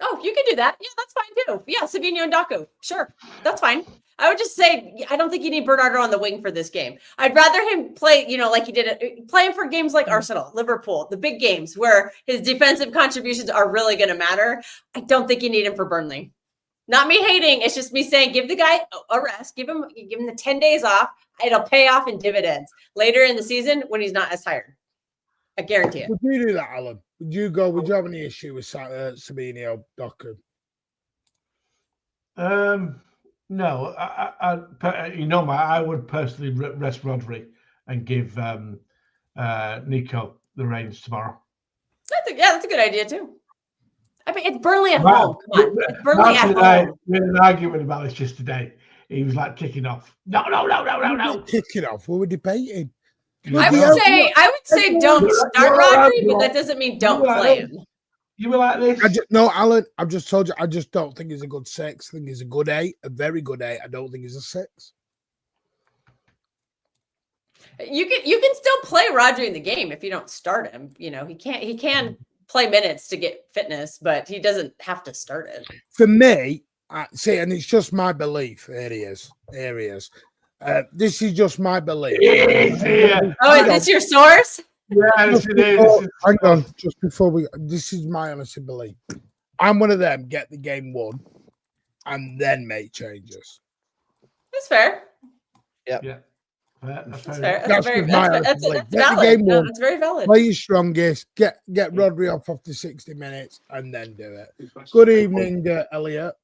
Oh, you can do that. Yeah, that's fine too. Yeah, Savinho and Doku. Sure, that's fine. I would just say I don't think you need Bernardo on the wing for this game. I'd rather him play, like he did, play him for games like Arsenal, Liverpool, the big games where his defensive contributions are really going to matter. I don't think you need him for Burnley. Not me hating. It's just me saying give the guy a rest. Give him the 10 days off. It'll pay off in dividends later in the season when he's not as tired. I guarantee it. Would you do that, Alan? Would you have any issue with Savinho, Doku? No, I would personally rest Rodri and give Nico the reins tomorrow. That's a good idea too. I mean, it's Burnley at home. Come on, it's Burnley at home. We had an argument about this just today. He was like kicking off. No. Kicking off. We were debating. I would say don't start Rodri, but that doesn't mean don't play him. You were like this. No, Alan, I've just told you, I just don't think he's a good 6. I think he's a good 8, a very good 8. I don't think he's a 6. You can still play Rodri in the game if you don't start him. You know, he can play minutes to get fitness, but he doesn't have to start it. For me, see, and it's just my belief. Here he is. This is just my belief. Oh, is this your source? Yes, it is. Hang on, just before this is my honest belief. I'm one of them, get the game won, and then make changes. That's fair. Yeah. That's fair. That's That's valid. That's very valid. Play your strongest. Get Rodri off after 60 minutes, and then do it. Good evening, Elliot.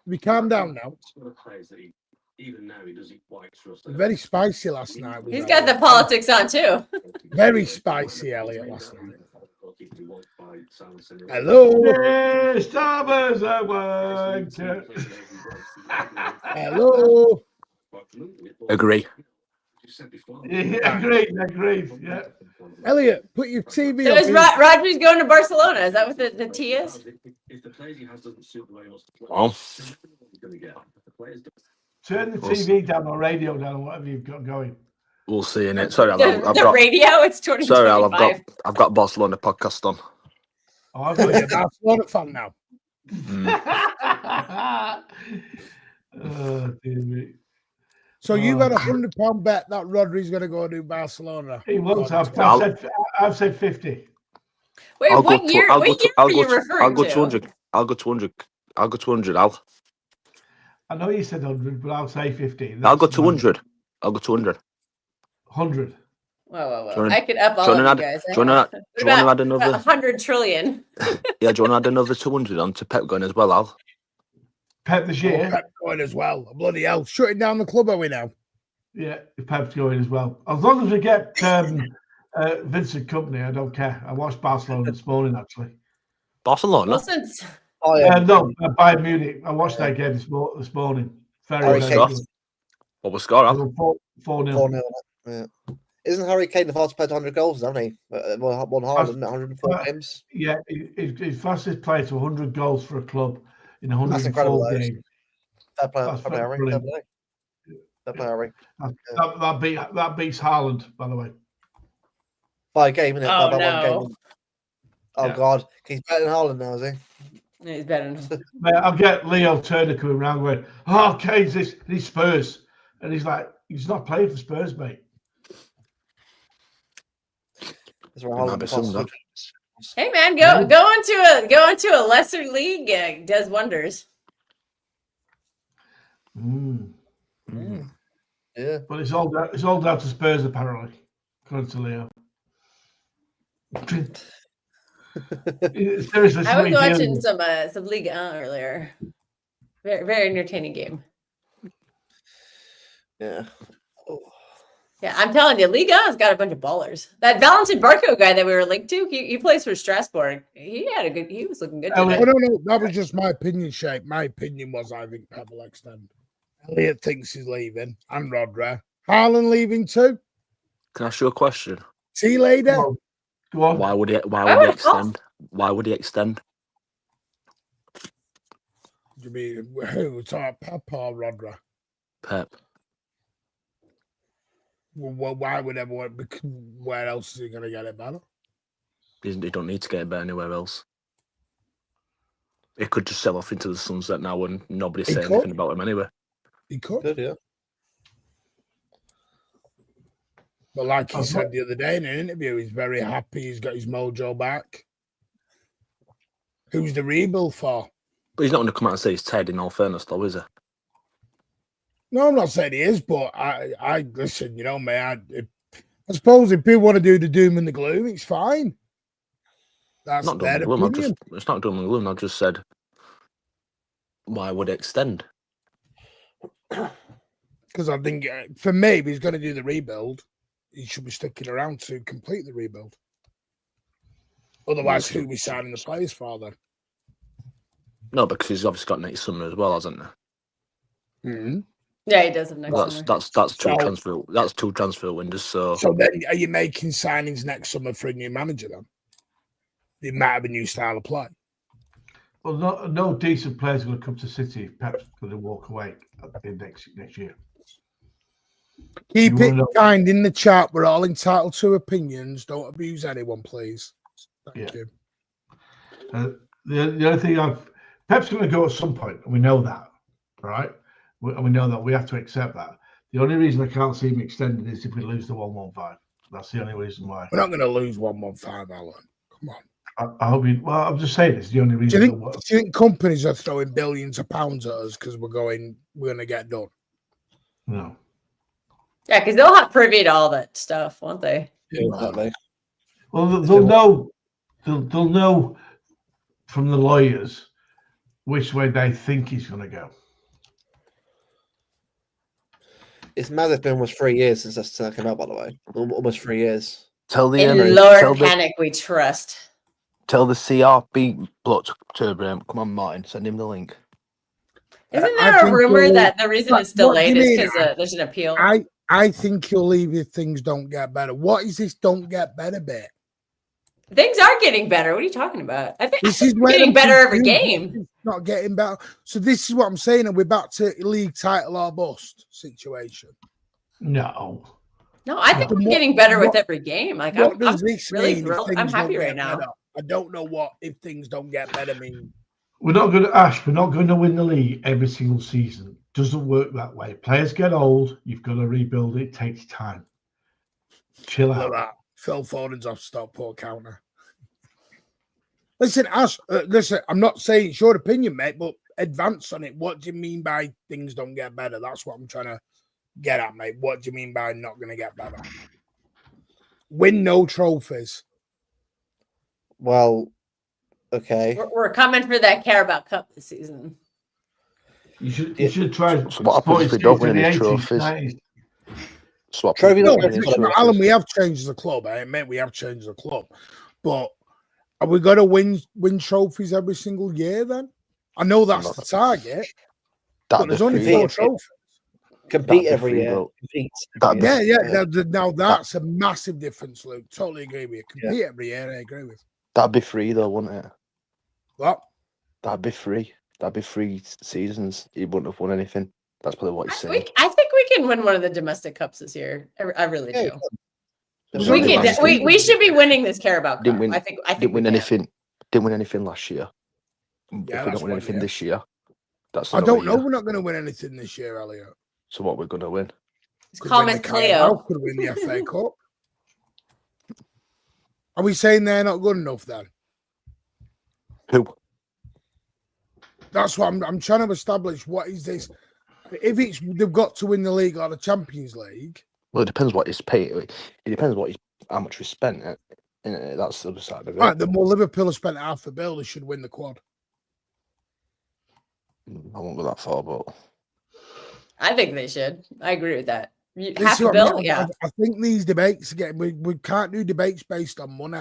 We calm down now. Even now, he doesn't quite trust. Very spicy last night. He's got the politics on too. Very spicy, Elliot, last night. Hello. Hello. Agree. Yeah, agreed. Yeah. Elliot, put your TV So is Rodri's going to Barcelona? Is that what the T is? Well, Turn the TV down or radio down, whatever you've got going. we'll see in it. Sorry, Al, The radio. It's 2025. Sorry, Al, I've got Barcelona podcast on. Oh, I've got a Barcelona fan now. Oh, dear me. So you got £100 bet that Rodri's going to go to Barcelona. He won't. I've said 50. Wait, what year are you referring to? I'll go 200. I'll go 200. I'll go 200, Al. I know you said 100, but I'll say 50. I'll go 200. I'll go 200. 100. Whoa. I could up all of you guys. Do you want to add another 100 trillion? Yeah, do you want to add another 200 on to Pep going as well, Al? Pep this year. Pep going as well. Bloody hell. Shutting down the club, are we now? Yeah, Pep's going as well. As long as we get Vincent Company, I don't care. I watched Barcelona this morning, actually. Barcelona? Well, No, Bayern Munich. I watched that game this morning. Very good. What was score, Al? 4-0. Yeah. Isn't Harry Kane the fastest player to 100 goals, hasn't he? One Haaland, 104 games. Yeah, he's fastest player to 100 goals for a club in That's incredible, 104 games. Fair play, Harry. That beats Haaland, by the way. By a game, isn't it? Oh, by no. 1 game. Oh, Yeah. God. He's better than Haaland now, is he? He's better than Mate, I'll get Leo Turner coming around going, oh, Kane's this, he's Spurs. And he's like, he's not playing for Spurs, mate. That's where Haaland costs. Hey man, go into a lesser league. Does wonders. Yeah. But it's all down to Spurs, apparently, according to Leo. Seriously, I was watching some Ligue 1 earlier. Very, very entertaining game. Yeah. Yeah, I'm telling you, Ligue 1's got a bunch of ballers. That Valentin Barco guy that we were linked to, he plays for Strasbourg. He was looking good today. No, that was just my opinion, Shape. My opinion was I think Pep will extend. Elliot thinks he's leaving, and Rodri. Haaland leaving too. Can I ask you a question? See you later. Go on. Why would he extend? Why would he extend? You mean who? Talk Pep or Rodri? Pep. Well, why would everyone? Where else is he going to get it better? He don't need to get it better anywhere else. He could just sell off into the sunset now and nobody say anything about him anyway. He could. Yeah. But like he said the other day in an interview, he's very happy. He's got his mojo back. Who's the rebuild for? But he's not going to come out and say he's Ted, in all fairness, though, is he? No, I'm not saying he is, but I listen, you know, man, I suppose if people want to do the doom and the gloom, it's fine. That's not their doom and gloom. opinion. It's not doom and gloom. I just said, why would it extend? Because I think, for me, if he's going to do the rebuild, he should be sticking around to complete the rebuild. Otherwise, who we signing the players for then? No, because he's obviously got next summer as well, hasn't he? Mm-hmm. Yeah, he does have next That's summer. that's two So- transfer. That's two transfer windows. So So then, are you making signings next summer for a new manager? Then it might have a new style of play. Well, no decent players are going to come to City if Pep's going to walk away next year. Keep You it wanna know- kind in the chat. We're all entitled to opinions. Don't abuse anyone, please. Thank you. The other thing Pep's going to go at some point, and we know that, right? And we know that we have to accept that. The only reason I can't see him extended is if we lose the 115. That's the only reason why. We're not going to lose 115, Alan. Come on. I hope you. Well, I'm just saying it's the only Do reason. you think companies are throwing billions of pounds at us because we're going to get done? No. Yeah, because they'll have privy to all that stuff, won't they? Exactly. Well, they'll know. They'll know from the lawyers which way they think he's going to go. It's mad. It's been almost 3 years since that came out. By the way, almost 3 years. tell the In Emirates, Lord Panic, we trust. tell the CRB bloke to come on, Martin. Send him the link. Isn't I there a think rumor you'll- that the reason it's What do you delayed is mean? because there's an appeal? I think he'll leave if things don't get better. What is this don't get better bit? Things are getting better. What are you talking about? I think This it's is where getting I'm better every confused. game. It's not getting better. So this is what I'm saying, and we're back to league title or bust situation. No. No, I think Then we're what- getting better with what- every game. Like What I'm does this really mean? if thrilled. I'm things don't happy right get now. better? I don't know what if things don't get better mean. We're not going to Ash. We're not going to win the league every single season. Doesn't work that way. Players get old. You've got to rebuild. It takes time. Chill Look out. at that. Phil Foden's off Stockport counter. Listen, Ash. Listen, I'm not saying it's your opinion, mate, but advance on it. What do you mean by things don't get better? That's what I'm trying to get at, mate. What do you mean by not going to get better? Win no trophies. Well, okay. We're coming for that Carabao Cup this season. You should try. So what happens if we don't win any trophies? 90s. Swap. Trophy No, don't win any trophies. Alan, we have changed as a club. I admit we have changed as a club, but are we going to win trophies every single year? Then I know that's the target, but there's only 4 trophies. Compete That'd be every free, year. bro. Compete. That'd be- Yeah. Now that's a massive difference, Luke. Totally agree with you. Compete every year. I agree with. That'd be free though, wouldn't it? What? That'd be free. That'd be 3 seasons. He wouldn't have won anything. That's probably what he's saying. I think we can win one of the domestic cups this year. I really do. was We only can. last We should be winning this Carabao Cup. Didn't win- I think Didn't win we can. anything. Didn't win anything last year. Yeah, If we that's don't win one anything year. this year, that's I another don't know. year. We're not going to win anything this year, Elliot. So what we're gonna win? It's Could calm win as the Carabao, Cleo. could win the FA Cup. Are we saying they're not good enough then? Who? That's what I'm trying to establish. What is this? If it's they've got to win the league or the Champions League, Well, it depends what he's paid. It depends how much we spent. That's the other side of it. right? The more Liverpool have spent half a bill, they should win the quad. I won't go that far, but I think they should. I agree with that. This Half is a what I bill, mean. yeah. I think these debates again. We can't do debates based on money.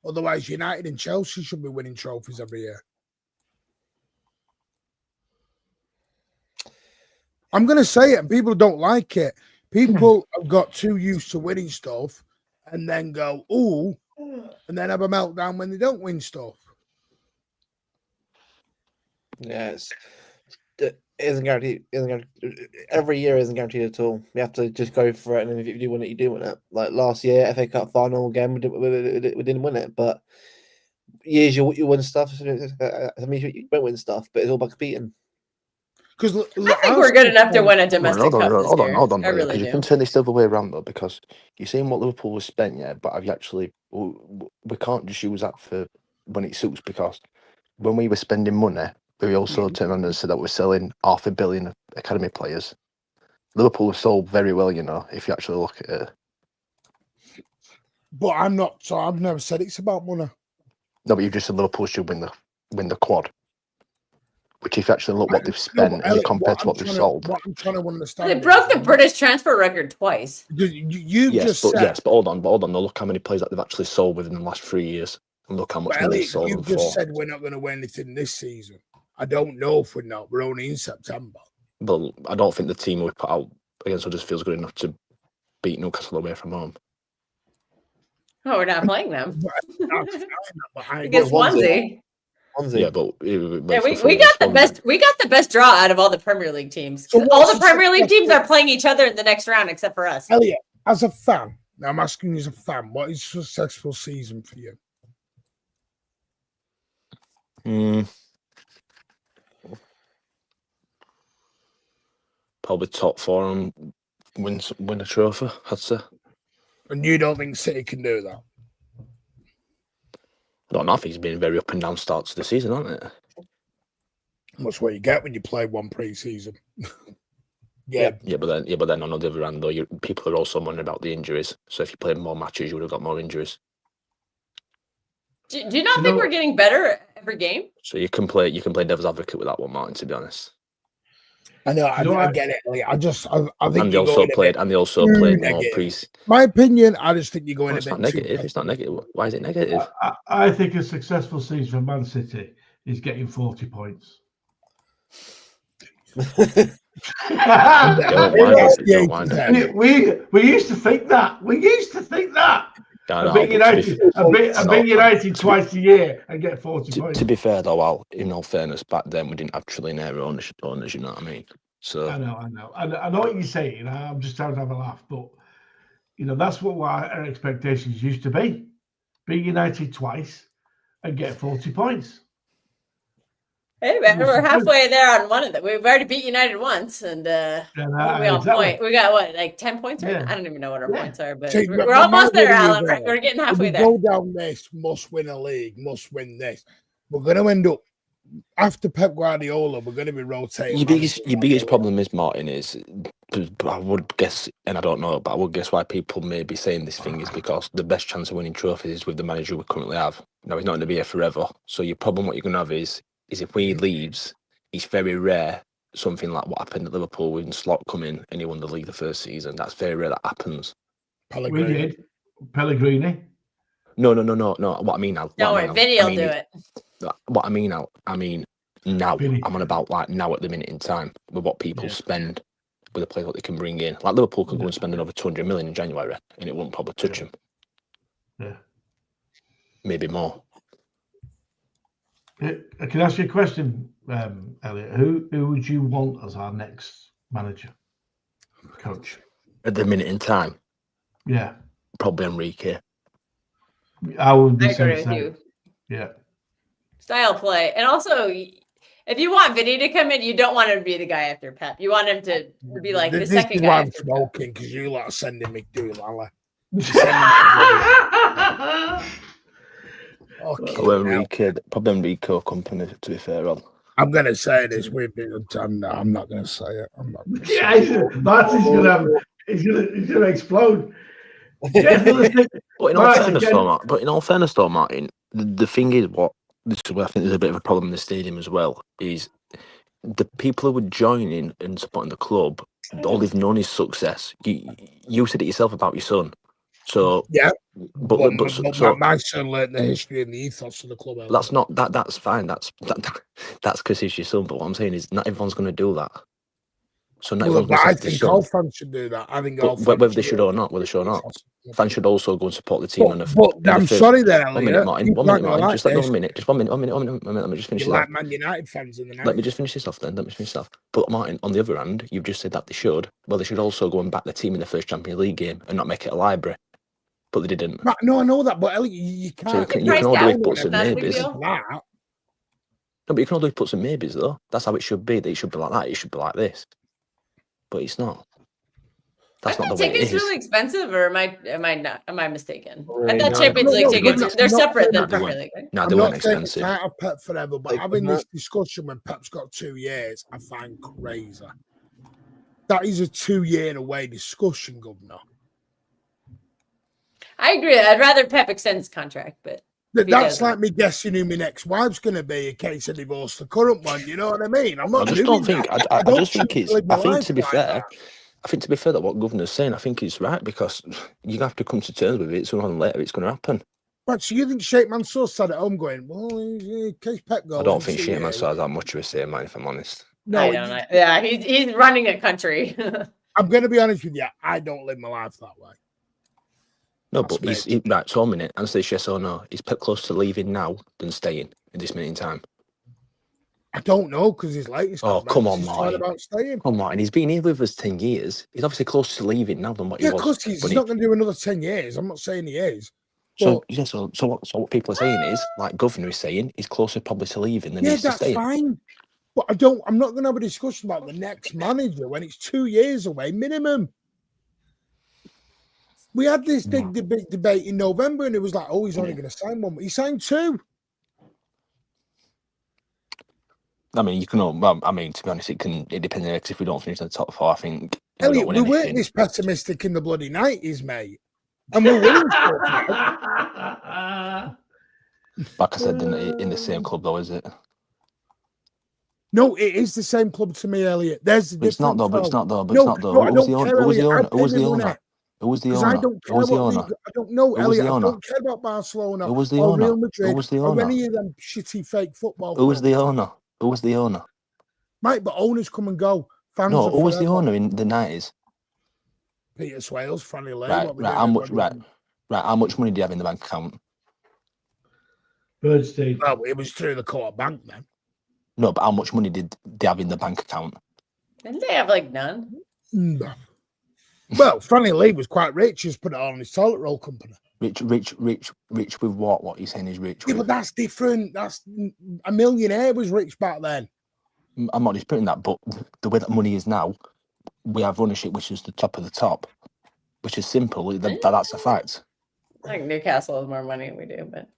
Otherwise, United and Chelsea should be winning trophies every year. I'm going to say it, and people don't like it. People have got too used to winning stuff, and then go, "Ooh," and then have a meltdown when they don't win stuff. Yes. It isn't guaranteed. Every year isn't guaranteed at all. You have to just go for it, and then if you do win it, you do win it. Like last year, FA Cup final again, we didn't win it, but years you win stuff. I mean, you won't win stuff, but it's all about competing. Because I think we're good enough to win a domestic hold on, cup this year. hold on. I really Because you do. can turn this the other way around though. Because you're saying what Liverpool has spent, yeah, but have you actually? We can't just use that for when it suits. Because when we were spending money, we also turned around and said that we're selling 500 million academy players. Liverpool have sold very well, you know, if you actually look at it. But I'm not. So I've never said it's about money. No, but you just said Liverpool should win the quad. Which, if you actually look what they've No, spent but and you Elliot, compare to I'm what they've trying sold. What I'm trying to understand. They broke the British transfer record twice. You just said. But hold on. Now look how many players that they've actually sold within the last 3 years, and look how much But money they've Elliot, sold you them just for. said we're not going to win anything this season. I don't know if we're not. We're only in September. But I don't think the team we put out against Huddersfield is good enough to beat Newcastle away from home. Oh, we're not playing them. I Against Swansea. Yeah, but Yeah, we got the best. We got the best draw out of all the Premier League teams. So All what's the the Premier League successful- teams are playing each other in the next round, except for us. Elliot, as a fan, now I'm asking you as a fan, what is a successful season for you? Probably top 4 and win a trophy, I'd say. And you don't think City can do that? I don't know. I think it's been a very up and down start to the season, hasn't it? That's what you get when you play one pre-season. Yeah. Yeah, but then on the other hand, though, people are also wondering about the injuries. So if you played more matches, you would have got more injuries. Do you not think we're getting better every game? So you can play devil's advocate with that one, Martin. To be honest, I know. I get it. Elliot. I think and they also played more pre. My opinion, I just think you're going Well, a bit not negative. It's not negative. Why is it negative? I think a successful season for Man City is getting 40 points. Don't mind it. We used to think that. No, beat United twice a year and get 40 points. To be fair, though, in all fairness, back then we didn't have trillionaire owners. You know what I mean? So I know. I know what you're saying. I'm just trying to have a laugh, but that's what our expectations used to be: beat United twice and get 40 points. Hey, man, we're halfway there on one of them. We've already beat United once, and we got what, like 10 points? Right now? I don't even know what our points are, but we're almost there, Alan. We're getting halfway there. Go down this, must win a league, must win this. We're going to end up after Pep Guardiola. We're going to be rotating. Your biggest problem is, Martin, is I would guess, and I don't know, but I would guess why people may be saying this thing is because the best chance of winning trophies is with the manager we currently have. Now he's not going to be here forever, so your problem, what you're going to have is if he leaves, it's very rare. Something like what happened at Liverpool when Slot come in and he won the league the first season. That's very rare that happens. Pellegrini. No. What I mean now. Don't worry, Vinny will do it. What I mean now. Now. Vinny. I'm on about like now at the minute in time with what people spend with the players what they can bring in. Like Liverpool could go and spend another 200 million in January and it wouldn't probably touch them. Yeah. Maybe more. Can I ask you a question, Elliot? Who would you want as our next manager, coach? At the minute in time? Yeah. Probably Enrique. I would be agree with you. Yeah. Style play. And also, if you want Vinny to come in, you don't want him to be the guy after Pep. You want him to be like the second guy. I'm smoking because you lot are sending me to Lala. Okay. Probably Enrico company, to be fair, Rob. I'm going to say this. I'm not going to say it. I'm not. Martin's going to explode. But in all fairness, though, Martin, the thing is, this is where I think there's a bit of a problem in the stadium as well, is the people who are joining and supporting the club, all they've known is success. You said it yourself about your son. So yeah, but my son learned the history and the ethos of the club. That's not that. That's fine. That's because he's your son. But what I'm saying is, not everyone's going to do that. So I think all fans should do that. I think whether they should or not, fans should also go and support the team. I'm sorry there, Elliot. 1 minute, Martin. 1 minute, Martin. Just 1 minute. Just 1 minute. 1 minute. Let me just finish this off. Man United fans in the night. Let me just finish this off then. But Martin, on the other hand, you've just said that they should. Well, they should also go and back the team in the first Champions League game and not make it a library. But they didn't. No, I know that, but Elliot, you can't. So you can always put some maybes. No, but you can always put some maybes though. That's how it should be. That it should be like that. It should be like this. But it's not. That's not the way it is. Tickets really expensive, or am I mistaken? I thought Champions League tickets they're separate than Premier League. No, they weren't expensive. I can't have Pep forever, but having this discussion when Pep's got 2 years, I find crazy. That is a 2-year away discussion, Governor. I agree. I'd rather Pep extend his contract, but that's like me guessing who my next wife's going to be in case I divorce the current one. You know what I mean? I'm not. I just think. I think to be fair, that what Governor's saying, I think he's right because you have to come to terms with it. Sooner or later, it's going to happen. Right, so you think Sheikh Mansour sat at home going, "Well, in case Pep goes." I don't think Sheikh Mansour has that much of a say, man. If I'm honest. No, I don't know. Yeah, he's running a country. I'm going to be honest with you. I don't live my life that way. No, That's but he's right. So a minute. Answer this yes or no. He's put close to leaving now than staying at this minute in time. I don't know because his latest. Oh, come on, he's Martin. about staying. Come on, Martin. He's been here with us 10 years. He's obviously close to leaving now than what he was. Yeah, of course he's not going to do another 10 years. I'm not saying he is. So yeah, so what people are saying is, like Governor is saying, he's closer probably to leaving than Yeah, he's to that's staying. fine. But I'm not going to have a discussion about the next manager when it's 2 years away minimum. We had this big debate in November, and it was like, oh, he's only going to sign one. He signed 2. I mean, you can. Well, I mean, to be honest, it depends. If we don't finish in the top 4, I think Elliot, we weren't this pessimistic in the bloody 90s, mate. And we're winning stuff. Like I said, in the same club, though, is it? No, it is the same club to me, Elliot. There's the difference. It's not though. But it's not though. But No, it's not though. no, I Who was the don't owner? care, Who was the Elliot. owner? Who was the owner? Who was the Because owner? I don't Who was care the what owner? I don't know, Who was Elliot. the I owner? don't care about Barcelona Who was the or owner? Real Madrid Who was the or owner? any of them shitty fake football Who was clubs. the owner? Who was the owner? Mate, but owners come and go. Fans No, are who was the forever. owner in the 90s? Peter Swales, Franny Lee. Right. How much? Right. How much money do you have in the bank account? Bernstein. Well, it was through the court bank then. No, but how much money did they have in the bank account? Didn't they have like none? No. Well, Franny Lee was quite rich. He's put it on his toilet roll company. Rich with what? What he's saying is rich Yeah, with? but that's different. That's a millionaire was rich back then. I'm not disputing that, but the way that money is now, we have ownership, which is the top of the top, which is simple. That's a fact. I think Newcastle has more money than we do, but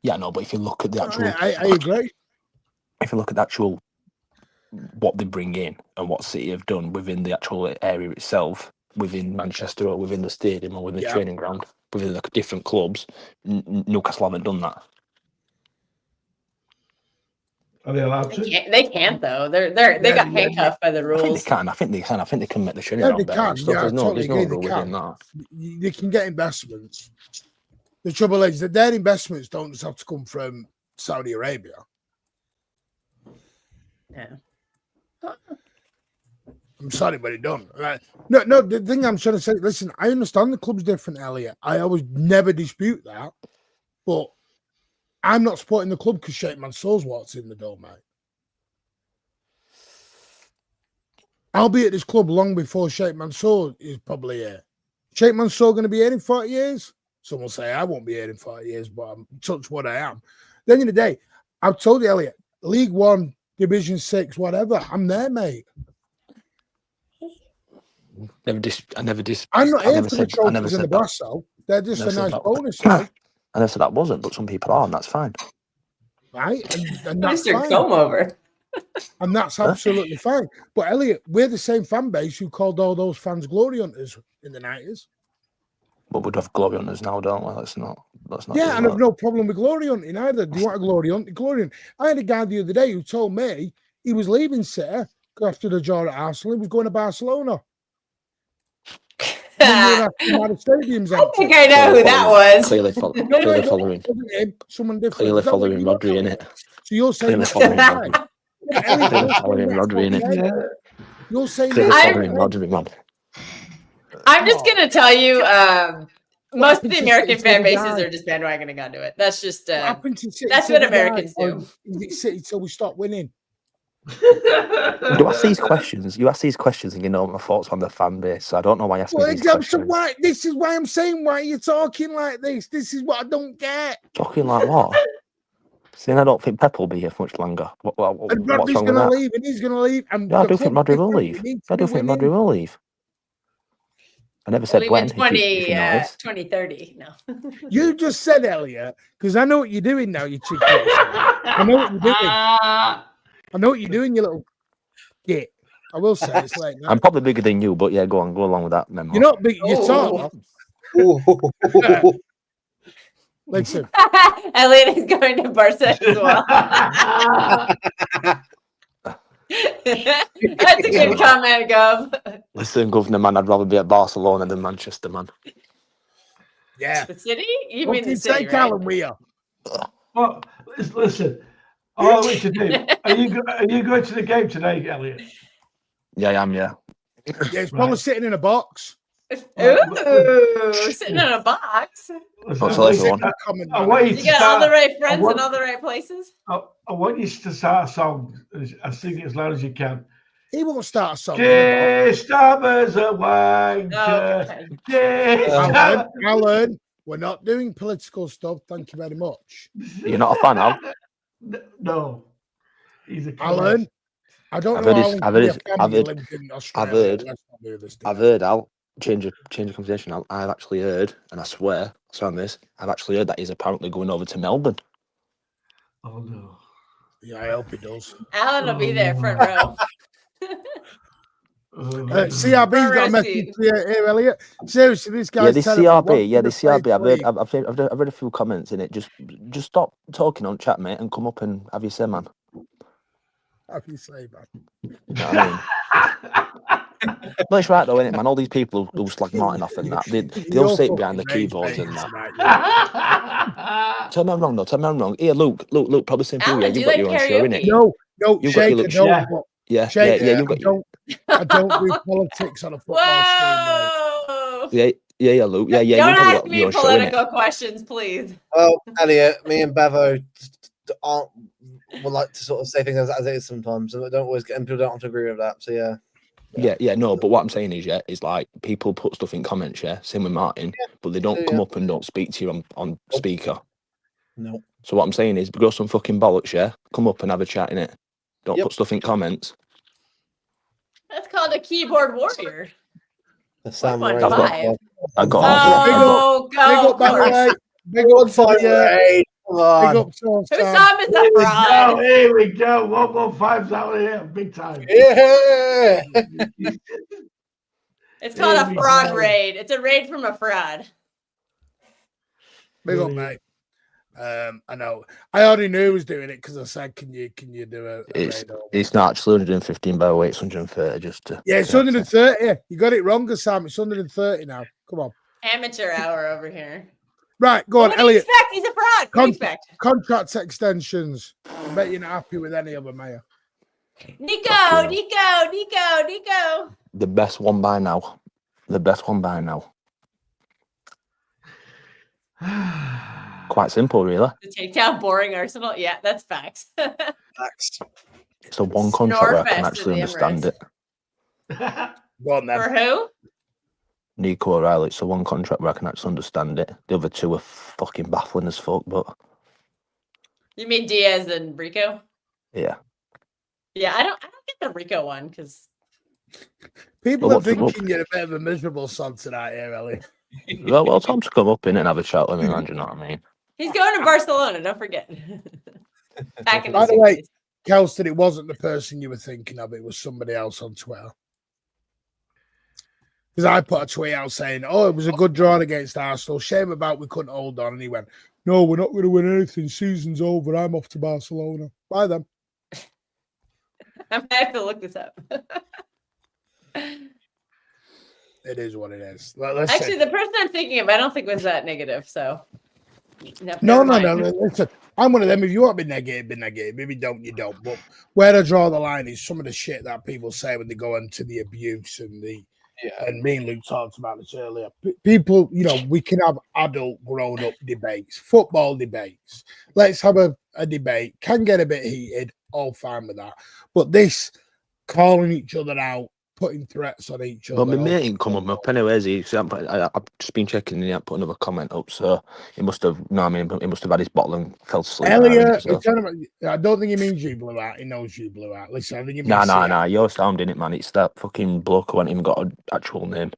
Yeah, no, but if you look at the actual, I agree. If you look at the actual what they bring in and what City have done within the actual area itself, within Manchester or within the stadium or within the training ground, within the different clubs, Newcastle haven't done that. Are they allowed to? they can't though. They got handcuffed by the rules. I think they can. I think they can make the training Yeah, ground they better. can. And stuff. Yeah, There's no totally agree, rule they within can. that. They can get investments. The trouble is that their investments don't just have to come from Saudi Arabia. Yeah. I'm sorry, but it don't. No. The thing I'm trying to say, listen, I understand the club's different, Elliot. I always never dispute that, but I'm not supporting the club because Sheikh Mansour's walked in the door, mate. I'll be at this club long before Sheikh Mansour is probably here. Sheikh Mansour going to be here in 40 years? Some will say I won't be here in 40 years, but I'm touch what I am. At the end of the day, I've told you, Elliot, League One, Division 6, whatever, I'm there, mate. I'm not here for the trophies and the brass, though. They're just a nice bonus. I never said that wasn't, but some people are, and that's fine. Right? And that's Mr. fine. Comb over. And that's absolutely fine. But Elliot, we're the same fan base who called all those fans glory hunters in the 90s. But we'd have glory hunters now, don't we? Let's not. Yeah, and I've no problem with glory hunting either. Do you want a glory hunt? Glory hunt. I had a guy the other day who told me he was leaving City after the draw at Arsenal. He was going to Barcelona. I think I know who that was. Clearly following. Someone different. Clearly following Rodri, innit? So you're saying following Rodri, innit? You're saying following Rodri, man. I'm just gonna tell you, most of the American fan bases are just bandwagoning onto it. That's just that's what Americans do. Is it City till we stop winning? You ask these questions, and you know my thoughts on the fan base. So I don't know why you ask me these questions. This is why I'm saying, why are you talking like this? This is what I don't get. Talking like what? Saying I don't think Pep will be here for much longer. And What's Rodri's wrong with going to that? leave, and he's going to leave. And I do think Rodri will leave. I do think Rodri will leave. I never said when. 2030. No. You just said, Elliot, because I know what you're doing now, you cheeky. I know what you're doing. I know what you're doing, you little git. I will say it's late now. I'm probably bigger than you, but yeah, go along with that memo. You're not big, you're tall. Listen. Elliot is going to Barca as well. That's a good comment, Gov. Listen, Governor, man, I'd rather be at Barcelona than Manchester, man. Yeah. The city? You mean the city, right? Callum Weir. Well, listen, All we to do. Are you going to the game today, Elliot? Yeah, I am. Yeah. Yeah, it's probably Right. sitting in a box. Ooh, sitting in a box. I'll tell everyone. I want you You to got all the start. right friends in all the right places. I want you to start a song and sing it as loud as you can. He won't start a song. In a box. Stabbers a wanker. Okay. Alan, we're not doing political stuff. Thank you very much. You're not a fan, Al? No. He's a Alan, I don't I've know heard how his- long I've heard your his- family I've heard- lived in I've Australia. heard- Let's not do this I've today. heard, Al, change of conversation, Al. I've actually heard, and I swear, on this, I've actually heard that he's apparently going over to Melbourne. Oh no. Yeah, I hope he does. Alan will be there front row. CRB's got a message here, Elliot. Seriously, this guy's Yeah, this telling me what CRB. Yeah, to this play CRB. I've free. read a few comments in it. Just stop talking on chat, mate, and come up and have your say, man. Have you say, man? You know what I mean? No, it's right though, isn't it, man? All these people who slag Martin off and that, they all sit behind the keyboards and that. Tell me I'm wrong, though. Tell me I'm wrong. Here, Luke, probably same for you. Alan, Yeah, do you've you got like your own show, innit? karaoke? No, You've got your Shaker, little don't. Yeah, Shaker, you've got your... I don't do politics on a football Whoa! Yeah, Luke. Yeah, Don't you've ask got me your own show, political innit? questions, please. Well, Elliot, me and Bevo would like to sort of say things as it is sometimes. So don't always get, and people don't have to agree with that. So yeah. No, but what I'm saying is like people put stuff in comments, same with Martin, but they don't come up and don't speak to you on speaker. No. So what I'm saying is, grow some fucking bollocks, come up and have a chat in it. Don't put stuff in comments. That's called a keyboard warrior. The Sam One Ray. five. I got Oh, Big up, by the way. Big up, Ray. Come Big on. up, Who Sam. saw him as a fraud? Here we go. 115's out here, big time. Yeah. It's called Here a we fraud go. raid. It's a raid from a fraud. Big up, mate. I know. I already knew he was doing it because I said, "Can you do a raid over?" It's not actually 115 by weight, it's 130 just to... Yeah, it's 130. You got it wrong, Sam. It's 130 now. Come on. Amateur hour over here. Right, go on, What do you Elliot. expect? He's a fraud. What do you expect? Contract extensions. I bet you're not happy with any of them, are you? Nico. The best one by now. Quite simple, really. To take down boring Arsenal. Yeah, that's facts. Facts. It's the one contract where I can Snorefest actually in the understand Emirates. it. Go on, then. For who? Nico O'Reilly, it's the one contract where I can actually understand it. The other two are fucking baffling as fuck, but You mean Diaz and Rico? yeah. Yeah, I don't get the Rico one because People Well, are thinking you're a bit of a miserable son tonight here, Elliot. Well, time to come up in and have a chat with me, man. Do you know what I mean? he's going to Barcelona. Don't forget. Back in By the the way, 60s. Kelston, it wasn't the person you were thinking of. It was somebody else on Twitter. Because I put a tweet out saying, "Oh, it was a good draw against Arsenal. Shame about we couldn't hold on." And he went, "No, we're not going to win anything. Season's over. I'm off to Barcelona. Bye then." I might have to look this up. It is what it is. Let's Actually, the person I'm thinking of, I don't think was that negative. So No. never mind. Listen, I'm one of them. If you want to be negative, be negative. If you don't, you don't. But where I draw the line is some of the shit that people say when they go into the abuse and the. And me and Luke talked about this earlier. People, we can have adult, grown-up debates, football debates. Let's have a debate. Can get a bit heated. All fine with that. But this calling each other out, putting threats on each other. Well, my mate ain't come up anyways. I've just been checking and he hadn't put another comment up, so he must have. No, I mean, he must have had his bottle and fell asleep. Elliot, I don't think he means you blew out. He knows you blew out. Listen, I think he means Nah. You're sounding it, man. It's that fucking bloke who hasn't even got an actual name.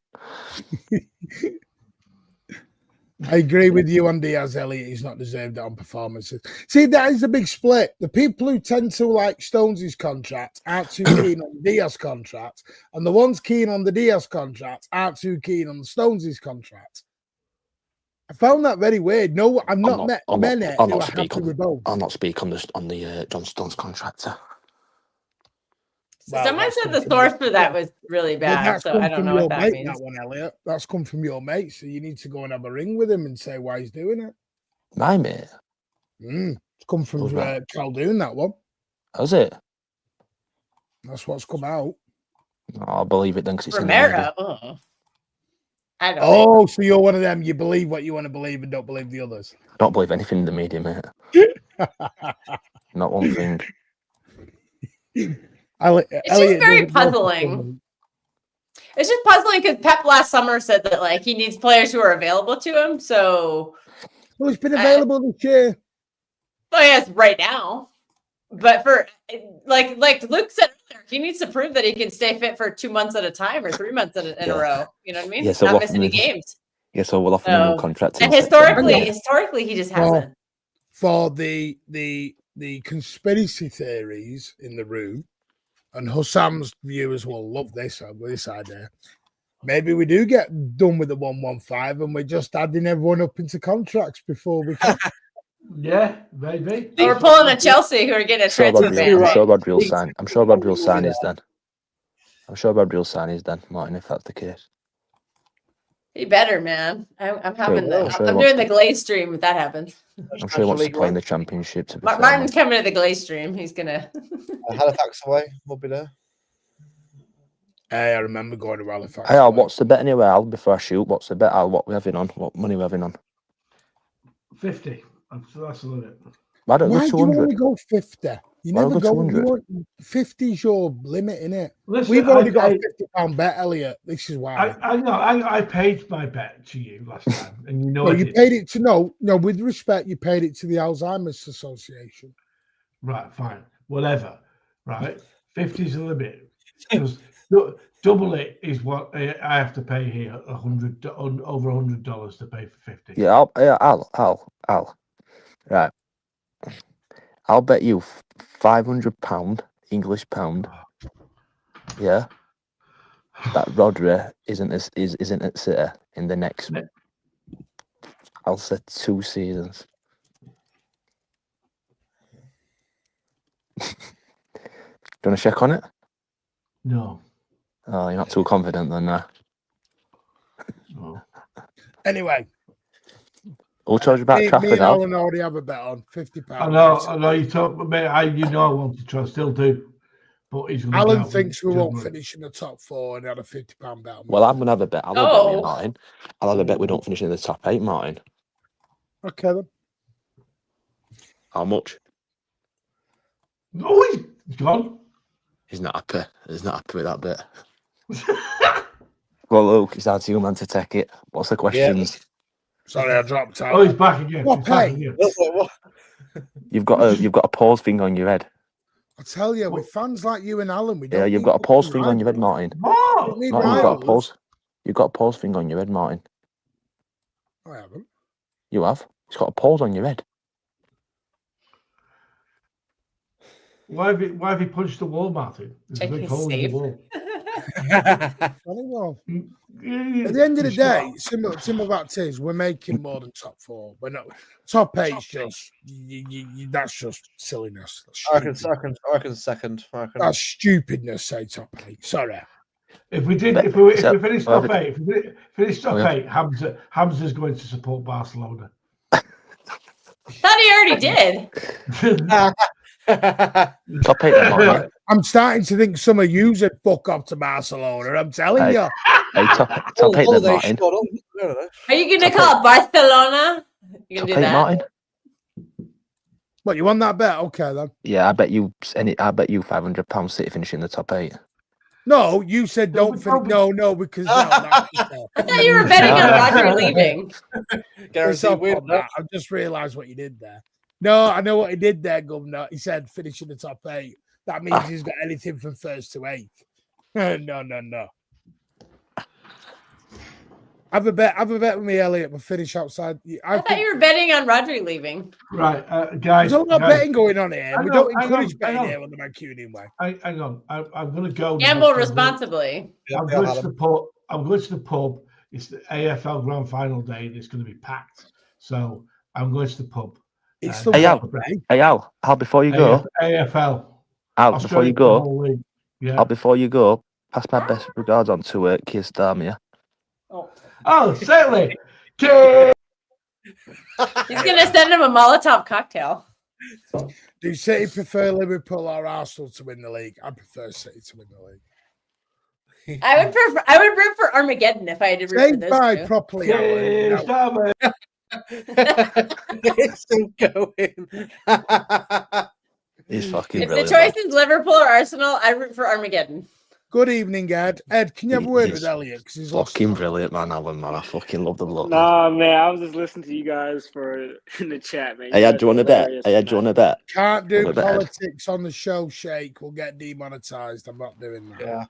I agree with you on Diaz, Elliot. He's not deserved it on performances. See, that is a big split. The people who tend to like Stones' contract aren't too keen on the Diaz contract, and the ones keen on the Diaz contract aren't too keen on the Stones' contract. I found that very weird. No, I've not met many who are happy with both. I'll not speak on the John Stones contractor. Well, Someone that's said come the from source your- for that was really Well, bad, that's so come I don't from know your what that mate, means. that one, Elliot. That's come from your mate, so you need to go and have a ring with him and say why he's doing it. My mate? It's come from Oh, right. Caldoon, that one. Has it? That's what's come out. Oh, I'll believe it then because it's in the media. Romero. I don't. Oh, so you're one of them. You believe what you want to believe and don't believe the others. I don't believe anything in the media, mate. Not one thing. It's just very puzzling. It's just puzzling because Pep last summer said that like he needs players who are available to him. So, well, it's been available this year. Oh yes, right now. But for like Luke said earlier, he needs to prove that he can stay fit for 2 months at a time or 3 months in a row. You know what I mean? Yeah, so not miss any games. Yeah, so we'll offer him a new contract. And historically, he just hasn't. For the conspiracy theories in the room, and Hussam's viewers will love this idea. Maybe we do get done with the 115 and we're just adding everyone up into contracts before we can. Yeah, maybe. We're pulling a Chelsea who are getting a transfer ban. I'm sure Rodri will sign. I'm sure Rodri will sign his then. I'm sure Rodri will sign his then, Martin, if that's the case. He better, man. I'm having I'm doing the Glaze stream if that happens. I'm sure he wants to play in the Championship. To be Martin's coming to the Glaze stream. He's gonna. Halifax away. We'll be there. Hey, I remember going to Halifax. Hey, Al, what's the bet anyway, Al? Before I shoot, what's the bet, Al? What we having on? What money we having on? 50. So that's the limit. Why don't Why we do you 200? only go 50? You Why never don't go. we 200? 50 is your limit, innit? Listen, We've already got a £50 bet, Elliot. This is why. I know. I paid my bet to you last time, and you know. No, you paid it to no. With respect, you paid it to the Alzheimer's Association. Right, fine, whatever. Right, 50 is the limit. Because double it is what I have to pay here. Over $100 to pay for 50. Yeah, Al. Right, I'll bet you £500 English pound. Yeah, that Rodri isn't at City in the next. I'll say 2 seasons. Do you want to check on it? No. Oh, you're not too confident then, no. No. Anyway. We'll charge about Trafford. Me and Alan already have a bet on £50. I know. You talk, mate. I want to try, still do. But he's Alan thinks we won't finish in the top 4 and had a £50 bet on. Well, I'm gonna have a bet. I'll have a bet, Martin. I'll have a bet we don't finish in the top 8, Martin. Okay then. How much? Oh, he's gone. He's not happy. He's not happy with that bet. Well, Luke, it's down to you, man, to take it. What's the questions? Yeah. Sorry, I dropped out. Oh, he's back again. What pay? You've got a pause thing on your head. I tell you, with fans like you and Alan, we don't. Yeah, you've got a pause thing on your head, Martin. Oh, you've got a pause. You've got a pause thing on your head, Martin. I haven't. You have. It's got a pause on your head. Why have you punched the wall, Martin? There's a big hole in the wall. Well, at the end of the day, similar that is, we're making more than top 4. We're not top 8. Just that's just silliness. I reckon second. That's stupidness. Say top 8. Sorry. If we finish top 8, Hamza's going to support Barcelona. Thought he already did. Top 8. I'm starting to think some of you would fuck up to Barcelona. I'm telling you. Hey, top 8 then, Martin. Are you going to call Barcelona? You going to do that? Martin? What, you want that bet? Okay then. Yeah, I bet you £500 City finishing in the top 8. No, you said don't finish. No, because I thought you were betting on Rodri leaving. I've just realised what you did there. No, I know what he did there, Governor. He said finish in the top 8. That means he's got anything from 1st to 8th. No. Have a bet with me, Elliot. We'll finish outside. I thought you were betting on Rodri leaving. Right, guys. There's not betting going on here. We don't encourage betting here on the Mancunian way. Hang on. I'm going to go. Gamble responsibly. I'm going to the pub. It's the AFL Grand Final day, and it's going to be packed. So I'm going to the pub. It's the Hey, Al, before you go. AFL. Al, before you go. Yeah. Al, before you go, pass my best regards on to Keir Starmer. Oh, certainly. He's going to send him a Molotov cocktail. Do City prefer Liverpool or Arsenal to win the league? I prefer City to win the league. I would root for Armageddon if I had to root Say for those bye two. properly, Alan. Yes, No. It's still going. He's fucking If the brilliant. choice man. is Liverpool or Arsenal, I root for Armageddon. Good evening, Ed. Ed, can you have a word He's with Elliot? Because he's lost. Fucking brilliant, man, Alan, man. I fucking love the bloke. man. Nah, man, I was just listening to you guys in the chat, man. Hey, guys do you want are to bet? hilarious Hey, do you tonight. want to bet? Can't do What about Ed? politics on the show, Shake. We'll get demonetized. I'm not doing that. Yeah.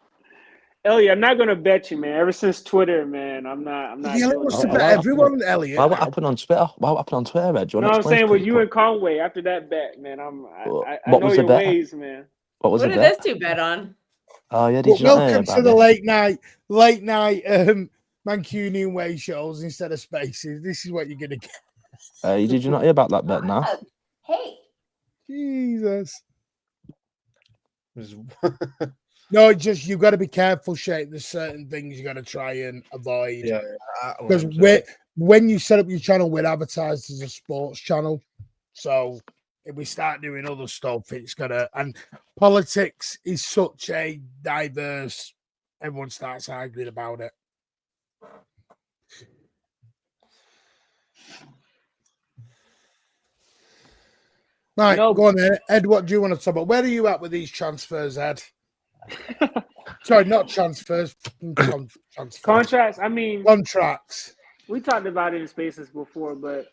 Elliot, I'm not gonna bet you, man. Ever since Twitter, man, I'm not Elliot doing wants that. to Oh, bet why- everyone, Elliot. Why what now. happened on Twitter? What happened on Twitter, Ed? Do you No, want to I'm explain saying to with you people? and Conway after that bet, man. I What know was the your bet? ways, man. What was What the did bet? those two bet on? Oh, yeah, Well, did you not hear welcome to about the this? late night Mancunian way shows instead of spaces. This is what you're gonna get. Did you not hear about that bet now? Hey. Jesus. No, it's just you've got to be careful, Shake. There's certain things you got to try and avoid. Yeah. Because when you set up your channel, we're advertised as a sports channel. So if we start doing other stuff, it's gonna, and politics is such a diverse, everyone starts arguing about it. Right, No. go on then. Ed, what do you want to talk about? Where are you at with these transfers, Ed? Sorry, not transfers. Transfers. Contracts. I mean, Contracts. we talked about it in spaces before, but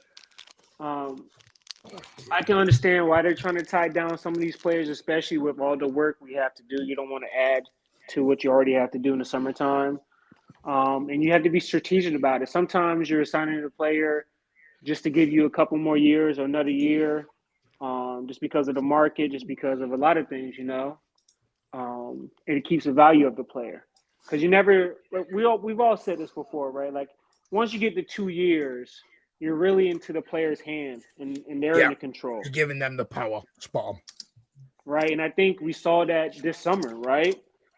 I can understand why they're trying to tie down some of these players, especially with all the work we have to do. You don't want to add to what you already have to do in the summertime. And you have to be strategic about it. Sometimes you're assigning a player just to give you a couple more years or another year, just because of the market, just because of a lot of things, and it keeps the value of the player. Because we've all said this before, right? Like once you get to 2 years, you're really into the player's hand and they're in the control. You're giving them the power. Spot on. Right. And I think we saw that this summer, right?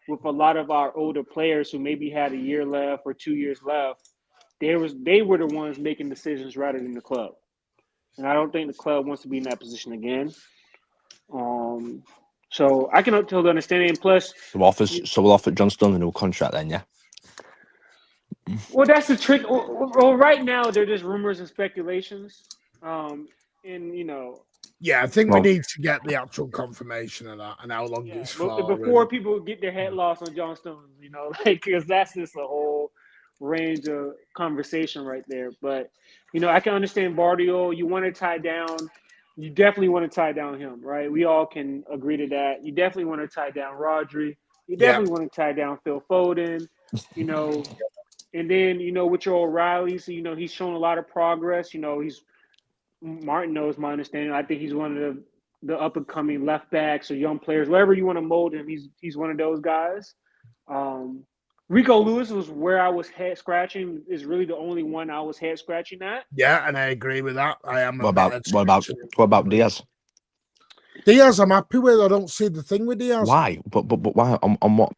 With a lot of our older players who maybe had a year left or 2 years left, they were the ones making decisions rather than the club. And I don't think the club wants to be in that position again. So I can totally understand it. And plus, So we'll offer John Stones a new contract then, yeah? well, that's the trick. Well, right now they're just rumors and speculations. Yeah, I think Well- we need to get the actual confirmation of that and how long it's for. Before people get their head lost on John Stones, because that's just a whole range of conversation right there. But I can understand Bardio. You want to tie down. You definitely want to tie down him, right? We all can agree to that. You definitely want to tie down Rodri. You definitely want to tie down Phil Foden. And then with your Reily, so he's shown a lot of progress. Martin knows my understanding. I think he's one of the up and coming left backs or young players, wherever you want to mold him. He's one of those guys. Rico Lewis was where I was head scratching. Is really the only one I was head scratching at. Yeah, and I agree with that. I am. What about Diaz? Diaz? I'm happy with. I don't see the thing with Diaz. Why? But why? On what?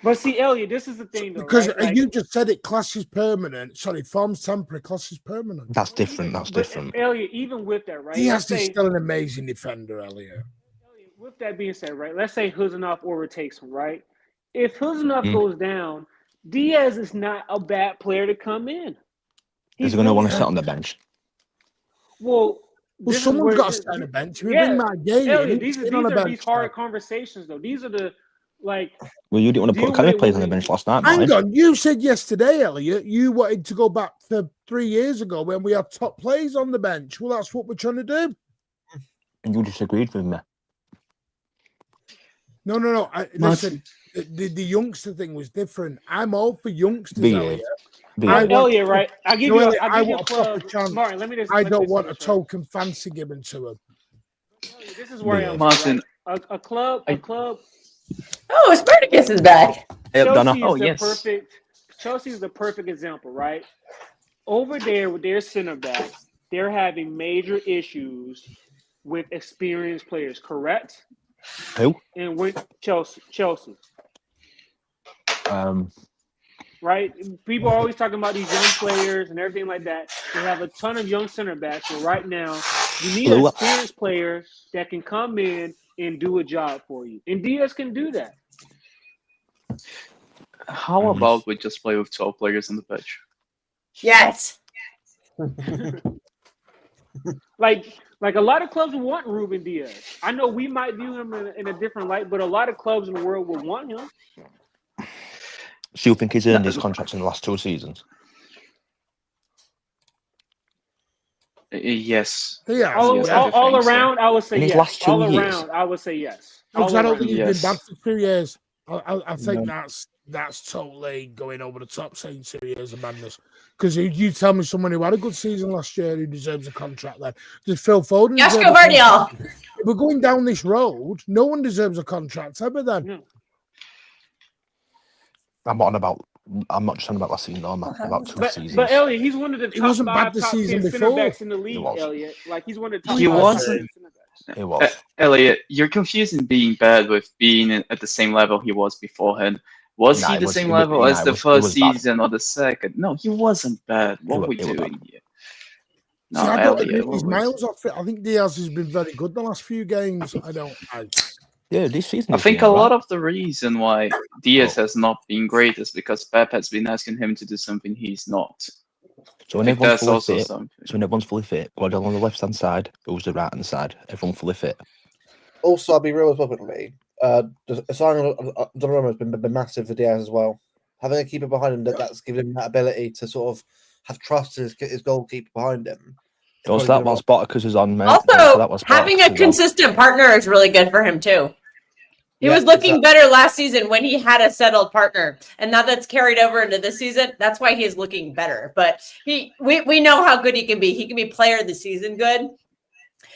But see, Elliot, this is the thing, though. Because right? you just said it. Class is permanent. Sorry, form's temporary. Class is permanent. That's different. That's different. Elliot, even with that, right? Diaz is still an amazing defender, Elliot. With that being said, right? Let's say Huzanov overtakes him, right? If Huzanov goes down, Diaz is not a bad player to come in. He's going to want to sit on the bench. Well, someone's got to stay on the bench. We bring that game. Elliot, these are these hard conversations, though. These are the Well, you didn't want to put Academy players on the bench last night, Hang on, you said yesterday, Elliot, you wanted to go back to 3 years ago when we had top players on the bench. Well, that's what we're trying to do. And you disagreed with me. No. Listen, the youngster thing was different. I'm all for youngsters, Elliot. Elliot, right? I'll give you a proper chance. Martin, let me just. I don't want a token fancy given to him. This is where I am. Martin, right? A club. Oh, Spartacus is back. Chelsea is the perfect example, right? Over there with their center backs, they're having major issues with experienced players, correct? Who? And with Chelsea. Right? People are always talking about these young players and everything like that. They have a ton of young center backs, but right now You need an experienced player that can come in and do a job for you. And Diaz can do that. How about we just play with 12 players on the pitch? Yes. Like a lot of clubs want Ruben Diaz. I know we might view him in a different light, but a lot of clubs in the world will want him. So you think he's earned his contract in the last 2 seasons? Yes. Yeah. All around, I would say in his yes. last 2 all years? around, I would say yes. Because I don't think he's Yes. been bad for 2 years. I think that's totally going over the top, saying 2 years of madness. Because you tell me someone who had a good season last year who deserves a contract, then does Phil Foden? Joshua Vardial. If we're going down this road, no one deserves a contract ever. Then No. I'm not just on about last season, no, I'm about 2 seasons. But Elliot, he's one of the He top wasn't bad 5, the top season 10 before. center backs in the league, was. Elliot. Like he's one of the top He 5 wasn't. center backs. It was. Elliot, you're confusing being bad with being at the same level he was beforehand. Was he the same level as the first season or the second? No, he wasn't bad. What are we doing here? No, See, I don't Elliot. agree. He's miles off it. I think Diaz has been very good the last few games. Yeah, this season. I think a lot of the reason why Diaz has not been great is because Pep has been asking him to do something he's not. So when that's everyone's also fully fit, something. so when everyone's fully fit, Guardiola on the left hand side, who's the right hand side, everyone fully fit. Also, I'll be real as well with me. The signing of Donnarumma has been massive for Diaz as well. Having a keeper behind him that's given him that ability to sort of have trust in his goalkeeper behind him. Also, that was Bottas is on, mate. Also, having a consistent partner is really good for him too. He was looking better last season when he had a settled partner, and now that's carried over into this season. That's why he's looking better. But we know how good he can be. He can be player of the season good,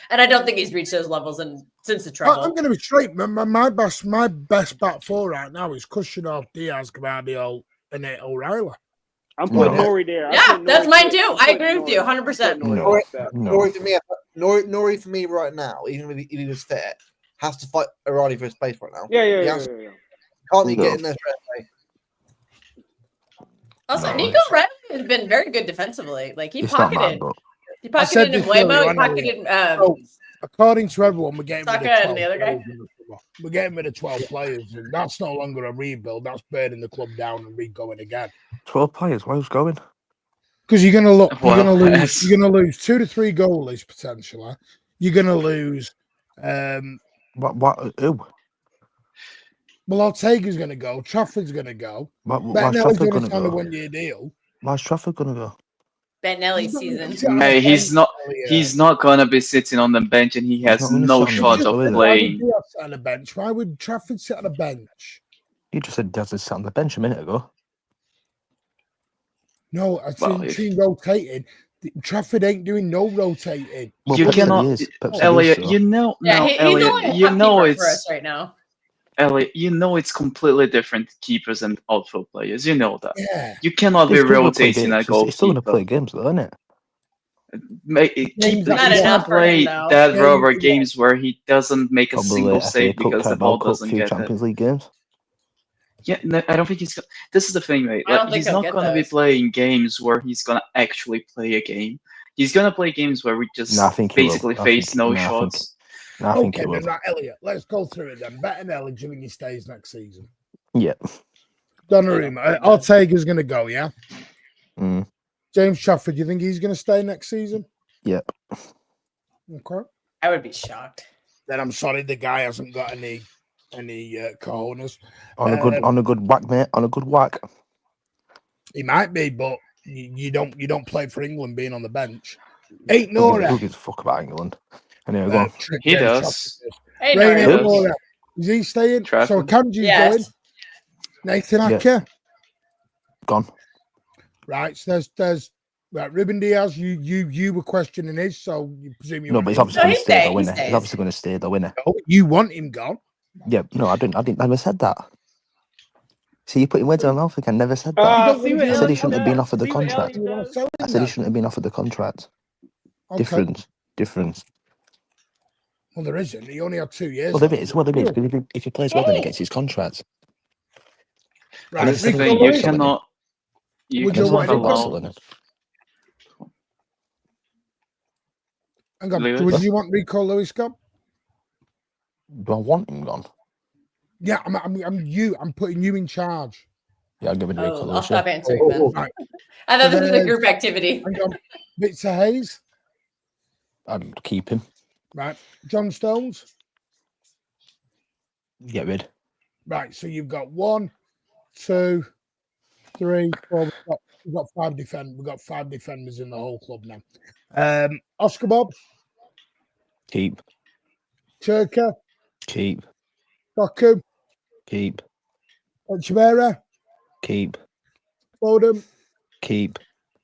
and I don't think he's reached those levels since the treble. I'm going to be straight. My best back four right now is Kushnerov, Diaz, Gvardiol, and O'Reilly. I'm putting Nori there. Yeah, that's mine too. I agree with you 100%. Nori for me right now, even if he was fit, has to fight O'Reilly for his space right now. Yeah. Can't he get in there straight away? Also, Nico Reily has been very good defensively. Like he pocketed him Nuevo, according to everyone, we're getting rid of the other guy. We're getting rid of 12 players, and that's no longer a rebuild. That's burning the club down and re-going again. 12 players. Where's going? Because you're going to lose 2 to 3 goalies potentially. You're going to lose. What? Who? Well, Ortega's going to go. Trafford's going to go. Why's Trafford going to sign a go? 1-year deal. Why's Trafford going to go? Bettinelli's season. Hey, he's not gonna be sitting on the bench, and he has no shot of playing. On the bench. Why would Trafford sit on the bench? You just said Diaz sat on the bench a minute ago. No, I seen rotating. Trafford ain't doing no rotating. Well, you cannot, Elliot. You know, Elliot. You know it's for us right now. Elliot, you know it's completely different keepers and outfield players. You know that. Yeah. You cannot be rotating a goalkeeper. He's still going to play games, though, isn't it? He can't play that rubber games where he doesn't make a single save because the ball doesn't get Champions League games. Yeah, no, I don't think he's. This is the thing, right? Like, he's not going to be playing games where he's going to actually play a game. He's going to play games where we just basically face no shots. I think okay, then, right, Elliot, let's go through it then. Bettinelli, do you think he stays next season? Yeah. Donnarumma, Ortega's going to go, yeah? Mm. James Trafford, do you think he's going to stay next season? Yep. Okay. I would be shocked. Then I'm sorry, the guy hasn't got any cojones. On a good whack, mate. On a good whack. He might be, but you don't play for England being on the bench. Ain't Nora. Who gives a fuck about England? Anyway, go on. He does. Hey, Nora. Is he staying? Trafford. So Kanji's going. Nathan Acker. Gone. Right. So there's right. Ruben Diaz. You were questioning his, so you presume you. No, but he's obviously going to stay, though, isn't he? He's obviously going to stay, though, isn't he? Oh, you want him gone? Yeah. No, I never said that. See, you put your words in my mouth again. Never said that. I said he shouldn't have been offered the contract. I said he shouldn't have been offered the contract. Okay. Difference. Well, there isn't. He only had 2 years. Well, there is. If he plays well, then he gets his contract. Right. That's the thing. You cannot. You Would you cannot want him allow. Hang on. Lewis? Do you want Rico Lewis gone? Do I want him gone? Yeah, I'm putting you in charge. Yeah, I'll give it to Rico I'll Lewis. stop answering then. Right. I thought So this was a there's- group activity. Hang on. Victor Hayes. I'd keep him. Right. John Stones. Get rid. Right. So you've got 1, 2, 3, 4. We've got 5 defenders. We've got 5 defenders in the whole club now. Oscar Bob. Keep. Turka. Keep. Doku. Keep. Chimera. Keep. Foden. Keep.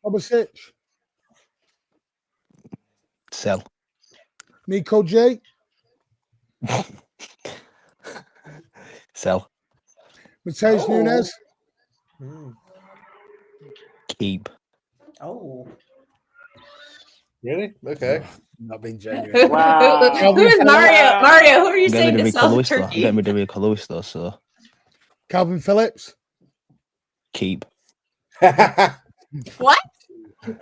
Obasic. Sell. Nico J. Sell. Mateus Nunes. Keep. Oh. Really? Okay. Not being genuine. Wow. Who is Mario? Mario, who are you saying Getting rid of to Rico sell Lewis though. I'm turkey? getting rid of Rico Lewis though, so Calvin Phillips. keep. What?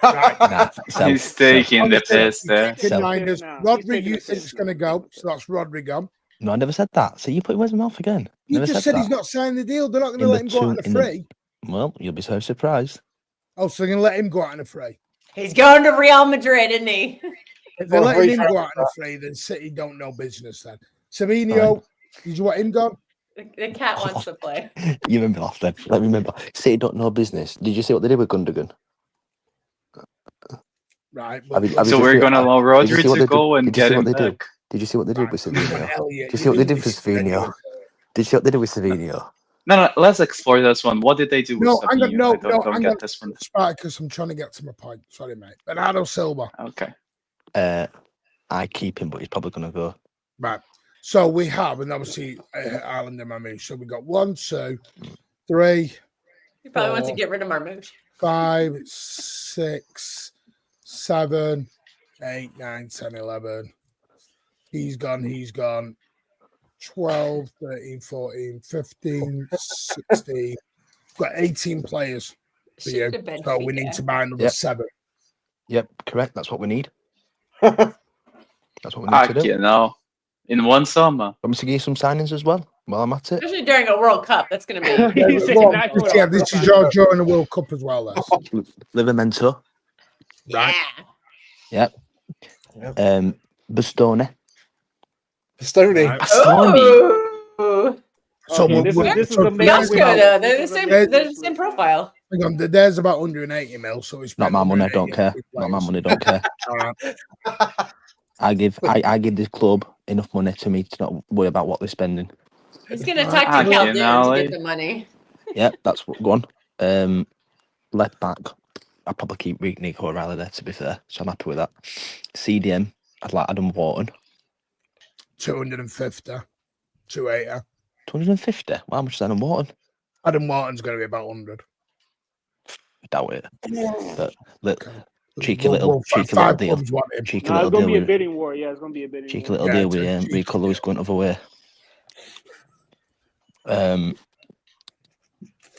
Right. Nah, sell. He's taking the Obviously, piss there. Kid Minders. Now. He's Rodri, taking you the think piss is going to go, so that's Rodri gone. No, I never said that. So you put words in my mouth again. You Never just said that. he's not signed the deal. They're not going to In let the him go out on two- a in the- free. Well, you'll be so surprised. Oh, so they're going to let him go out on a free. He's going to Real Madrid, isn't he? If they're Oh, letting free him for- go out on a free, then City don't know business then. Savinho, did you want him gone? The cat wants to play. You remember off then. Let me remember. City don't know business. Did you see what they did with Gundogan? Right. Have you So we're going to allow Did you see Rodri what to they go did? and Did you see get what him they did? back. Did you see what they did with Savinho? Elliot, Did you see what they did for listen to Savinho? anyone. Did you see what they did with Savinho? No, let's explore this one. What did they do with No, I'm Savinho? no, I don't I'm get this one. Spartacus, I'm trying to get to my point. Sorry, mate. Bernardo Silva. Okay. I keep him, but he's probably going to go. Right. So we have, and obviously Ireland and Mamouche. So we got 1, 2, 3, He probably wants to 4, get rid of Marmouche. 5, 6, 7, 8, 9, 10, 11. He's gone. 12, 13, 14, 15, 16. Got 18 players for you. Should have been So we need to buy another Yep. 7. Yep, correct. That's what we need. That's what we need to do. You know, in one summer. Want me to give you some signings as well while I'm at it? Especially during a World Cup. That's going to be. He said Go on, not doing yeah, all this the is your during the World Cup as well. This. Livamento. Yeah. Yep. Bastoni. Stoney. Right. Oh. So Okay, we're- this we're- is so a The Oscar, there's though. about- They're the same. there's- They're the same profile. hang on, there's about 180 mil, so it's Not my money, don't care. Not my money, don't care. I give this club enough money to me to not worry about what they're spending. He's going to Right. talk to Okay, Calhoun now, to get the money. Yep, that's what. Go on. Left back. I'll probably keep Nico Reily there, to be fair. So I'm happy with that. CDM. I'd like Adam Wharton. 250, 280. 250. Well, how much is Adam Wharton? Adam Wharton's going to be about 100. I doubt it. But Okay. cheeky Well, little five deal. clubs want him. Cheeky No, little it's going to deal be a with bidding war. Yeah, it's going to be a bidding cheeky war. little Yeah, deal with it's a Rico cheeky Lewis going other way.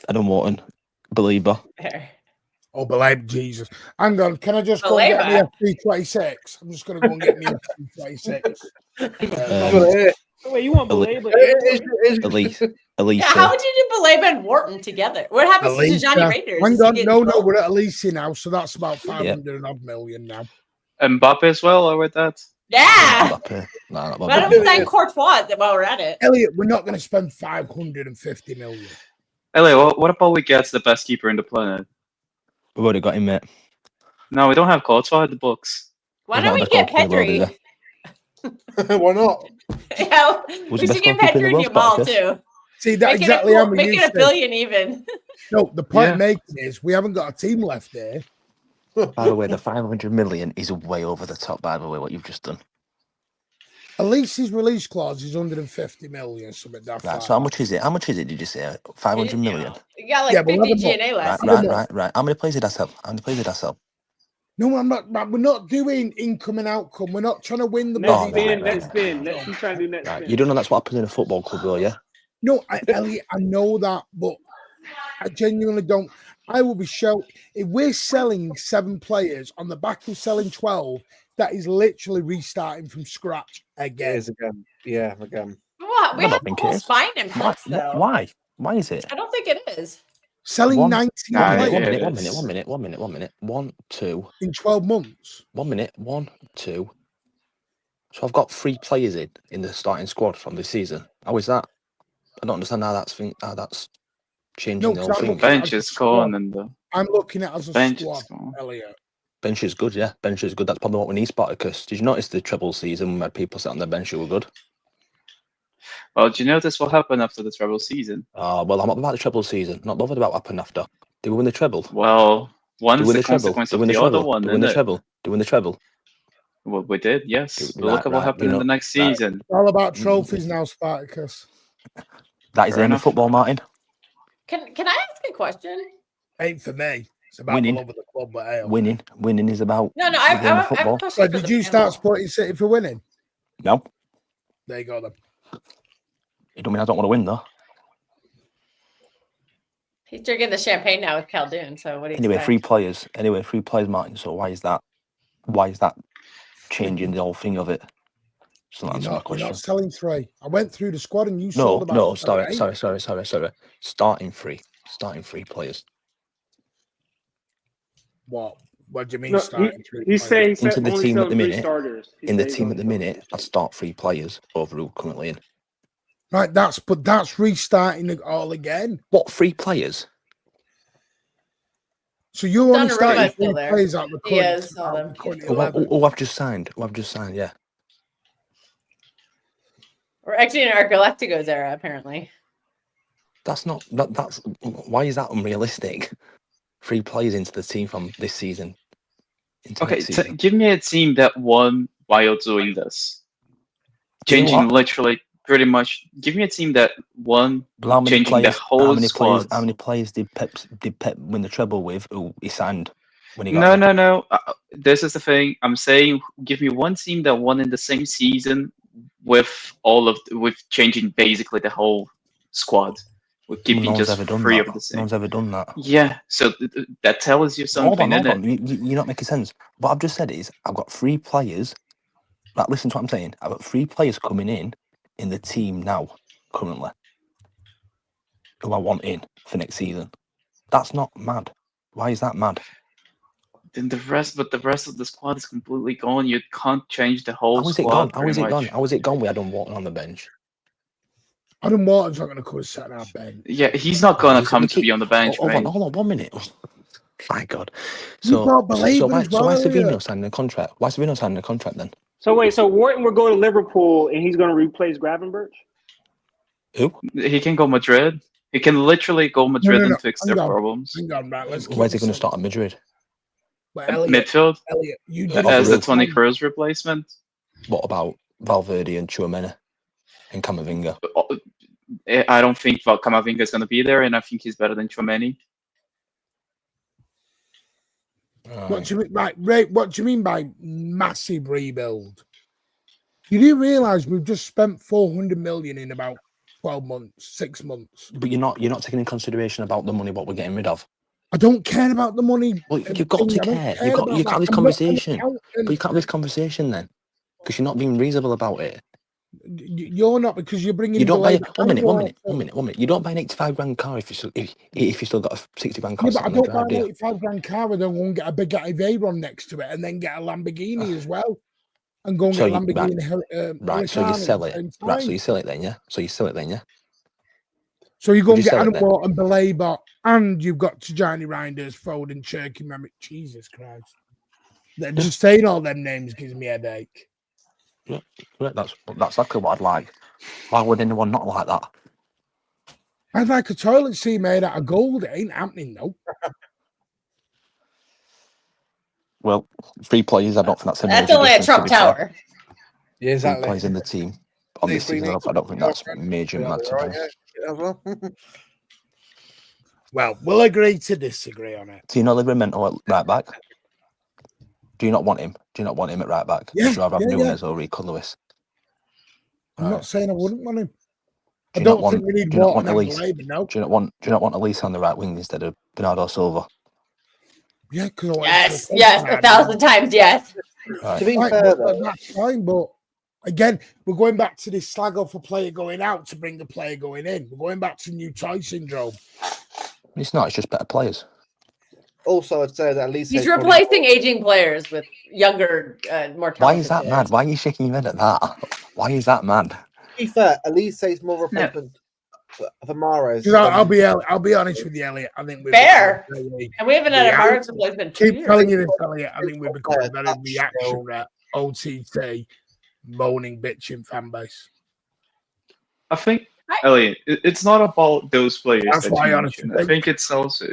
Adam Wharton, believer. There. Oh, believe Jesus. Hang on, can I just go and get Believer. me F326? I'm just going to go and get me F326. Wait, you want Elite. Belay? Elise. Yeah, how would you do Belay and Wharton together? What happens to Elisa. Johnny Raiders? Hang Does he on, get no, involved? we're at Elise now, so that's about 500 and odd million now. Mbappe as well, or with that? Yeah. Mbappe. Nah, not Why Mbappe. don't we sign Courtois while we're at it? Elliot, we're not going to spend 550 million. Ellie, what about we get the best keeper in the planet? We've already got him, mate. No, we don't have Courtois at the books. Why He's don't we not the get best goalkeeper in the Pedri? Why not? Yeah, Who's we the should best get goalkeeper in Pedri the and world, Yamal Spartacus? too. See, that Make exactly it how a, we make used it a to. billion even. No, the point Yeah. making is we haven't got a team left there. By the way, the 500 million is way over the top, by the way, what you've just done. Elise's release clause is 150 million, something that. Right, so how much is it? How much is it, did you say? 500 million? You got like Yeah, but 50 what G&A last Right, season. right. How many players did I sell? How many players did I sell? No, I'm not. We're not doing income and outcome. We're not trying to win the Net Oh, money. spin, right. net spin. He's trying to do net Right, spin. you don't know that's what happens in a football club, though, yeah? No, Elliot, I know that, but I genuinely don't. I will be show if we're selling 7 players on the back of selling 12. that is literally restarting from scratch It again. is again. Yeah, again. What? We I don't have a think whole it is. spine in Why? place, though. Why? Why is it? I don't think it is. Selling One- 19 Nah, players One yeah, minute. it One is. minute. One minute. One minute. One minute. 1, 2. in 12 months. 1 minute. 1, 2. So I've got 3 players in the starting squad from this season. How is that? I don't understand how that's changing the No, whole 'cause I'm thing. looking at Bench as a is gone, squad. and the I'm looking at it as a bench squad, is gone. Elliot. Bench is good, yeah. Bench is good. That's probably what we need, Spartacus. Did you notice the treble season we had people sit on the bench who were good? Well, do you notice what happened after the treble season? Well, I'm not about the treble season. Not bothered about what happened after. Did we win the treble? Well, Did one's we win the the treble? consequence Did we of win the the other treble? one, Did we win isn't the it? treble? Did we win the treble? Well, we did, yes. But Right, look at what right, happened you in know- the next right. season. It's all about trophies now, Spartacus. That is Fair the end of enough. football, Martin. Can I ask a question? Ain't for me. It's about Winning. the love of the club, but hell. Winning is about No, the I game of have a football. question. So for did the you start panel. supporting City for winning? No, There you go then. it don't mean I don't want to win though. He's drinking the champagne now with Caldoon. So what do you Anyway, expect? 3 players. Anyway, 3 players, Martin. So why is that? Why is that changing the whole thing of it? So You're answer my not question. selling 3. I went through the squad and you No, sold about no, 7 or sorry. 8. Starting 3 players What? What do you mean No, starting 3 he's players? saying he into said the only team at sells the 3 minute. starters. He In the said he's team only at the selling minute, 3 I'd start 3 players over who currently in. Right, that's restarting it all again. What 3 players? So you're only Donnarumma starting is 3 still there. players out of the He current, is, all them. current Who 11. I've just signed. Who I've just signed. Yeah. We're actually in our Galacticos era, apparently. That's not. That's why is that unrealistic? 3 players into the team from this season. Into Okay, next season. give me a team that won while doing this. Doing Changing what? literally pretty much. Give me a team that won, Well, how many changing players? the whole squad. How many players did Pep win the treble with? Who he signed when he got No, there? no. This is the thing. I'm saying, give me one team that won in the same season with with changing basically the whole squad. With keeping No one's just ever done 3 that. of the No same. one's ever done that. Yeah, so that tells you something, Hold on. innit? You're not making sense. What I've just said is I've got 3 players. Like, listen to what I'm saying. I've got 3 players coming in the team now, currently, who I want in for next season. That's not mad. Why is that mad? Then the rest of the squad is completely gone. You can't change the whole How is it squad. gone? How pretty is it much. gone? How is it gone? We had him walking on the bench. Adam Wharton's not going to come and sit on our bench. Yeah, he's not gonna We come to keep- be on the bench, Hold mate. on, 1 minute. My God. You can't believe it why as well, Savinho Elliot. signing a contract? Why Savinho signing a contract then? So wait, so Wharton will go to Liverpool and he's going to replace Gravenberch? Who? He can go Madrid. He can literally go Madrid no, and fix their hang on. problems. Hang on, right, let's keep Where's he this going to simple. start at Madrid? But Elliot, Midfield you did What as for the real? Toni Kroos replacement. What about Valverde and Tchouameni and Camavinga? I don't think Camavinga is going to be there, and I think he's better than Tchouameni. What do you mean, what do you mean by massive rebuild? You do realise we've just spent 400 million in about 12 months, 6 months. But you're not taking in consideration about the money what we're getting rid of. I don't care about the money. Well, you've got to care. You can't have this conversation. But you can't have this conversation then, because you're not being reasonable about it. You're not, because you're bringing. You don't buy one minute. You don't buy an 85 grand car if you still got a 60 grand Yeah, cost but I on the don't buy drive, an do you? 85 grand car and then go and get a Bugatti Veyron next to it and then get a Lamborghini as well. And go and So get a you- Lamborghini. Right, so you Huracan sell at the it. same Right, so time. you sell it then, yeah? So you go Would and you get sell it Adam then? Wharton, Belabor, and you've got Tijani Reinders, Foden, Cherky, Mehmet. Jesus Christ. Just saying all them names gives me a headache. Yeah, that's exactly what I'd like. Why would anyone not like that? I'd like a toilet seat made out of gold. It ain't happening, though. Well, 3 players, I don't think that's a That's major only a difference, Trump to be fair. Tower. Yeah, 3 exactly. players in the team on this season, I don't think that's major amount to Right, be. yeah, as well. Well, we'll agree to disagree on it. Do you not live in mental at right back? Do you not want him? Do you not want him at right back? Yeah, Would you rather have yeah, Nunes or Rico Lewis? I'm Right. not saying I wouldn't want him. Do I you not don't think we need do you not Wharton want and Elise? Belabor, no. Do you not want Elise on the right wing instead of Bernardo Silva? Yeah, because Yes, 1,000 times yes. Right. To be Right, fair, but though, that's fine. But again, we're going back to this slag off a player going out to bring the player going in. We're going back to new toy syndrome. It's not. It's just better players. also I'd say that at least He's probably replacing aging players with younger, more talented Why is that players. mad? Why are you shaking your head at that? Why is that mad? To be fair, at least it's more No. replacement for Mahrez. 'Cause I'll be honest with you, Elliot. I think we've Fair. become very, And we haven't had a react- Mahrez replacement in 2 keep years. telling you this, Elliot. I think we've become a very That's reactionary, OTT, moaning, bitching fan base. I think, Elliot, it's not about those players That's that why you I honestly mentioned. I think it's also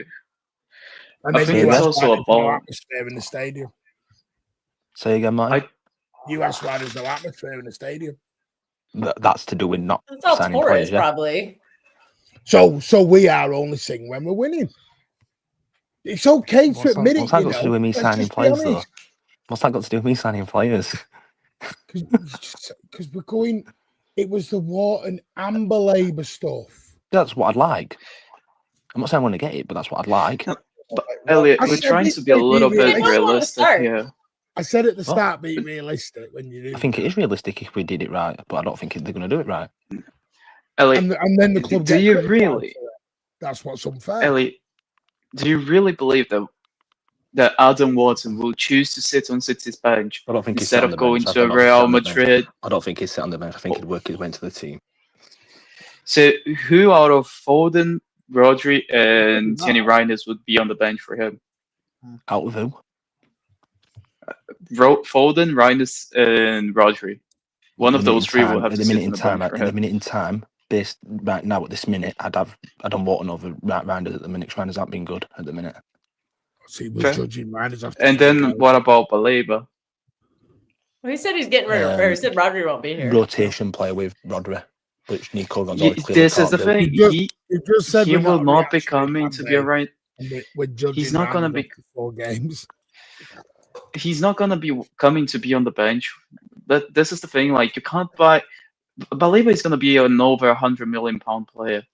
And I then think you it's ask also why there's no about atmosphere in the stadium. Say again, Mike. You asked why there's no atmosphere in the stadium. That's to do with not It's all signing Torres, players. Yeah. probably. So we are only singing when we're winning. It's okay to admit it. What's that got to do with me Let's signing just be players, though? honest. What's that got to do with me signing players? Because we're going. It was the Wharton Amber Labour stuff. That's what I'd like. I'm not saying I want to get it, but that's what I'd like. But Elliot, I we're said trying it, to be a little be bit realistic. realistic here. I said at the What? start, be realistic when you do. I think it is realistic if we did it right, but I don't think they're going to do it right. Elliot, And then the club. do get you criticised really, for it. That's what's unfair. Elliot, do you really believe that Adam Wharton will choose to sit on City's bench I don't think he's instead sit on of the going bench. I to don't know if he's sit Real on the bench. Madrid? I don't think he's sit on the bench. I think he'd work his way into the team. So who out of Foden, Rodri, and Tierney Reinders would be on the bench for him? Out of who? Foden, Reinders, and Rodri. One of those three will have At to the sit minute on in the time, bench for at the him. minute in time, based right now at this minute, I'd on Wharton over Reinders at the minute. Reinders haven't been good at the minute. See, we're Fair. judging riders after. And then what about Baleba? Well, he said he's getting rid of. Or he said Rodri won't be here. Rotation player with Rodri, which Nico Ye- Gonzalez clearly This is can't the do. thing. You just said He we're will a not be reactionary coming fan to be a base, right. and we're judging. He's not gonna Randers be. after 4 games. He's not gonna be coming to be on the bench. But this is the thing. Like you can't buy. Baleba is gonna be an over £100 million player.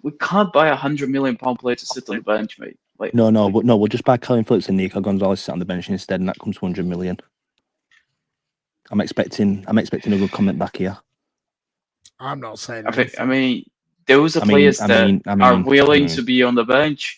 We can't buy £100 million player to sit on the bench, mate. Like No, we'll just buy Colin Phillips and Nico Gonzalez sit on the bench instead, and that comes to 100 million. I'm expecting a good comment back here. I'm not saying. I mean, those are players that are willing to be on the bench.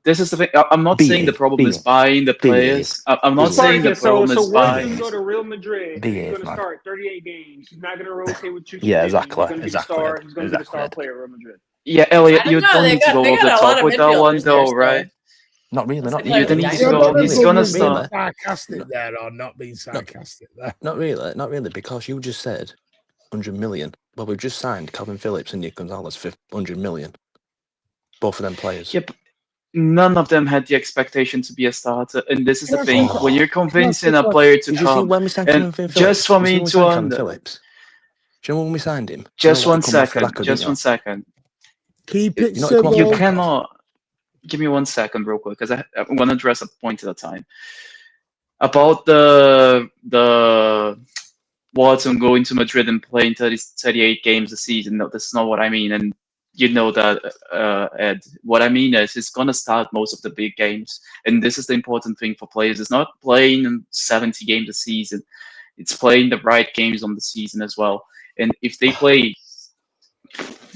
This is the thing. I'm not saying the problem is buying the players. I'm not saying the problem is So buying. Wharton go to Real Madrid. Be He's it, going to man. start 38 games. He's not going to rotate with Chuchi. Yeah, exactly, He's going to be the star. He's going to be the star exactly. player at Real Madrid. Yeah, Elliot, I you don't know. don't They need to got- go they over the got a lot top of with that one, midfielders there though, still. right? Not really, Let's not say play You with need the to Dynamo. go. I don't know He's if gonna we're start. being sarcastic there or not being sarcastic there. Not really, because you just said 100 million. Well, we've just signed Calvin Phillips and Nick Gonzalez for 100 million. Both of them players. Yep. None of them had the expectation to be a starter, and this is the Can I thing: say when you're convincing a player to Did you see come, when we signed and Calvin Phillips? just for Did you see me when we to signed Calvin under, Phillips? Do you know when we signed him? just You know one what, to come off second, Flacco, just didn't one you? second. Keep it You know, come on, You civil. cannot. Give me 1 second, real quick, because I want to address a point at a time. About the Watson going to Madrid and playing 38 games a season. No, that's not what I mean, and you know that, Ed. What I mean is he's gonna start most of the big games, and this is the important thing for players. It's not playing 70 games a season; it's playing the right games on the season as well. And if they play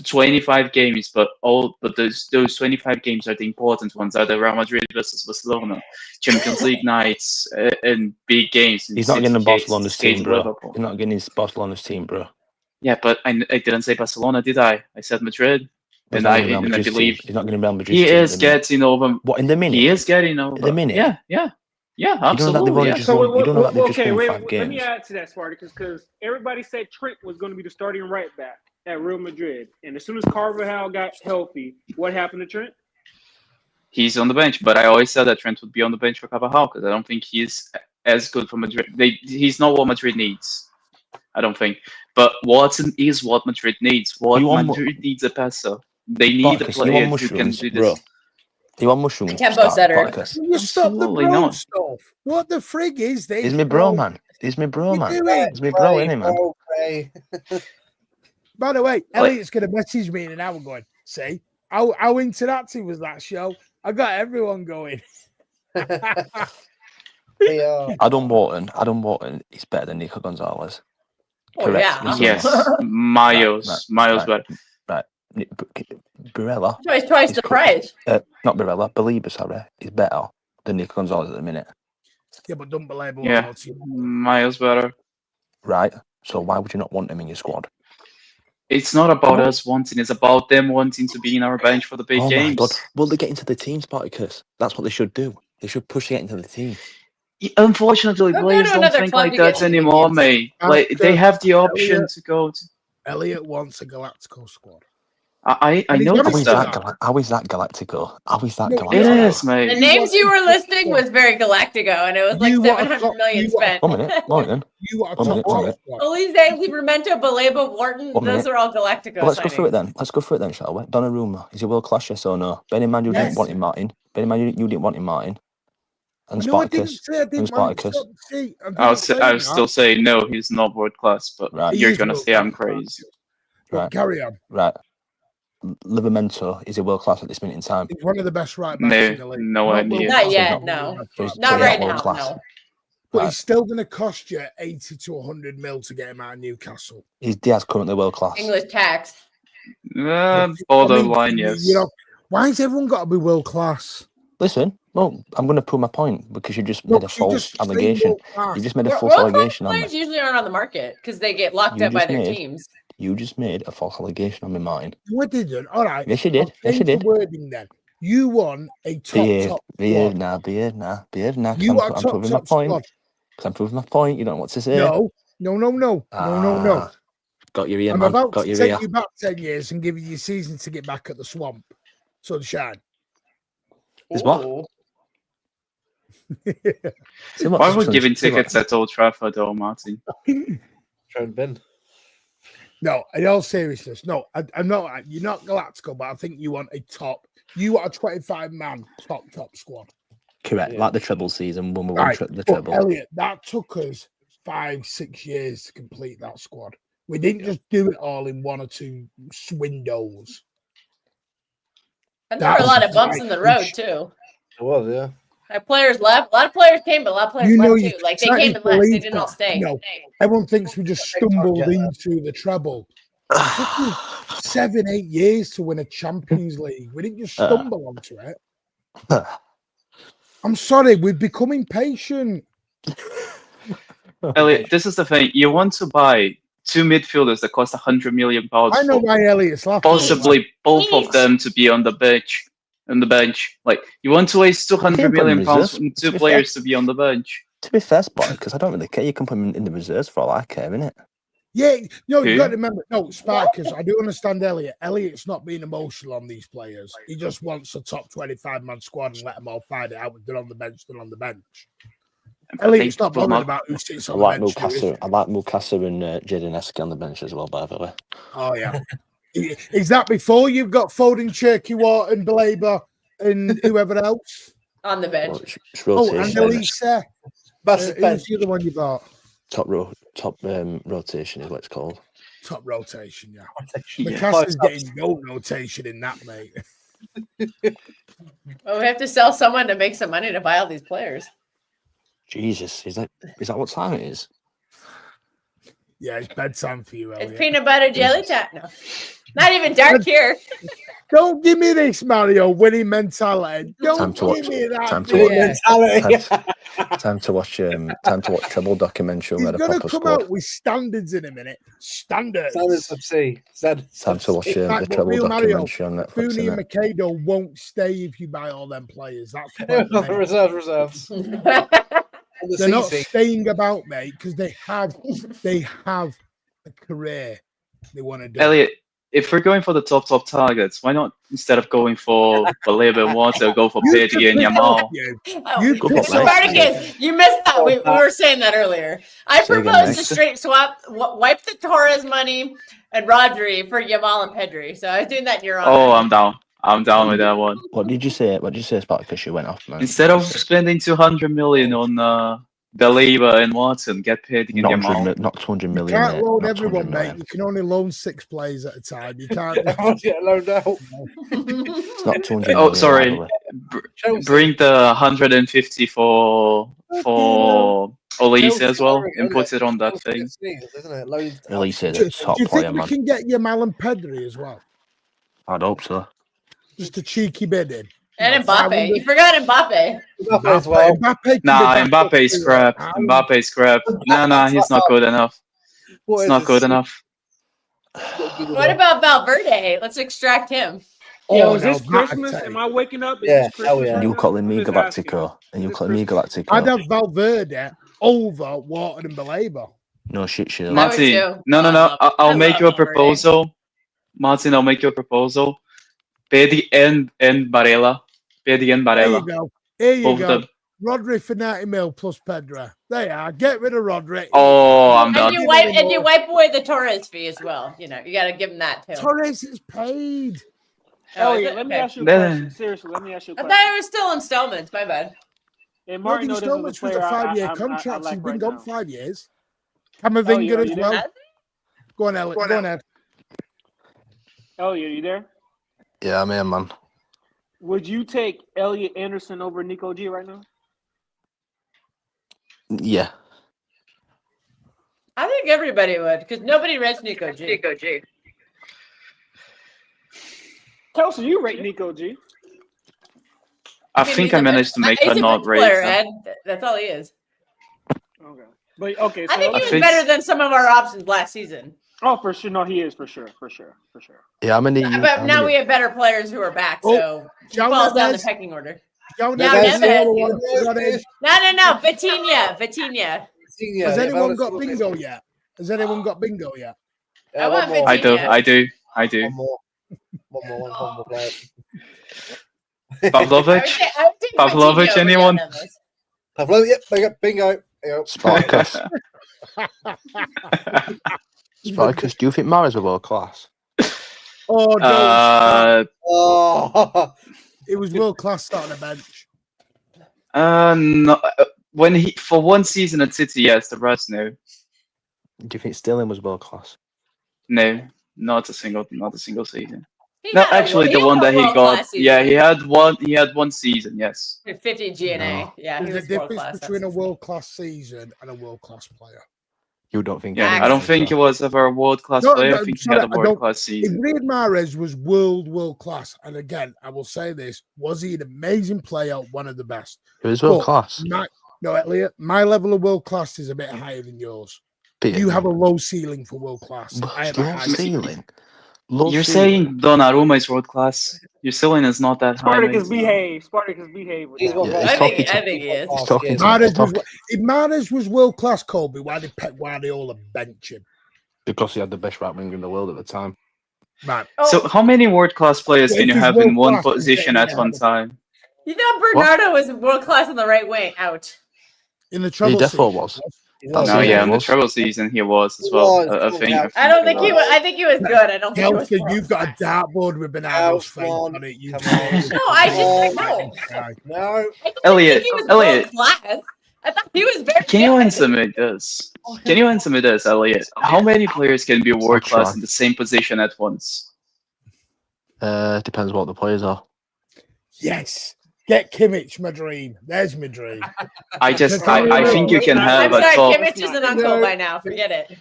25 games, but those 25 games are the important ones. Are the Real Madrid versus Barcelona, Champions League nights, and big games. He's not getting Barcelona's team, bro. He's not getting his Barcelona's team, bro. Yeah, but I didn't say Barcelona, did I? I said Madrid, and I believe he's not getting Real Madrid's he team is getting over. What, in the minute? He is getting over. In the minute? Yeah, absolutely. You don't know that they've just won 5 Let games. me add to that, Spartacus, because everybody said Trent was going to be the starting right back at Real Madrid, and as soon as Carvajal got healthy, what happened to Trent? He's on the bench, but I always said that Trent would be on the bench for Carvajal because I don't think he's as good for Madrid. He's not what Madrid needs. I don't think. But Watson is what Madrid needs. Madrid needs a passer. They need a player who can do this. Bro. You want mushrooms? Tempo setter. You stop the Absolutely bro not. stuff. What the frig is this? He's my bro, man. He's my bro, man. doing? He's my bro, innit, man? Okay. By the way, Elliot's going to message me in an hour going, see, how interactive was that show? I got everyone going. Adam Wharton is better than Nico Gonzalez. Oh, Correct. yeah. Yes, Yes, miles better. Right. Barella. Twice is the co- price. Not Barella. Belieber, sorry, is better than Nico Gonzalez at the minute. Yeah, but don't believe what Yeah, miles better. Right. So why would you not want him in your squad? It's not about us wanting; it's about them wanting to be in our bench for the big Oh games. my god! Well, they get into the team, Spartacus. That's what they should do. They should push to get into the team. Unfortunately, They'll go players to don't another think club like to get that anymore, games. mate. Like they have the option Elliot. to go to. Elliot wants a Galactico squad. I And he's know gonna How this is say stuff. that. How is that Galactico? How is that No, Galactico? It is, The mate. names you were listing squad. was very Galactico, and it was like You want a 700 top- million you want a spent. 1 minute. You want a One top minute, top minute. squad. Elise, Livramento, Baleba, Wharton, 1 those minute. are all Galactico Well, let's go through it signings. then. Let's go through it then, shall we? Donnarumma, is he world class? Yes or no? Bear in mind you Yes. didn't want him, Martin. Bear in mind you didn't want him, Martin. And No, I didn't Spartacus. say I didn't want him to see. I would still say no. He's not world class, but Right. you're gonna say I'm crazy. But Right. carry on. Right. Livramento, is he world class at this minute in time? He's one of the best right backs in the league. Nowhere near. Not So yet, not- no. So he's Not so he's right world now, class. no. But Right. he's still going to cost you 80 to 100 mil to get him out of Newcastle. Is Diaz currently world class? English tax. Borderline, yes. You know, why has everyone got to be world class? Listen, well, I'm going to prove my point because you just No, made a 'cause you false just say allegation. world class. You just made a false World-class allegation on me. players usually aren't on the market because they get locked You up by just their made- teams. You just made a false allegation on me, Martin. No, I didn't. All right. Yes, you did. I'll Yes, you change the did. wording then. You won a top Behave squad. now. 'Cause You I'm, are I'm top proving my top point. squad. Because I'm proving my point. You don't know what to say. No. Got your ear, I'm man. about Got to your take ear. you back 10 years and give you your season to get back at the swamp. Sunshine. Is what? Ooh. See what- Why are we so- giving see what- tickets at Old Trafford, though, Martin? Trying Ben. No, in all seriousness, no, I'm not. You're not Galactico, but I think you want a top. You want a 25-man top squad. Correct. Yeah. Like the treble season when we Right, won the but treble. Elliot, that took us 5-6 years to complete that squad. We didn't just do it all in 1 or 2 windows. And there were a lot of That's bumps in the road right. too. It was, yeah. Like players left. A lot of players came, but a lot of players You know, left you too. Like they can't came and left. They believe didn't all that. stay. No. Everyone thinks we just stumbled Yeah. into the treble. It took me 7-8 years to win a Champions League. We didn't just stumble onto it. I'm sorry, we've become impatient. Elliot, this is the thing. You want to buy 2 midfielders that cost £100 million. I know for why Elliot's laughing. possibly both of them to be on the bench. Like you want to waste £200 million reserves, on to 2 be players to be on the bench. To be fair, Spot, because I don't really care. You can put him in the reserves for all I care, innit? Yeah, no, you Who? got to remember. No, Sparkers, I do understand Elliot. Elliot's not being emotional on these players. He just wants a top 25-man squad and let them all find it out. They're on the bench, they're on the bench. Elliot's not will bothered not- about who sits I on like the bench. who Mukasa. isn't. I like Mukasa and Jaden Eski on the bench as well, by the way. Oh, yeah. Is that before you've got Foden, Cherky, Wharton, Belabor, and whoever else? On the bench. Well, it's Oh, rotation. and isn't it? Elisa. Massive Ben. Who's the other one you bought? Top rotation is what it's called. Top rotation, yeah. Yeah. Mukassa's getting no rotation in that, mate. Well, we have to sell someone to make some money to buy all these players. Jesus, is that what time it is? Yeah, it's bedtime for you, It's Elliot. peanut butter jelly time. No, not even dark here. Don't give me this, Mario, winning mentality. Don't Time to give watch- me that. time to mate. watch- Time to watch treble documentary. He's With a going to proper come squad. out with standards in a minute. Standards. Standards of C. Time to watch In fact, the but treble Real Mario, documentary on Netflix. Fooney and Innit? Mikado won't stay if you buy all them players. That's the point I'm making. Reserves. On the They're not CC. staying about, mate, because they have a career they want to do. Elliot, if we're going for the top targets, why not instead of going for Baleba and Water, go for You Pedri can and pick Yamal? up, you. Oh, You Go pick for up- Spartacus, you missed that. We were saying that earlier. I Say again, proposed mate. to straight swap, wipe the Torres money and Rodri for Yamal and Pedri. So I was doing that in your honor. Oh, I'm down. I'm down with that one. What did you say? What did you say, Spartacus? You went off, man. Instead of spending 200 million on Baleba and Watson, get Pedri and not Yamal. not 200 You million. can't mate, loan not everyone, 200 mate. million. You can only loan 6 players at a time. You can't. Everyone's getting loaned out. It's not 200 million. Oh, sorry. by the way. Bring the 150 for Elise as well, and put it on that thing. Elise is Do a top you player, think we man. can get Yamal and Pedri as well? I'd hope so. Just a cheeky bid in. And No, Mbappe. 500. You forgot Mbappe. Mbappe as well. Mbappe can Nah, be back up Mbappe's to, crap. Haaland. Mbappe's crap. Nah, he's not good enough. It's not good enough. What about Valverde? Let's extract him. Yo, Oh, is no, this that Christmas? I'd take. Am I waking up? Is Yeah, this Christmas? hell yeah. right And you now? calling me I'm just asking. Galactico, and you Is calling this me Christmas? I'd Galactico. have Valverde over Wharton and Belabor. No shit, Sheila. I would Martin, too. no. I love- I'll I make love you a Valverde. proposal. Martin, I'll make you a proposal. Pedri and Barella. Pedri and There you Barella. go. Here you Both of go. them. Rodri for 90 mil plus Pedri. There you are. Get rid of Rodri. Oh, I'm And done. you wipe away the Torres fee as well. You know, you got to give him that too. Torres is paid. Oh, is Elliot, it? let me Okay. ask you a Then- question. Seriously, let me ask you a I question. thought it was still installments. My bad. And No, Martin, the know this is a installments was player a 5-year I contract. like He's been right gone now. 5 years. Elliot, Camavinga are as you well. there? Go on, Elliot. Go on, Ed. Elliot, are you there? Yeah, I'm here, man. Would you take Elliot Anderson over Nico G right now? Yeah. I think everybody would because nobody rates Nico G. Kelsey, you rate Nico G. I mean, think he's I a managed to make he's her a not bench rate player, him. Ed. That's all he is. Okay. But okay, so I think he I was think- better than some of our options last season. oh for sure. No, he is for sure. Yeah, I'm in the. But now we have better players who are back, Oh, so he João falls down the Neves. pecking order. João Yeah, Neves is the Neves. other one. Rodri. No, Vitinha. Has anyone got bingo yet? Has anyone got bingo yet? I want one more. I do. Vitinha. I do. One more player. Pavlovic? I would take Pavlovic, Vitinha over anyone? Neves. Pavlo, yep, bingo. There you go. Spartacus. Spartacus, do you think Mara's a world class? Oh, no. Oh, It was world class starting the bench. No. When he for one season at City, yes. The rest, no. Do you think Sterling was world class? No, not a single season. He No, had a- actually, he the had one a that he world-class got. season. Yeah, he had one. He had one season. Yes. 50 GNA. No. Yeah, he There's was a world difference class. between a world class season and a world class player. You don't think? Yeah, Max. I don't think he was ever a world class No, player. no, I think sorry, he had a I world don't- class If season. Riyad Mahrez was world class, and again, I will say this: was he an amazing player, one of the best? He was world But class. No, Elliot, my level of world class is a bit higher than yours. Peter, You have a low ceiling for world class. I have a low high ceiling. Low You're ceiling. saying Donnarumma is world class. Your ceiling is not that high. Spartacus mate. behave. Spartacus behave. With he's that. one Yeah, more. he's I think talking to- he is. He's talking to If Mahrez was world class, Colby, why did Pep Guardiola bench him? because he had the best right winger in the world at the time. Right. So, how many world class players Well, can if you he's have in one world-class, he's position getting at one ahead. time? You thought Bernardo was world class on the right wing. Out. In the treble defo season, was. Oh, No, Yeah, yeah, he in the was. treble season he was as He well. was. I think. I don't think he he was. I think he was good. I don't think he was. Kelsey, you've got a world-class. dartboard with Bernardo's Come face on, on it. You come just- on. No, I just Come no. No. I didn't Elliot, think he was Elliot. world class. I thought he was very Can you good. answer me this? Can you answer me this, Elliot? How many players can be world class in the same position at once? Depends what the players are. Yes. Get Kimmich, my dream. There's my dream. I think you can have I'm a sorry, top. Kimmich is an uncle by now. Forget it.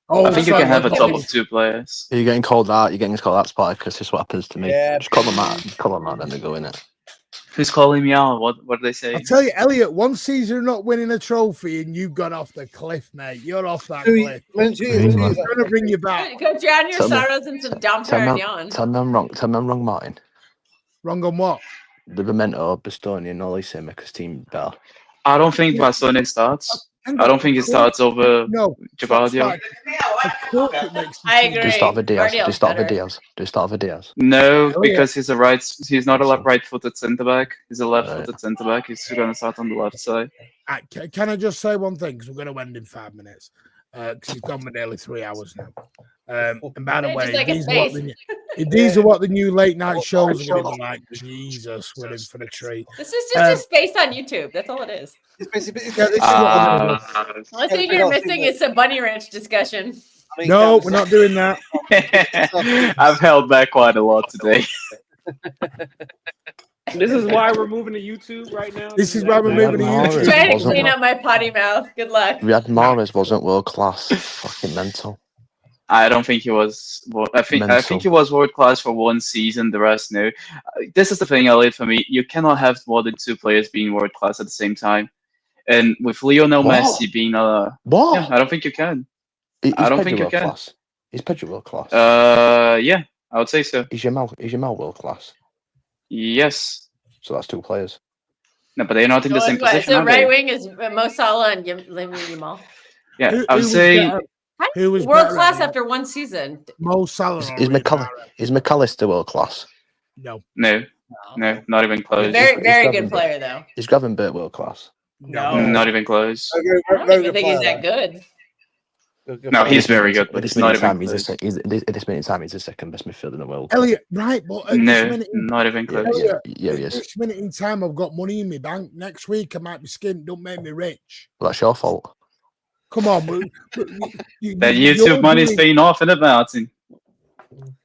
Oh, I think you sorry, can have a what top Kimmich? of two players. You're getting called out. You're getting called out, Spartacus. This is what happens to me. Yeah. Just call them out. Just call them out, then they go in it. Who's calling me out? What do they I say? tell you, Elliot, one season not winning a trophy and you've gone off the cliff, mate. You're off that cliff. When she is, I'm going to bring you back. Go drown your Tell me- sorrows in some Dom Tell me, Perignon. tell me I'm wrong. Tell me I'm wrong, Martin. Wrong on what? The Memento, Bastoni, and Olise make his team better. I don't think Bastoni starts. I don't think he starts over No. Javardio. Of course it makes the I team. agree. Do start with Diaz. Do Guardiola's start with better. Diaz. Do start with Diaz. No, Elliot. because he's not a right-footed centre back. He's a left-footed centre back. He's going to start on the left side. Can I just say one thing? Because we're going to end in 5 minutes. Because he's gone for nearly 3 hours now. And by the Yeah, way, just like a if these are what the new late night shows are going to be like, Jesus, we're in for the treat. This is just a space on YouTube. That's all it is. It's basically, Yeah, this is what The only thing you're missing is some bunny ranch discussion. No, we're not doing that. I've held back quite a lot today. This is why we're moving to YouTube right now. This is why we're moving to Mahrez YouTube. Trying to wasn't clean it? up my potty mouth. Good luck. Riyad Mahrez wasn't world class. Fucking mental. I don't think he was. I think Mental. he was world class for one season. The rest, no. This is the thing, Elliot. For me, you cannot have more than 2 players being world class at the same time. And with Lionel What? Messi being What? yeah, I don't think you can. Is I don't Pedro think you world can. class? Is Pedro world class? Yeah, I would say so. Is Yamal world class? Yes. So that's 2 players. No, but they're not in the same position, So are right they? wing is Mo Salah and Lamine Yamal. Yeah, I would say Who was World better class at it? after one season. Mo Salah Is or Riyad McAllister is McAllister world class? No, no, not even close. Very, very Is good Gravenberch- player though. Is Gravenberch world class? No. Not even close. I don't even think he's that good. No, he's very good, but At it's this not minute in even time, he's close. at this minute in time, he's the second best midfielder in the world. Elliot, right? But at this No, minute, not even Yeah, close. yeah, Elliot, yeah, he at is. this minute in time, I've got money in my bank. Next week, I might be skint. Don't make me rich. Well, that's your fault. Come on, That YouTube money's paying off, isn't it, Martin?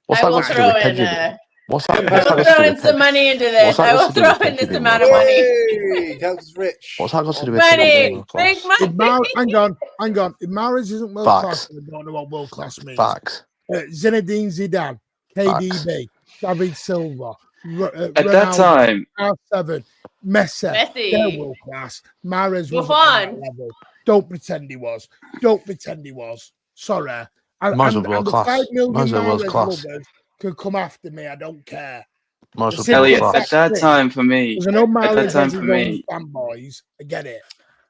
What's I that will got to do throw with in. Pedro? What's that I got will to throw do in with some Pedro? money into What's this. that I will got to do with throw in Pedro this being amount world of class? money. Hey, Counts rich. What's that got to do with Pedro being Money, world big class? money. Hang on. If Mahrez isn't world class, Facts. I don't know what world class means. Facts. Zinedine Zidane, KDB, David Silva, At that time, R7, Messi, they're world class. Mahrez wasn't on that level. Don't pretend he was. Sorry. Mahrez was world the class. 5 million Mahrez was world Mahrez class. lovers could come after me. I don't care. Mahrez was Simple world Elliot, class. at that time for me, Because I know at that Mahrez time has his for own me, fanboys. I get it.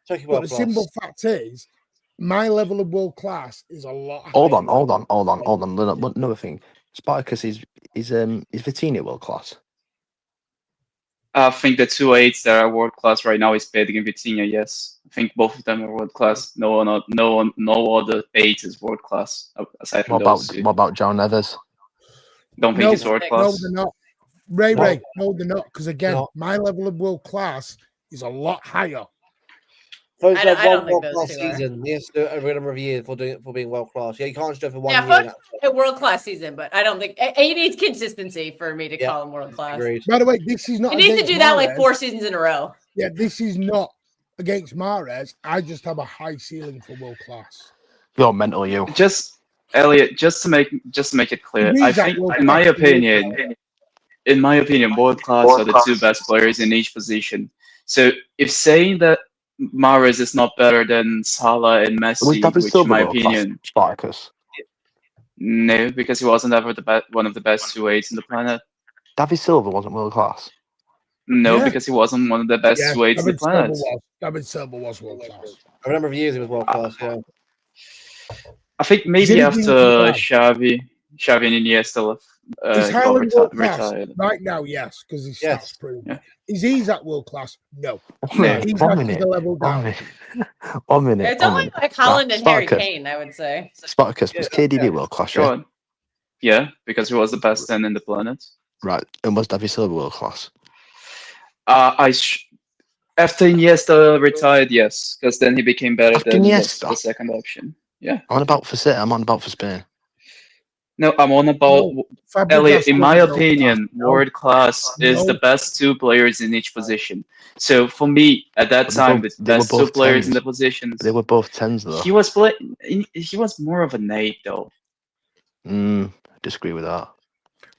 Check it But well, the simple fact is, my level of world class is a lot higher. Hold on. Another thing. Spartacus is Vitinha world class? I think the 2 8s that are world class right now is Pedro and Vitinha. Yes, I think both of them are world class. No other 8 is world class aside from those two. What about João Neves? Don't think he's world No, class. they're not. Ray, No. no, they're not. Because again, No. my level of world class is a lot higher. Folks I have don't one think world those class two are. season. He has to do it over a number of years for being world class. Yeah, you can't just do it for 1 Yeah, year. folks, a world class season, but I don't think he needs consistency for me to Yeah. call him world class. Agreed. By the way, this is not. He needs to against do that like Mahrez. 4 seasons in a row. Yeah, this is not against Mahrez. I just have a high ceiling for world class. You're mental, you. Just Elliot, just to make it clear, It I means that think, world in my class opinion, world class are the 2 best players in each position. So if saying that Mahrez is not better than Salah and Was Messi, David which in Silva my world class? opinion, Spartacus. no, because he wasn't ever one of the best 2 8s in the planet. David Silva wasn't world class. No, Yeah. because he wasn't one of the best 2 8s in the planet. David Silva was world class. For a number of years, he was world class. Yeah. I think maybe Zinedine after Zidane. Xavi and Iniesta Is got Haaland world class retired. right now? Yes, because his Yes. stats prove. Yeah. Is he at world class? No. No. He's One actually minute. the level down. One minute. It's only like Holland and Harry Spartacus. Kane, I would say. Spartacus was Yeah, KDB yeah. world class, Go yeah? on. Yeah, because he was the best 10 in the planet. Right. And was David Silva world class? After Iniesta retired, yes, because then he became better After than Iniesta? the second option. Yeah. I'm on about for City. I'm on about for Spain. No, I'm on about Fabregas Elliot. In my wasn't world opinion, class. world class is No. the best 2 players in each position. So for me, at that But time, they the were best 2 both players in 10s. the positions. They were both 10s, though. He was more of an 8, though. Disagree with that.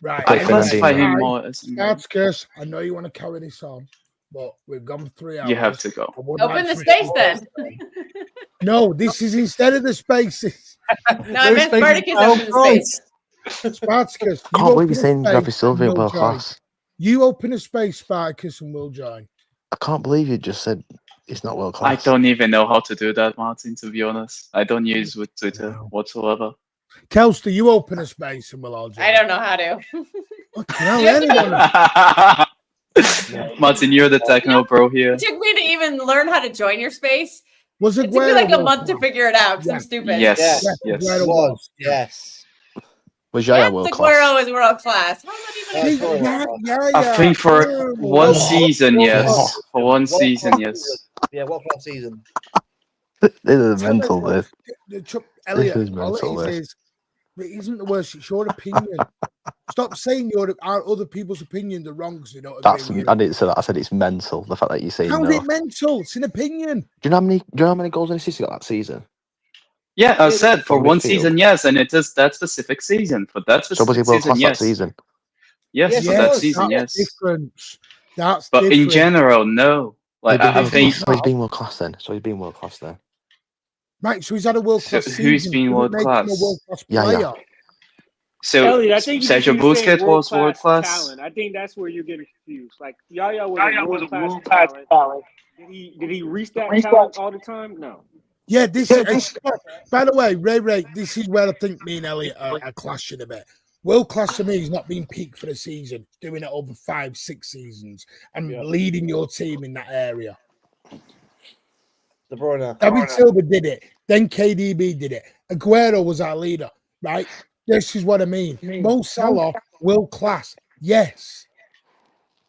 Right. I But classify Fernandinho. him more as an 8. That's Gus. I know you want to carry this on, but we've gone 3 hours. You have to go. I would Open like the to- space then. No, this is instead of the spaces. No, I meant Spartacus open the space. Spartacus. I can't believe you're saying David Silva world class. You open a space, Spartacus, and we'll join. I can't believe you just said it's not world I class. don't even know how to do that, Martin, to be honest. I don't use with Twitter whatsoever. Kelster, you open a space and we'll all join. I don't know how to. Fucking hell, anyone. Martin, you're the techno bro here. It took me to even learn how to join your space. Was It took me Aguero like a world month to class? figure it out because Yeah. I'm stupid. Yes, Yeah. yes. Aguero It was. Yes. Was Yes, Jaya world class? Aguero is world class. How is that even? Yeah. I think for one season, yes. For one World season, class yes. season. Yeah, world class season. This is mental, this. Elliot, This is all mental, it this. is But it isn't the worst. It's your opinion. Stop saying our other people's opinions are wrong because they don't agree with you. I didn't say that. I said it's mental. The fact that you say How's no. it mental? It's an opinion. Do you know how many goals and assists he got that season? Yeah, I said for From one midfield. season, yes, and it is that specific season. For that So was he specific world season, class yes. that season? Yes, Yes, for he that was. season, That's yes. different. That's But different. in general, no. Like I think. So he's been world class then. So he's been world class then. Right, so he's had a world class So season. who's been Doesn't make him world-class? a world class Yeah, player. yeah. So Elliot, I think Sergio you're saying Busquets was world class. talent. I think that's where you're getting confused. Like Yaya was a world class talent. Did he reach that talent all the time? No. Yeah, by the way, Ray, this is where I think me and Elliot are clashing a bit. World class to me is not being peak for the season, doing it over 5-6 seasons and leading your team in that area. De Bruyne. David Silva did it. Then KDB did it. Aguero was our leader, right? This is what I mean. Mo Salah, world class. Yes.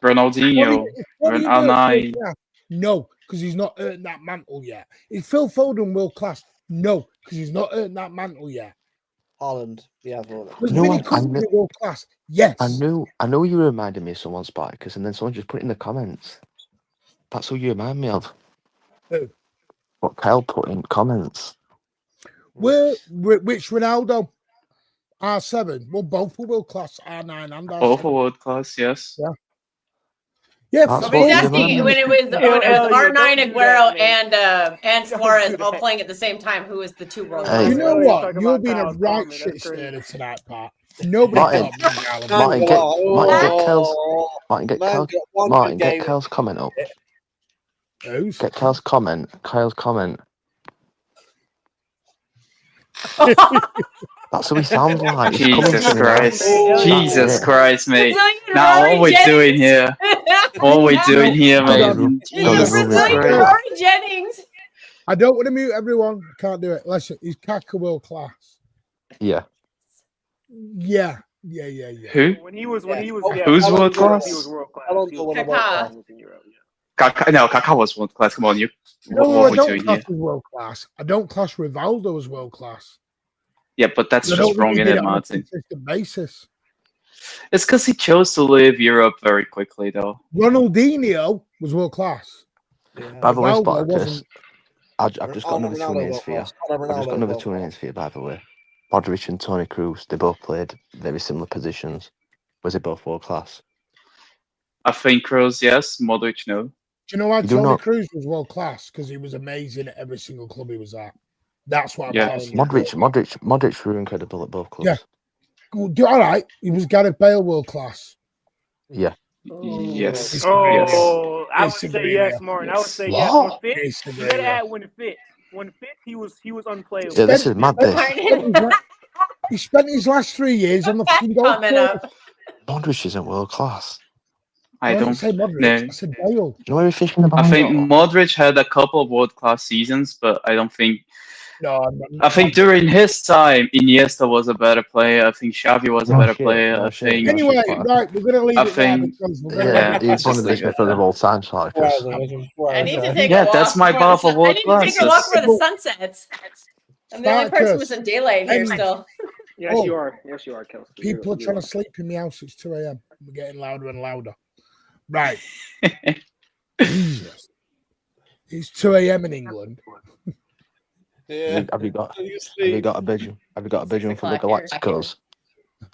Ronaldinho, Al9. No, because he's not earned that mantle yet. Is Phil Foden world class? No, because he's not earned that mantle yet. Haaland. Yeah, Haaland. Was Vinny Company world class? Yes. I know you reminded me of someone, Spartacus, and then someone just put it in the comments. That's who you remind me of. Who? What Kyle put in comments. Which Ronaldo? R7. Well, both were world class. R9 and R7. Both were world class, yes. Yeah. Yeah, That's But he's what you asking remember. when it was Elliot, R9, don't do Aguero, that, and Suarez do all that. playing at the same time. Who was the two world Hey. You class? know Elliot's what? talking You're about being a Kyle's right comment. shit That's crazy. stirrer tonight, Pat. Nobody Martin, thought Martin Allen. Martin, get Kel's Martin, get Kel's comment up. Who's? Get Kyle's comment. That's what he sounds like. He's coming Jesus to me now. Christ. Oh, Jesus yeah. Christ, mate. Brazilian Now Rory what we're doing here. What we're doing here, Go to mate. the room. It's Go to the Jesus room. Brazilian Christ. Rory Jennings. I don't want to mute everyone. I can't do it. Listen, he's Kaka world class. Yeah. Yeah. Who? When he was Who's Haaland world class? He was world class. Haaland's He the was one of Kaká. world class. Kaká, no, Kaká was world class. Come on, you. No, What I are we don't doing class here? as world class. I don't class Rivaldo as world class. Yeah, but that's I don't just wrong, think he isn't did it, on a Martin? consistent basis. It's because he chose to leave Europe very quickly, though. Ronaldinho was world class. By the way, Rivaldo Spartacus, wasn't. I've just got another two names for you. I've just got another two names for you, by the way. Modric and Toni Kroos, they both played very similar positions. Was it both world class? I think Kroos, yes. Modric, no. Do you know why You do Toni not- Kroos was world class? Because he was amazing at every single club he was at. That's what I'm Yeah. classing. Modric were incredible at both clubs. Yeah. All right. He was Gareth Bale world class. Yeah. Yes. Yes. Oh, I would Disagree say with yes, you. Martin. I would say What? yes. When fit, Disagree you gotta with you. add when fit. When fit, he was unplayable. Yeah, this is mad. This He spent his last 3 years on the fucking golf Comment course. up. Modric isn't world class. I didn't don't say Modric. know. I said Bale. You know what we're thinking about? I think Modric had a couple of world-class seasons, but I don't think. No, I think during his time, Iniesta was a better player. I think Xavi was a better player. I think. Anyway, right, we're gonna leave I it there think- because we're gonna Yeah, leave it he's one of the Just best leave it midfielders of all time, Spartacus. I need to take a Yeah, walk. that's my before bar the for sun- world I need to take a walk class. before the sun sets. I'm the only person Spartacus. with some daylight here Hey. still. Yes, Oh. you are. Yes, you are, Kelsey. People are You trying are. to sleep in the house. It's 2 a.m. We're getting louder and louder. Right. Jesus. It's 2 a.m. in England. Yeah. Have you got a bedroom? Have you got a bedroom full of 6 o'clock Galacticos?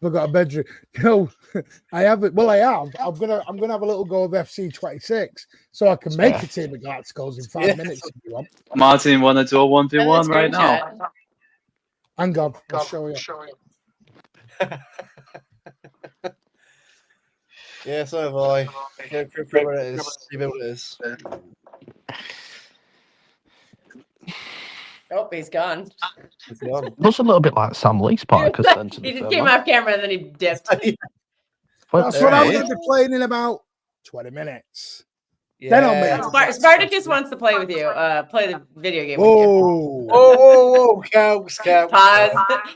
I've got a bedroom. No, I haven't. Well, I have. I'm gonna have a little go of FC 26 so I can make a team of Galacticos in 5 minutes if you want. Martin, wanna do a And 1v1 then right now? screenshot. Hang on, I'll show you. Yeah, so have I. Go through what it is. See what it is. Oh, he's gone. It's gone. Looks a little bit like Sam Lee, Spartacus. Then, to He be just fair, came man. off camera and then he dipped. That's what I'm going to be playing in about 20 minutes. Then I'll make it. Spartacus wants to play with you. Play the video game with Whoa. Whoa, counts. you. Pause.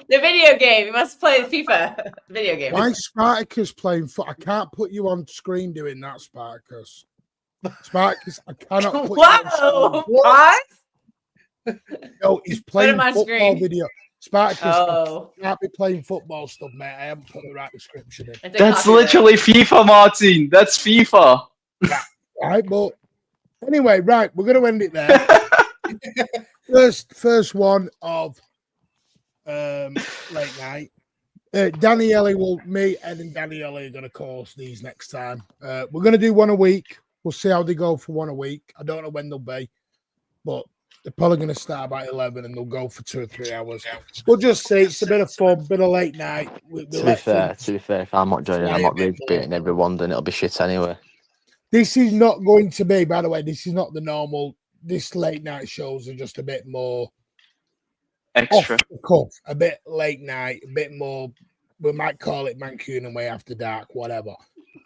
The video game. You must play the FIFA video game. Why is Spartacus playing foot? I can't put you on screen doing that, Spartacus. Spartacus, I cannot put you on Whoa! screen. Pause. No, he's Put playing him on football screen. video. Spartacus Oh, can't be playing football stuff, mate. I haven't put the right description in. I think That's copyright. literally FIFA, Martin. That's FIFA. Right, but anyway, right, we're going to end it there. First one of late night. Daniele me, Ed and Daniele are going to call us these next time. We're going to do one a week. We'll see how they go for one a week. I don't know when they'll be, but they're probably going to start about 11 and they'll go for 2 or 3 hours. We'll just see. It's a bit of fun, bit of late night. To be fair, if I'm not joining, I'm not rage baiting everyone, then it'll be shit anyway. This is not going to be, by the way, this is not the normal. This late night shows are just a bit more Extra. off the cuff, a bit late night, a bit more. We might call it Mancunian way after dark, whatever.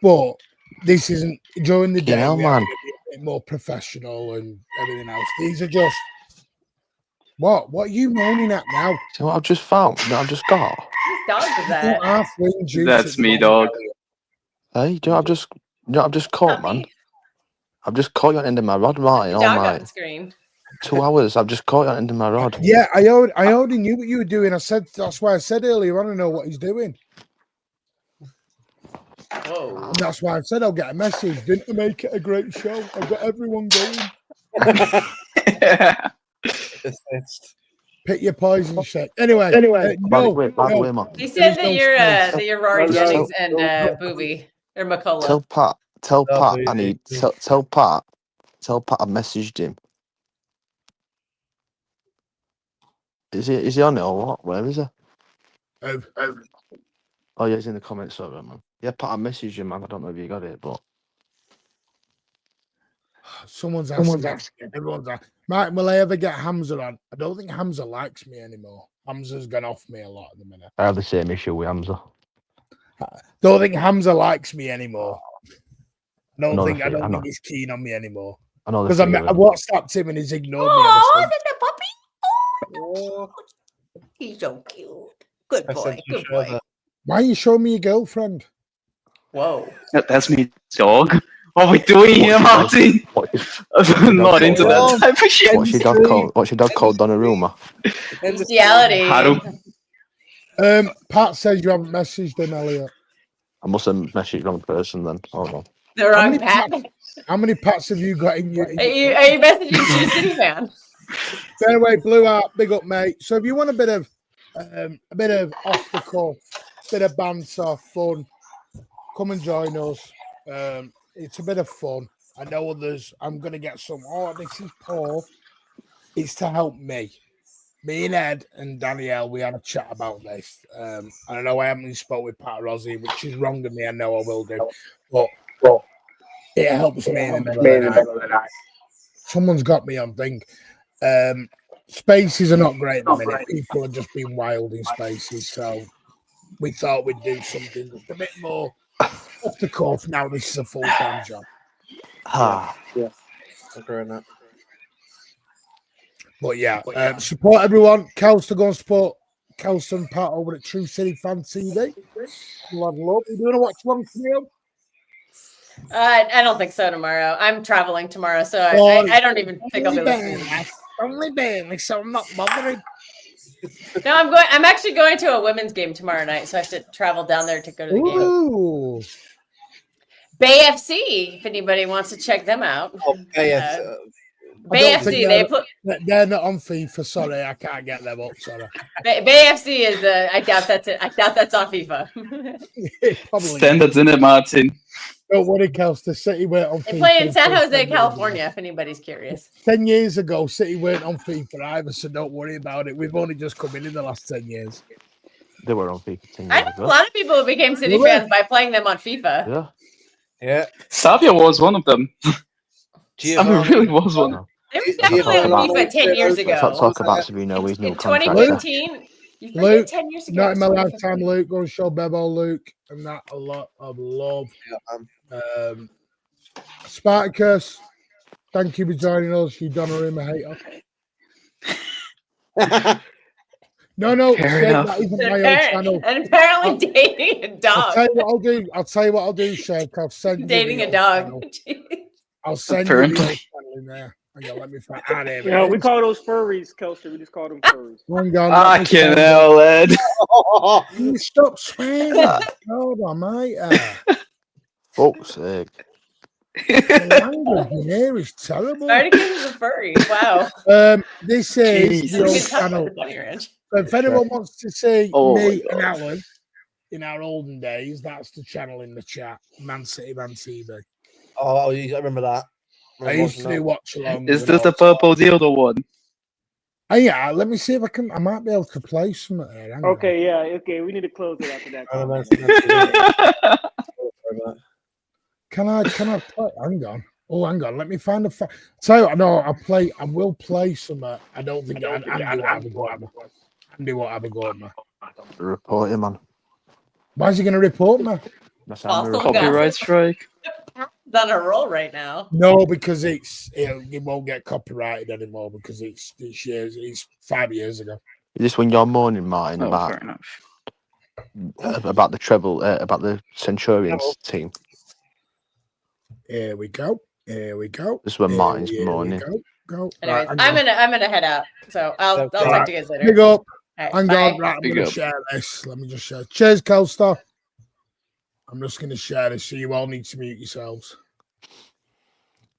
But this isn't during the day. Yeah, We man. have to be a bit more professional and everything else. These are just what? What are you moaning at now? See what I've just found? That I've just got. Whose dog is that? Half-wing juice That's at the me, moment, dog. Elliot. Hey, do you know what I've just caught, man? I've just caught you on the end of my rod, Martin. Dog All on night. the screen. 2 hours. I've just caught you on the end of my rod. Yeah, I already knew what you were doing. That's why I said earlier on. I know what he's doing. Whoa. And that's why I said I'll get a message. Didn't I make it a great show? I've got everyone going. Pick your poison shit. Anyway, By the no, way, man. He said There that is no you're Rory No, Jennings no, and Booby or McCullough. Tell Pat. Oh, I need. Tell Pat. Tell Pat I messaged him. Is he on it or what? Where is he? Oh yeah, he's in the comments. Sorry, man. Yeah, Pat, I messaged him, man. I don't know if you got it, but Someone's asking. Everyone's asking. Mike, will I ever get Hamza on? I don't think Hamza likes me anymore. Hamza's gone off me a lot at the minute. I have the same issue with Hamza. Don't think Hamza likes me anymore. I don't know think the feeling, I know. he's keen on me anymore. I know Because the I feeling. WhatsApped him and he's ignored me ever Oh, since. isn't the puppy? Oh, he's so cute. Good boy. Good boy. Why are you showing me your girlfriend? Whoa. That's me, dog. What are we doing here, Martin? I'm not into that type of shit. What's your dog called? Donnarumma. Bestiality. How do- Pat says you haven't messaged him, Elliot. I must have messaged the wrong person then. Hold on. The wrong Pat. How many Pats have you got in your? Are you messaging True City fan? Anyway, Blue Art, big up, mate. So if you want a bit of off the cuff, bit of banter, fun, come and join us. It's a bit of fun. I know others. I'm gonna get some. Oh, this is poor. It's to help me. Me and Ed and Danielle, we had a chat about this. And I know I haven't spoke with Pat Rossi, which is wrong of me. I know I will do, but it helps me in the middle of the night. Someone's got me on thing. Spaces are not great at the minute. People are just being wild in spaces, so we thought we'd do something just a bit more off the cuff. Now this is a full-time job. Yeah. Agree on that. But yeah, support everyone. Kelster, go and support Kelster and Pat over at True City Fan TV. Love. You want to watch one from I don't think so tomorrow. I'm traveling tomorrow, so I don't even think I'll be listening. Only barely, so I'm not bothering. No, I'm actually going to a women's game tomorrow night, so I have to travel down there to go to the game. Ooh. Bay FC, if anybody wants to check them out. Oh, yes. Bay FC, they're not on FIFA. Sorry, I can't get them up. Sorry. Bay FC is I doubt that's it. I doubt that's on FIFA. Probably. Standards in it, Martin. Don't worry, Kelster. City weren't on FIFA. They play in San Jose, California, if anybody's curious. 10 years ago, City weren't on FIFA either, so don't worry about it. We've only just come in the last 10 years. They were on FIFA 10 years I know ago. a lot of people who became City fans by playing them on FIFA. Yeah. Yeah. Savia was one of them. Savia really was one. They were definitely on FIFA 10 years ago. Talk about Savinho, he's new In contract. 2015, you Luke, 10 years ago. not in my lifetime, Luke. Go and show Bebo, Luke, and that a lot of love. Spartacus, thank you for joining us. You Donnarumma hater. No, that isn't my own channel. And apparently dating a dog. I'll tell you what I'll do, Shake. I'll send you Dating a dog. I'll send you the old channel in there. Hang on, let me find. Ah, there You know, it we is. call those furries, Kelsey. We just call them furries. Hang on, I let me can find it. hell, lad. You stop swearing. Hold on, mate. Fuck's sake. The language in here is terrible. Spartacus is a furry. Wow. This is Jesus. the old We can talk about channel. the Bunny Ranch. So if anyone wants to see Oh my me and God. Alan in our olden days, that's the channel in the chat. Man City, Man TV. Oh, you remember that? I used to do watch along. Is this the purple dildo one? Oh, yeah, let me see if I can. I might be able to play some here. Hang on. Okay, yeah, okay. We need to close it after that. comment. Can I play? Hang on. Oh, hang on. Let me find a. Tell you what, no, I will play some. I don't think Andy will have a go at me. Andy won't have a go at me. Report him, man. Why is he going to report me? That's Awesome. Copyright strike. He's on a roll right now. No, because it won't get copyrighted anymore because it's 5 years ago. Is this when you're moaning, Martin, Oh, about fair enough. the treble, about the Centurions team? Here we go. Here we go. This is when Martin's Here we moaning. Go. Anyways, Right, I'm gonna head out. So I'll talk to you guys later. Big up. All right, Hang bye. on. Right, I'm Big going to up. share this. Let me just share. Cheers, Kelstar. I'm just going to share this, so you all need to mute yourselves.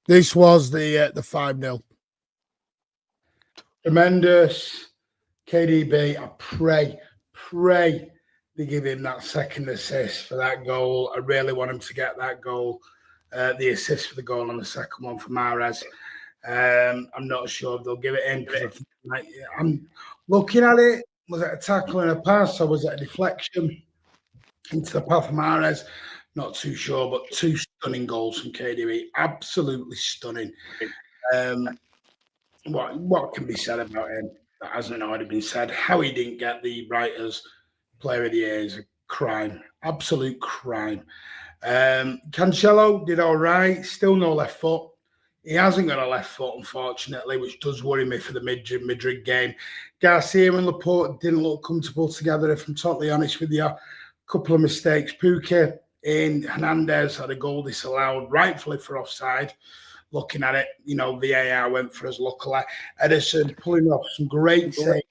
This was the 5-0. Tremendous. KDB, I pray they give him that second assist for that goal. I really want him to get that goal, the assist for the goal on the second one for Mahrez. I'm not sure if they'll give it in. I'm looking at it. Was it a tackle and a pass, or was it a deflection into the path of Mahrez? Not too sure, but two stunning goals from KDB. Absolutely stunning. What can be said about him that hasn't already been said? How he didn't get the Writers' Player of the Year is a crime. Absolute crime. Cancelo did all right. Still no left foot. He hasn't got a left foot, unfortunately, which does worry me for the Madrid game. Garcia and Laporte didn't look comfortable together, if I'm totally honest with you. A couple of mistakes. Puka in Hernandez had a goal disallowed, rightfully for offside. Looking at it, VAR went for us luckily. Edison pulling off some great saves,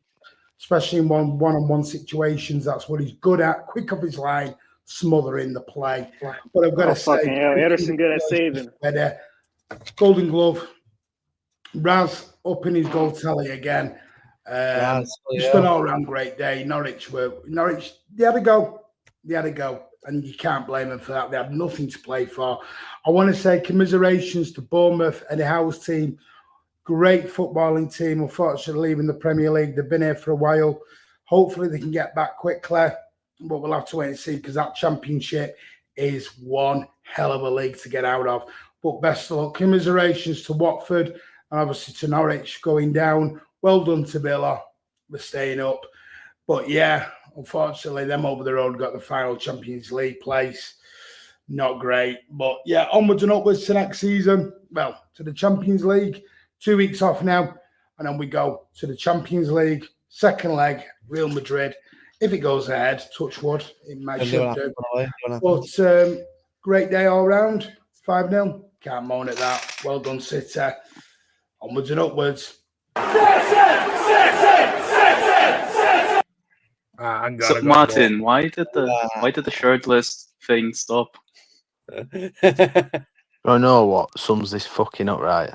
especially in one-on-one situations. That's what he's good at. Quick off his line, smothering the play. But I've got to say, hell, Ederson good at saving. Golden Glove, Raz up in his goal tally again. Just an all-round great day. Norwich, they had a go. And you can't blame them for that. They had nothing to play for. I want to say commiserations to Bournemouth and the House team. Great footballing team. Unfortunately, leaving the Premier League. They've been here for a while. Hopefully, they can get back quickly. But we'll have to wait and see because that Championship is one hell of a league to get out of. But best of luck. Commiserations to Watford and obviously to Norwich going down. Well done to Villa. We're staying up. But yeah, unfortunately, them over the road got the final Champions League place. Not great. But yeah, onwards and upwards to next season. Well, to the Champions League. 2 weeks off now. And then we go to the Champions League. Second leg, Real Madrid. If it goes ahead, touch wood, it might should do. But great day all round. 5-0. Can't moan at that. Well done, City. Onwards and upwards. So Martin, why did the shirtless thing stop? I know what sums this fucking up, right?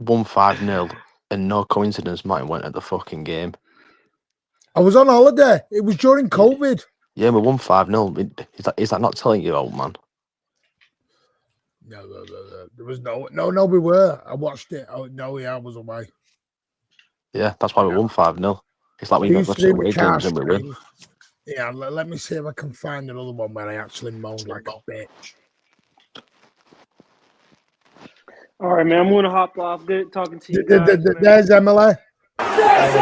1-5-0, and no coincidence, Martin went at the fucking game. I was on holiday. It was during COVID. Yeah, we won 5-0. Is that not telling you, old man? No. There was no, we were. I watched it. Oh, no, I was away. Yeah, that's why we won 5-0. It's like we got to away games and we win. Yeah, let me see if I can find another one where I actually moaned like a bitch. All right, man. I'm going to hop off. Good talking to you guys. There's Emily. There's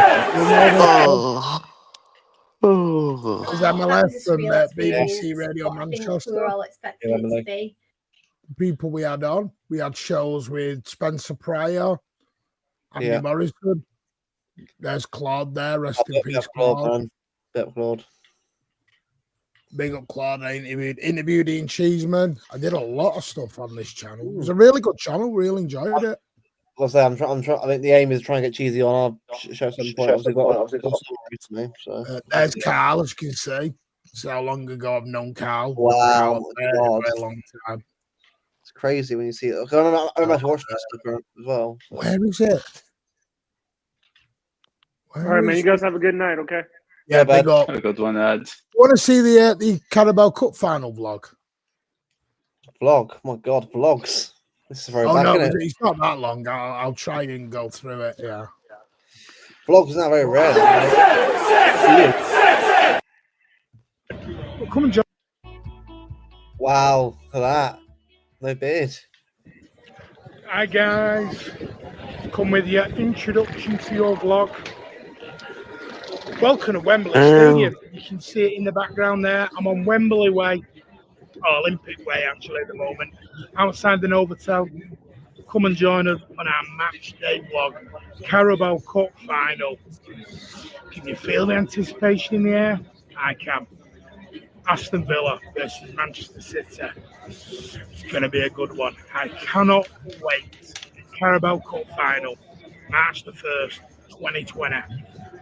Emily from BBC Radio Manchester. We were all expecting it to be. People we had on. We had shows with Spencer Pryor, Andy Morrison. There's Claude there. Rest in peace, Claude. Claude. Big up Claude. I interviewed Ian Cheeseman. I did a lot of stuff on this channel. It was a really good channel. Really enjoyed it. I'll say I'm trying. I think the aim is to try and get cheesy on our show at some point. Obviously, got recently. So There's Carl, as you can see. So how long ago I've known Carl. wow, For a long time. It's crazy when you see it. I remember watching that stuff as well. So. Where is it? All right, man. You guys have a good night, okay? Yeah, big up. Have a good one, Ed. Want to see the Carabao Cup final vlog? Vlog? Oh my God, vlogs. This is very Oh back, no, isn't it? it's not that long. I'll try and go through it. Yeah. Vlogs is not very rare. Well, come and join. Wow, look at that. No beard. Hi guys, come with your introduction to your vlog. Welcome to Wembley Stadium. You can see it in the background there. I'm on Wembley Way, or Olympic Way actually at the moment, outside the Novotel. Come and join us on our match day vlog, Carabao Cup final. Can you feel the anticipation in the air? I can. Aston Villa versus Manchester City. It's going to be a good one. I cannot wait. Carabao Cup final, March the 1st, 2020.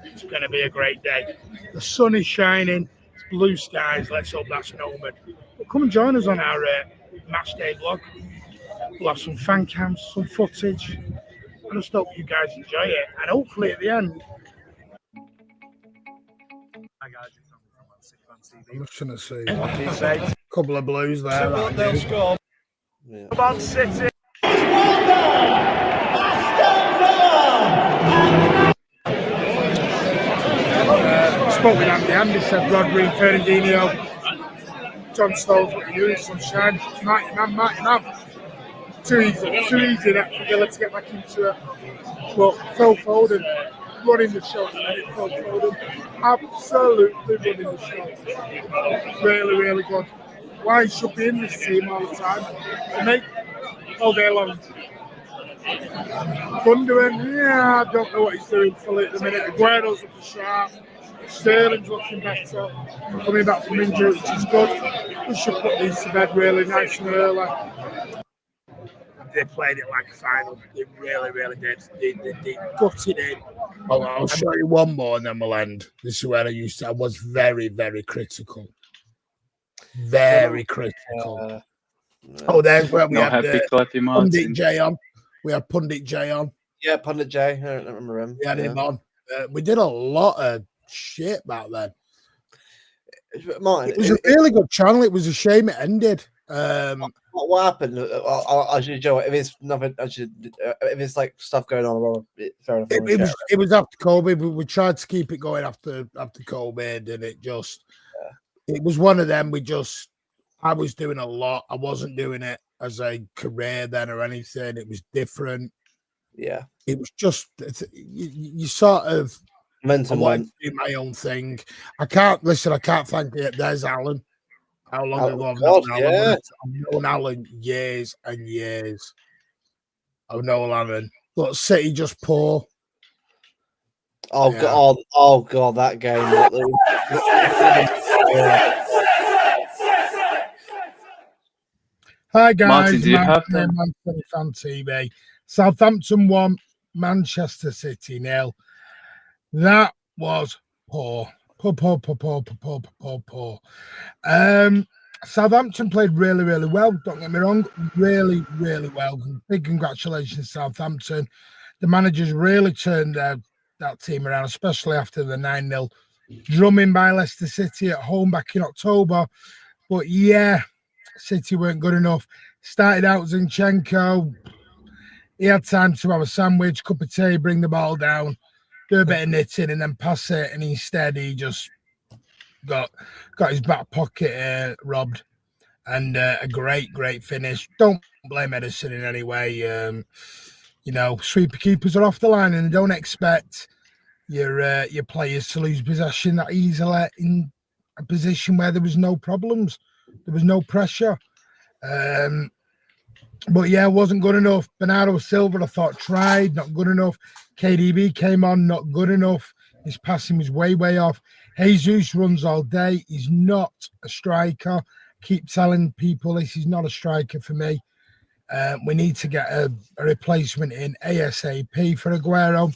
It's going to be a great day. The sun is shining. It's blue skies. Let's hope that's an omen. But come and join us on our match day vlog. We'll have some fan cams, some footage. I just hope you guys enjoy it. And hopefully at the end. Hi guys, it's I'm just going to see. A couple of blues there. They'll score. Yeah. Come on, City. Spoke with Andy. Andy said Rodri, Fernandinho, John Stones, what you doing, sunshine. Mighty man. Too easy that for Villa to get back into it. But Phil Foden running the show today. Phil Foden absolutely running the show. Really, really good. Why he should be in this team all the time. For me, all day long. Gundogan, I don't know what he's doing fully at the minute. Aguero's looking sharp. Sterling's looking better. Coming back from injury, which is good. We should put these to bed really nice and early. They played it like a final. They really, really did. They gutted in. I'll show you one more and then we'll end. This is where I was very, very critical. Very critical. There's where we had Pundit J on. We had Pundit J on. Yeah, Pundit J. I don't remember him. We had him on. We did a lot of shit back then. Martin, it was a really good channel. It was a shame it ended. What happened? I should Joe. If it's nothing, if it's like stuff going on, fair enough. It was after COVID, but we tried to keep it going after COVID, and it just it was one of them. I was doing a lot. I wasn't doing it as a career then or anything. It was different. Yeah, it was just you sort of. I wanted to do my own thing. I can't thank you. There's Alan. How long ago I've known Alan? Yeah. I've known Alan years and years. I've known Alan. But City just poor. Oh God, that game. Hi guys, Martin, do you have them? Man Fan TV. Southampton 1, Manchester City 0. That was poor. Poor. Southampton played really, really well. Don't get me wrong. Really, really well. Big congratulations, Southampton. The managers really turned that team around, especially after the 9-0 drumming by Leicester City at home back in October. But yeah, City weren't good enough. Started out Zinchenko. He had time to have a sandwich, cup of tea, bring the ball down, do a bit of knitting, and then pass it. And instead, he just got his back pocket robbed. And a great finish. Don't blame Edison in any way. Sweeper keepers are off the line, and don't expect your players to lose possession that easily in a position where there was no problems. There was no pressure. But yeah, it wasn't good enough. Bernardo Silva, I thought, tried, not good enough. KDB came on, not good enough. His passing was way off. Jesus runs all day. He's not a striker. Keep telling people this is not a striker for me. We need to get a replacement in ASAP for Aguero,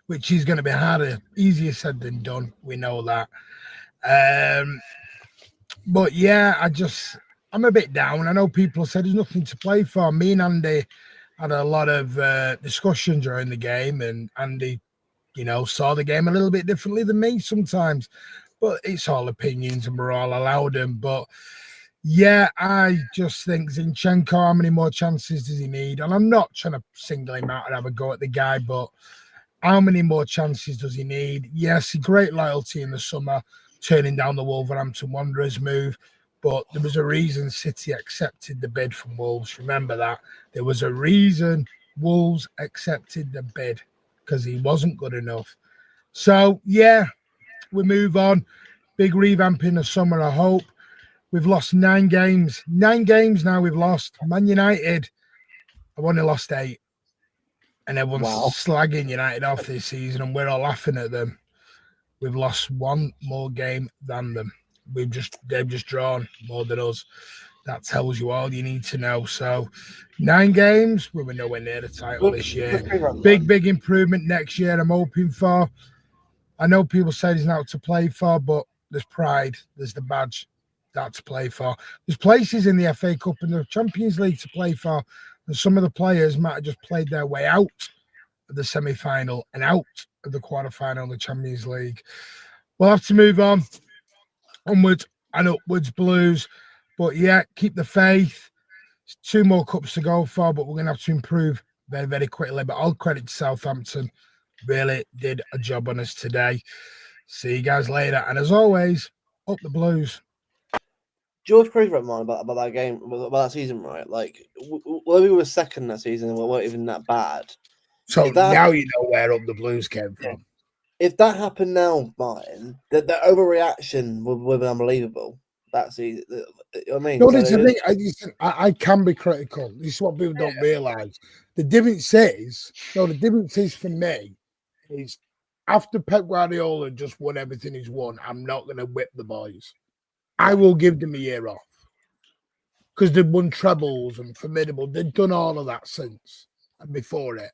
which is going to be harder, easier said than done. We know that. But yeah, I'm a bit down. I know people said there's nothing to play for. Me and Andy had a lot of discussion during the game, and Andy, saw the game a little bit differently than me sometimes. But it's all opinions, and we're all allowed them. But yeah, I just think Zinchenko, how many more chances does he need? And I'm not trying to single him out and have a go at the guy, but how many more chances does he need? Yes, great loyalty in the summer, turning down the Wolverhampton Wanderers move. But there was a reason City accepted the bid from Wolves. Remember that. There was a reason Wolves accepted the bid, because he wasn't good enough. So, yeah, we move on. Big revamp in the summer, I hope. We've lost 9 games. 9 games now we've lost. Man United have only lost 8. And everyone's slagging United off this season, and we're all laughing at them. We've lost 1 more game than them. They've just drawn more than us. That tells you all you need to know. So 9 games, we were nowhere near the title this year. Big improvement next year I'm hoping for. I know people say there's not to play for, but there's pride, there's the badge, that to play for. There's places in the FA Cup and the Champions League to play for, and some of the players might have just played their way out of the semi-final and out of the quarter-final of the Champions League. We'll have to move on. Onwards and upwards, Blues. But yeah, keep the faith. 2 more cups to go for, but we're going to have to improve very, very quickly. But all credit to Southampton. Really did a job on us today. See you guys later. And as always, up the Blues. George Cruz wrote mine about that game, about that season, right? Like, when we were second that season and we weren't even that bad. So now you know where up the Blues came from. If that happened now, Martin, the overreaction would be unbelievable. That's easy. I mean, no, there's the thing. I can be critical. This is what people don't realise. The difference is for me is after Pep Guardiola just won everything he's won, I'm not going to whip the boys. I will give them a year off because they've won trebles and formidable. They've done all of that since and before it.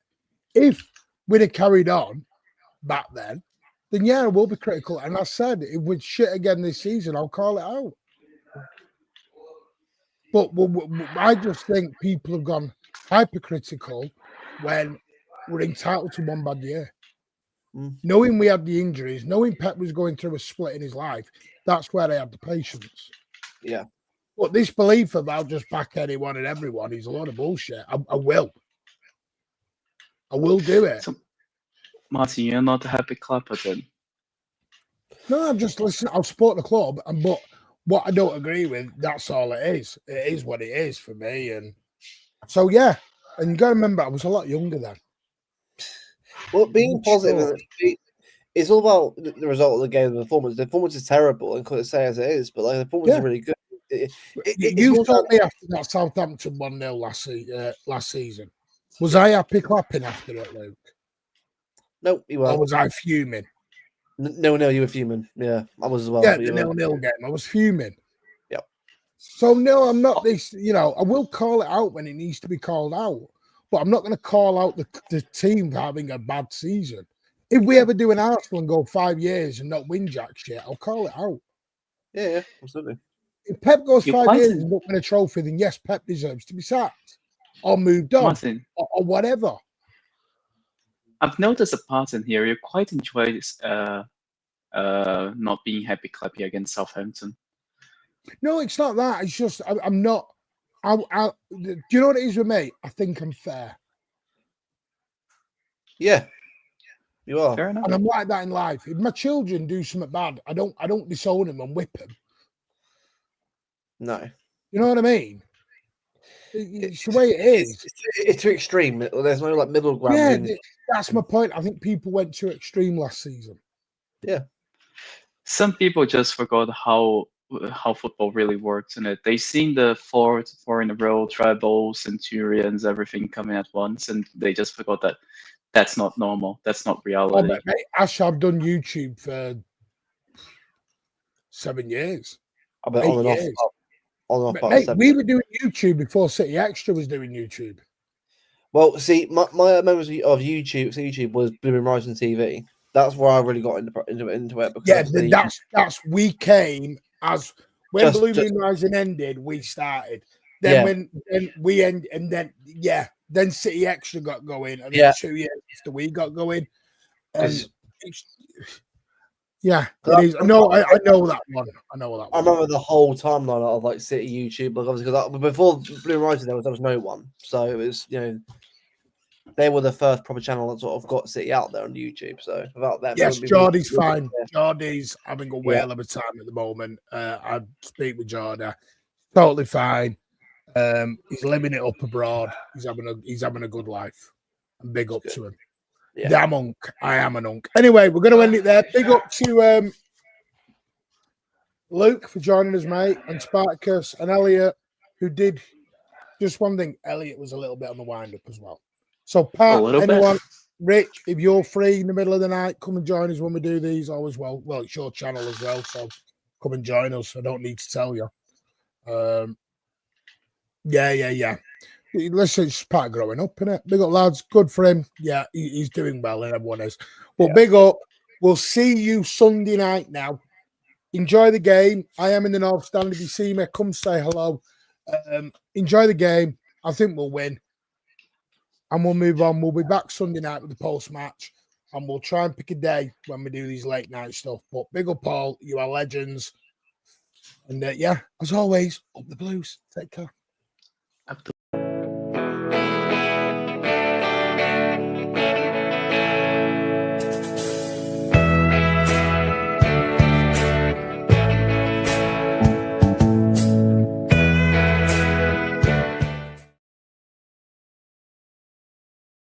If we'd have carried on back then yeah, I will be critical. And I said, if we'd shit again this season, I'll call it out. But I just think people have gone hypercritical when we're entitled to 1 bad year. Knowing we had the injuries, knowing Pep was going through a split in his life, that's where I had the patience. Yeah. But this belief of I'll just back anyone and everyone is a lot of bullshit. I will do it. So, Martin, you're not a happy clapper then? No, I'm just listening. I'll support the club, but what I don't agree with, that's all it is. It is what it is for me. And so, yeah. And you got to remember, I was a lot younger then. Well, being positive, it's all about the result of the game, the performance. The performance is terrible, and could say as it is, but like the performance is really good. You told me after that Southampton 1-0 last season. Was I happy clapping after it, Luke? No, you weren't. Or was I fuming? No, you were fuming. Yeah, I was as well. Yeah, the 0-0 game. I was fuming. Yep. So, no, I'm not this, I will call it out when it needs to be called out. But I'm not going to call out the team for having a bad season. If we ever do an Arsenal and go 5 years and not win jack shit, I'll call it out. Yeah, absolutely. If Pep goes 5 years and not win a trophy, then yes, Pep deserves to be sacked or moved on or whatever. I've noticed a pattern here. You quite enjoy this, not being happy clappy against Southampton. No, it's not that. It's just I'm not. Do you know what it is with me? I think I'm fair. Yeah, you are. Fair enough. And I'm like that in life. If my children do something bad, I don't disown them and whip them. No. You know what I mean? It's the way it is. It's too extreme. There's no like middle ground. Yeah, that's my point. I think people went too extreme last season. Yeah. Some people just forgot how football really works in it. They've seen the four in a row, trebles, centurions, everything coming at once, and they just forgot that that's not normal. That's not reality. Oh, mate, Ash, I've done YouTube for 7 years. I bet on and off part Mate, of we were doing YouTube before City Extra was doing YouTube. Well, see, my memories of YouTube was Blooming Horizon TV. That's where I really got into it. Because Yeah, obviously- that's we came as when Just- Blue just- Moon Rising ended, we started. Then Yeah. when we end, and then City Extra got going, and Yeah. then 2 years after we got going, and it's, yeah, But it is. No, I know that one. I know that I one. remember the whole timeline of like City YouTube, like obviously because before Blue Horizon there was no one, so it was they were the first proper channel that sort of got City out there on YouTube. So without them, Yes, Geordie's fine. Yeah. Geordie's having a whale of a time at the moment. I speak with Geordie, totally fine. He's living it up abroad. He's having a good life. And big up to him. Yeah. Damn unk. I am an unk. Anyway, we're going to end it there. Big up to Luke for joining us, mate, and Spartacus and Elliot, who did just one thing. Elliot was a little bit on the wind up as well. So, Pat, anyone, Rich, if you're free in the middle of the night, come and join us when we do these. Always well, it's your channel as well, so come and join us. I don't need to tell you. Yeah. Listen, it's part of growing up, innit? Big up, lads. Good for him. Yeah, he's doing well, and everyone is. Well, big up. We'll see you Sunday night now. Enjoy the game. I am in the North Stand. If you see me, come say hello. Enjoy the game. I think we'll win. And we'll move on. We'll be back Sunday night with the post-match. And we'll try and pick a day when we do these late night stuff. But big up, Paul. You are legends. And yeah, as always, up the Blues. Take care. Up the